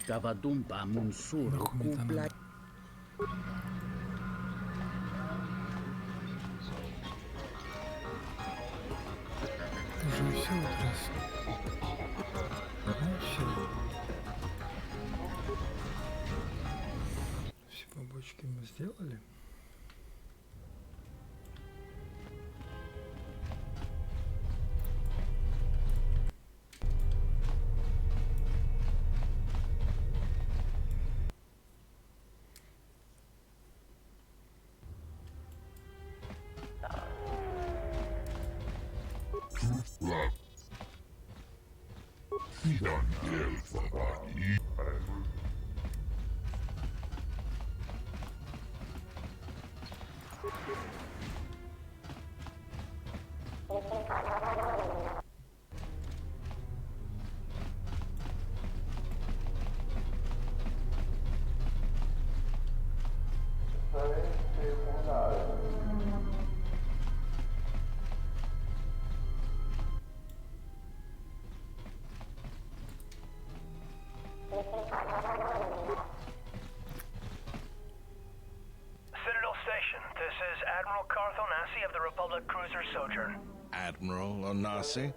Kavadumpa munsuru kupla. Уже все отрасли. Все. Все побочки мы сделали. Citadel Station, this is Admiral Carth Onasi of the Republic Cruiser Sojourn. Admiral Onasi?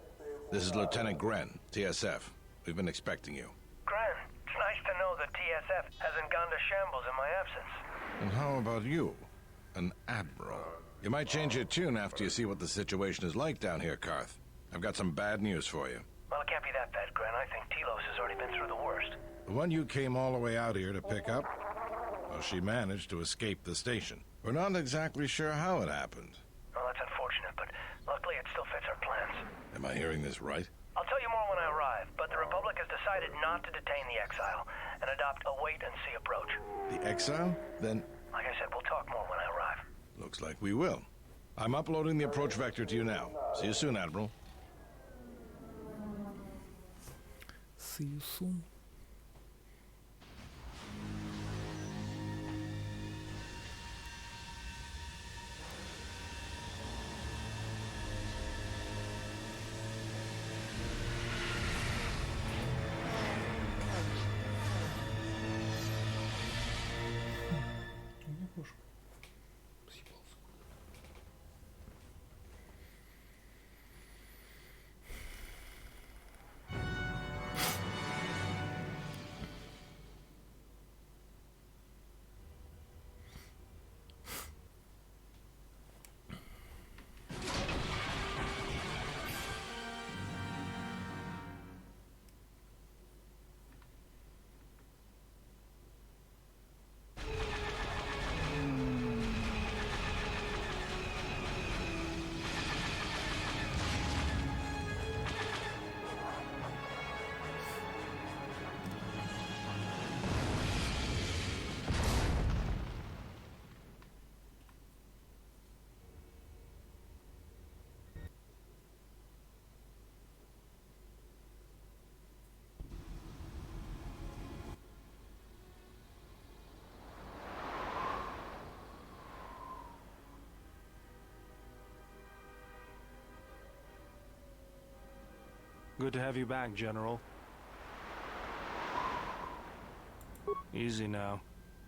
This is Lieutenant Gren, TSF. We've been expecting you. Gren, it's nice to know that TSF hasn't gone to shambles in my absence. And how about you? An Admiral. You might change your tune after you see what the situation is like down here, Carth. I've got some bad news for you. Well, it can't be that bad, Gren. I think Telos has already been through the worst. The one you came all the way out here to pick up? Well, she managed to escape the station. We're not exactly sure how it happened. Well, that's unfortunate, but luckily it still fits our plans. Am I hearing this right? I'll tell you more when I arrive, but the Republic has decided not to detain the exile and adopt a wait-and-see approach. The exile? Then... Like I said, we'll talk more when I arrive. Looks like we will. I'm uploading the approach vector to you now. See you soon, Admiral. See you soon. Good to have you back, General. Easy now.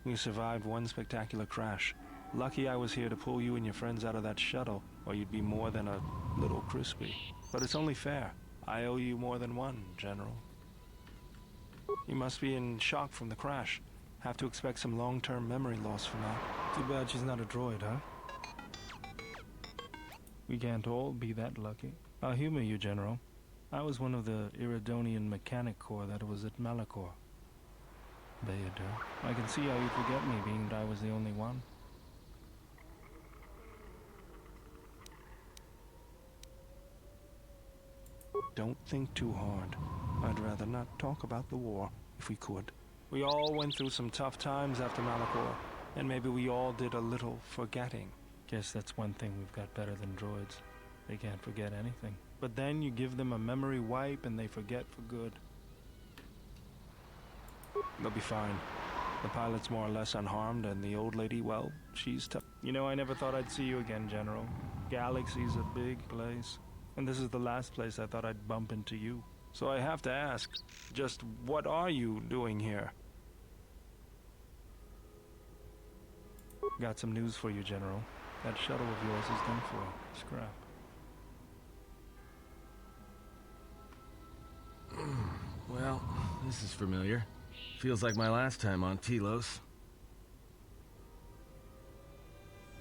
You survived one spectacular crash. Lucky I was here to pull you and your friends out of that shuttle, or you'd be more than a little crispy. But it's only fair. I owe you more than one, General. You must be in shock from the crash. Have to expect some long-term memory loss from that. Too bad she's not a droid, huh? We can't all be that lucky. I'll humor you, General. I was one of the Iridonian Mechanic Corps that was at Malachor. Theodore. I can see how you'd forget me, being that I was the only one. Don't think too hard. I'd rather not talk about the war, if we could. We all went through some tough times after Malachor, and maybe we all did a little forgetting. Guess that's one thing we've got better than droids. They can't forget anything. But then you give them a memory wipe and they forget for good. They'll be fine. The pilot's more or less unharmed, and the old lady, well, she's tough. You know, I never thought I'd see you again, General. Galaxy's a big place, and this is the last place I thought I'd bump into you. So I have to ask, just what are you doing here? Got some news for you, General. That shuttle of yours is done for. Scrap. Well, this is familiar. Feels like my last time on Telos.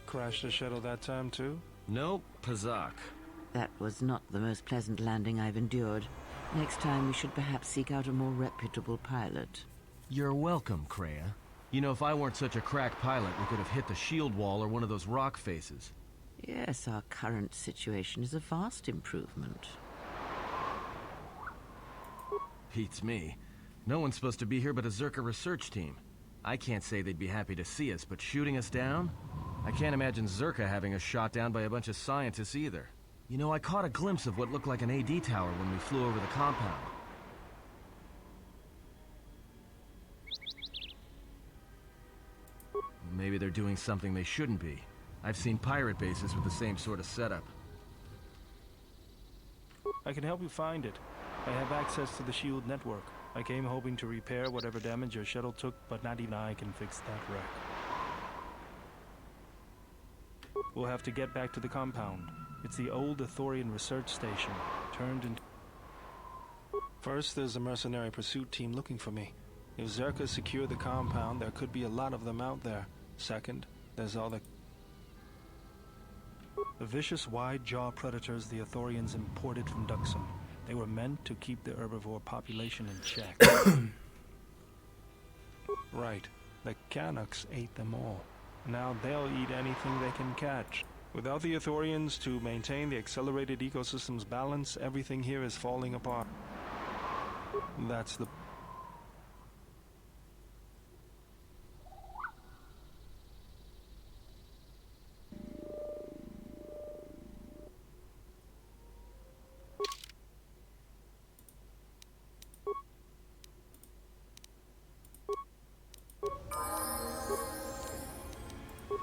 Crashed the shuttle that time, too? Nope, Pazak. That was not the most pleasant landing I've endured. Next time we should perhaps seek out a more reputable pilot. You're welcome, Kreia. You know, if I weren't such a crack pilot, we could have hit the shield wall or one of those rock faces. Yes, our current situation is a vast improvement. Beats me. No one's supposed to be here but a Zerka research team. I can't say they'd be happy to see us, but shooting us down? I can't imagine Zerka having us shot down by a bunch of scientists either. You know, I caught a glimpse of what looked like an AD tower when we flew over the compound. Maybe they're doing something they shouldn't be. I've seen pirate bases with the same sort of setup. I can help you find it. I have access to the shield network. I came hoping to repair whatever damage your shuttle took, but not even I can fix that wreck. We'll have to get back to the compound. It's the old Ithorian research station, turned into... First, there's a mercenary pursuit team looking for me. If Zerka secure the compound, there could be a lot of them out there. Second, there's all the vicious wide-jaw predators the Ithorians imported from Duxum. They were meant to keep the herbivore population in check. Right. The Canucks ate them all. Now they'll eat anything they can catch. Without the Ithorians to maintain the accelerated ecosystem's balance, everything here is falling apart. That's the...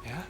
Yeah?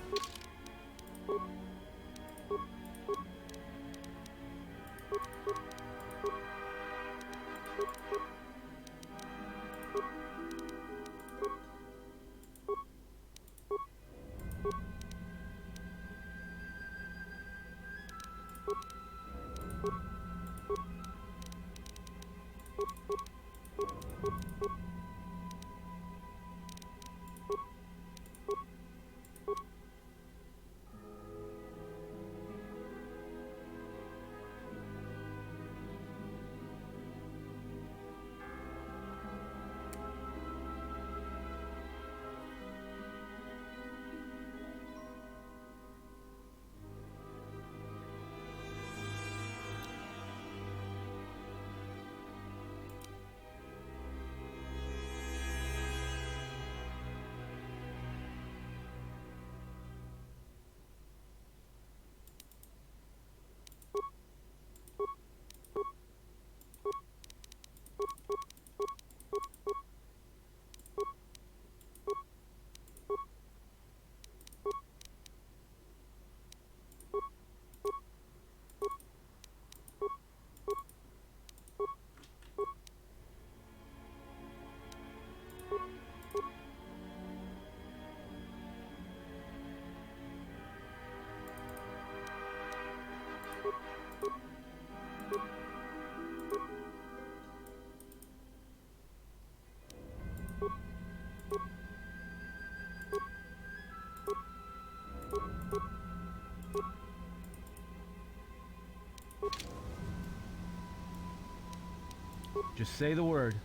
Just say the word.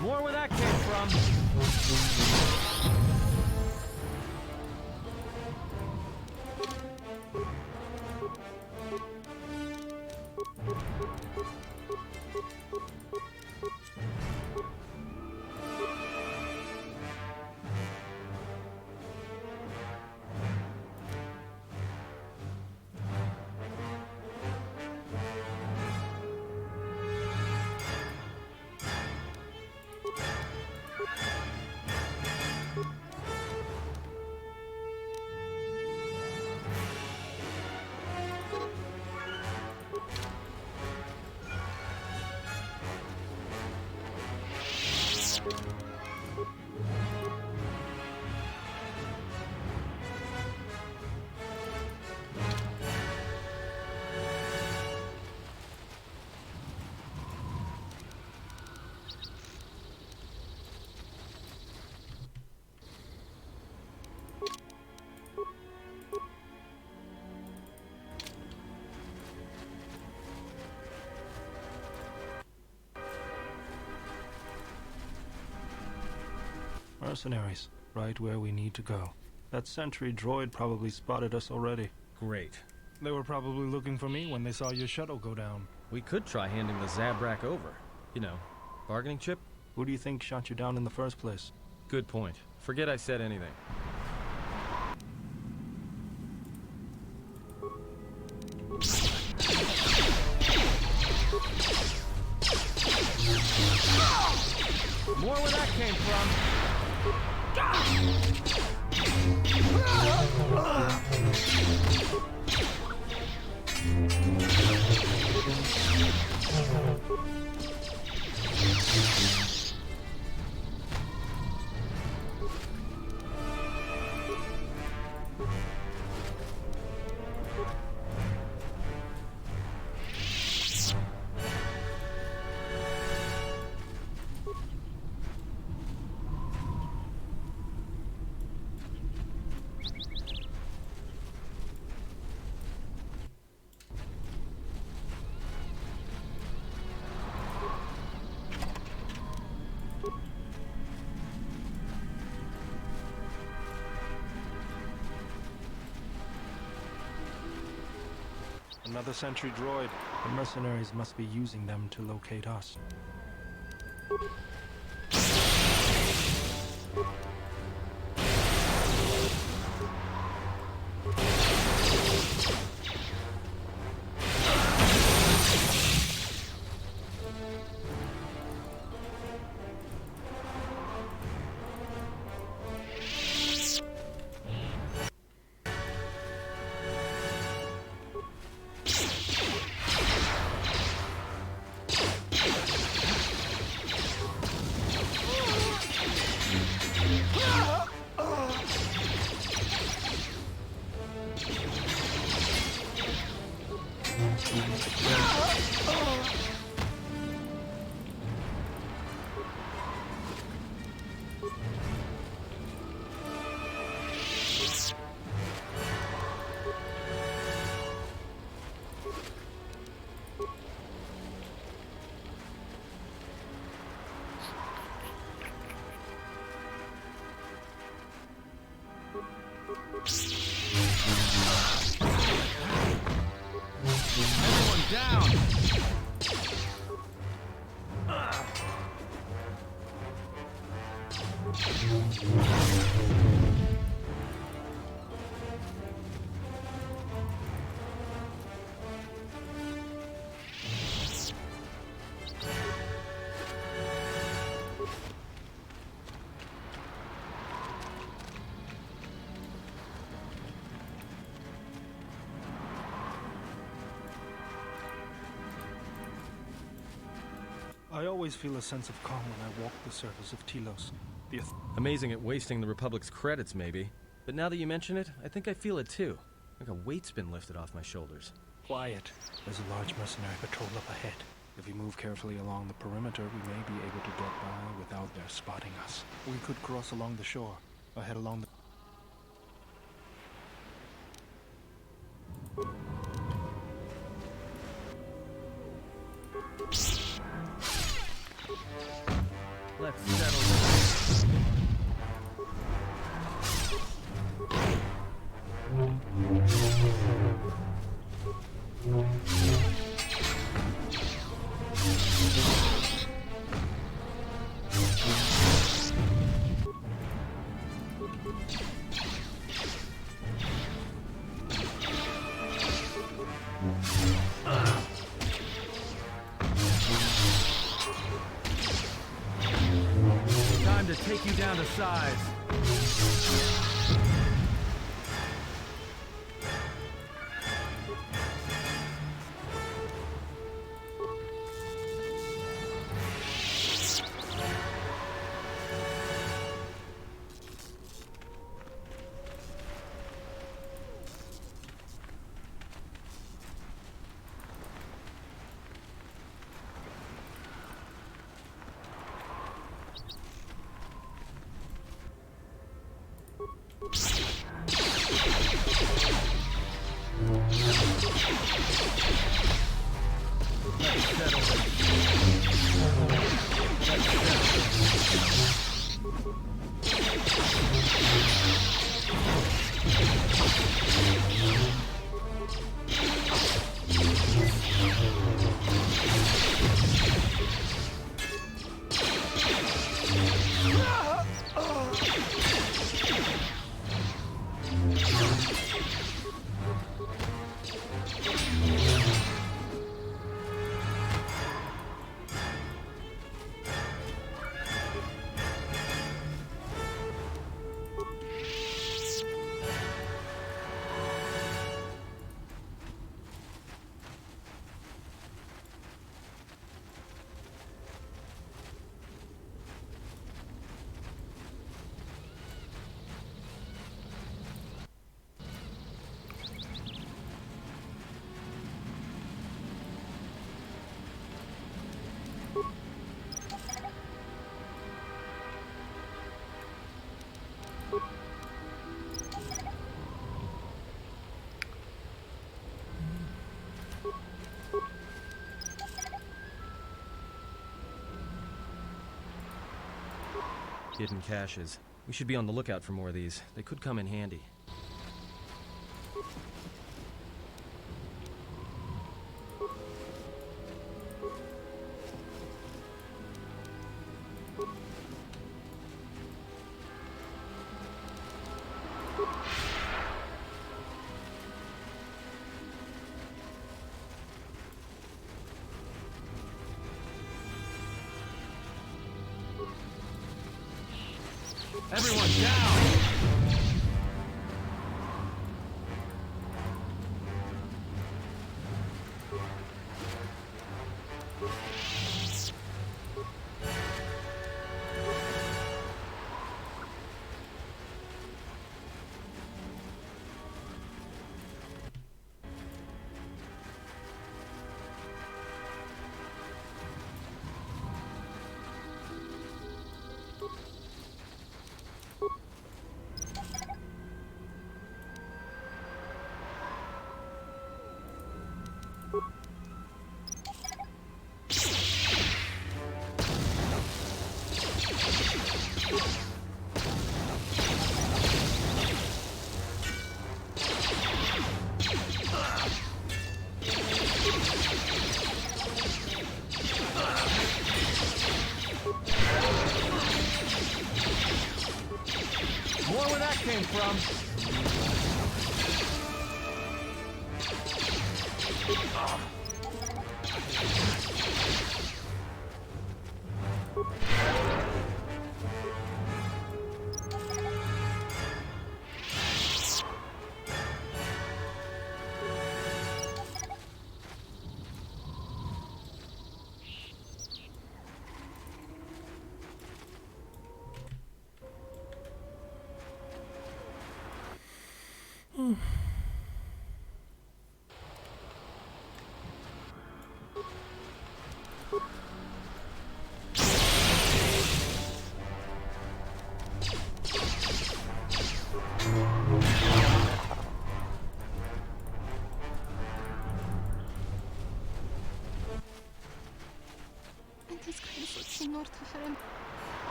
More where that came from. Mercenaries, right where we need to go. That sentry droid probably spotted us already. Great. They were probably looking for me when they saw your shuttle go down. We could try handing the Zabrak over. You know, bargaining chip? Who do you think shot you down in the first place? Good point. Forget I said anything. More where that came from. Another sentry droid. The mercenaries must be using them to locate us. Everyone down! I always feel a sense of calm when I walk the surface of Telos. Amazing at wasting the Republic's credits, maybe. But now that you mention it, I think I feel it too. Like a weight's been lifted off my shoulders. Quiet. There's a large mercenary patrol up ahead. If we move carefully along the perimeter, we may be able to get by without their spotting us. We could cross along the shore, or head along the... Let's settle this. Time to take you down to size. Hidden caches. We should be on the lookout for more of these. They could come in handy. Everyone down! More where that came from.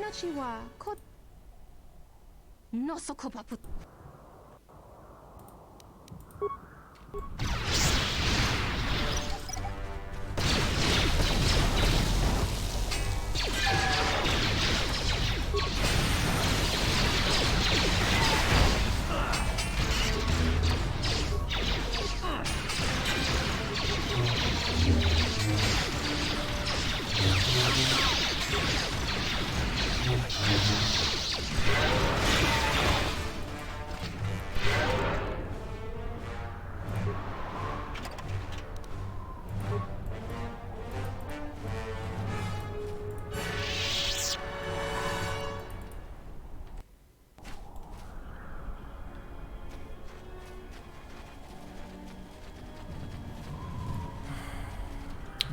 命はのそこばぶ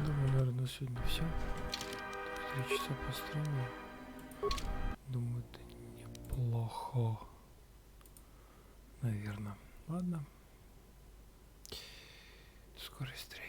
Думаю, наверное, на сегодня все. 3 часа построения. Думаю, это неплохо. Наверное. Ладно. До скорой встречи.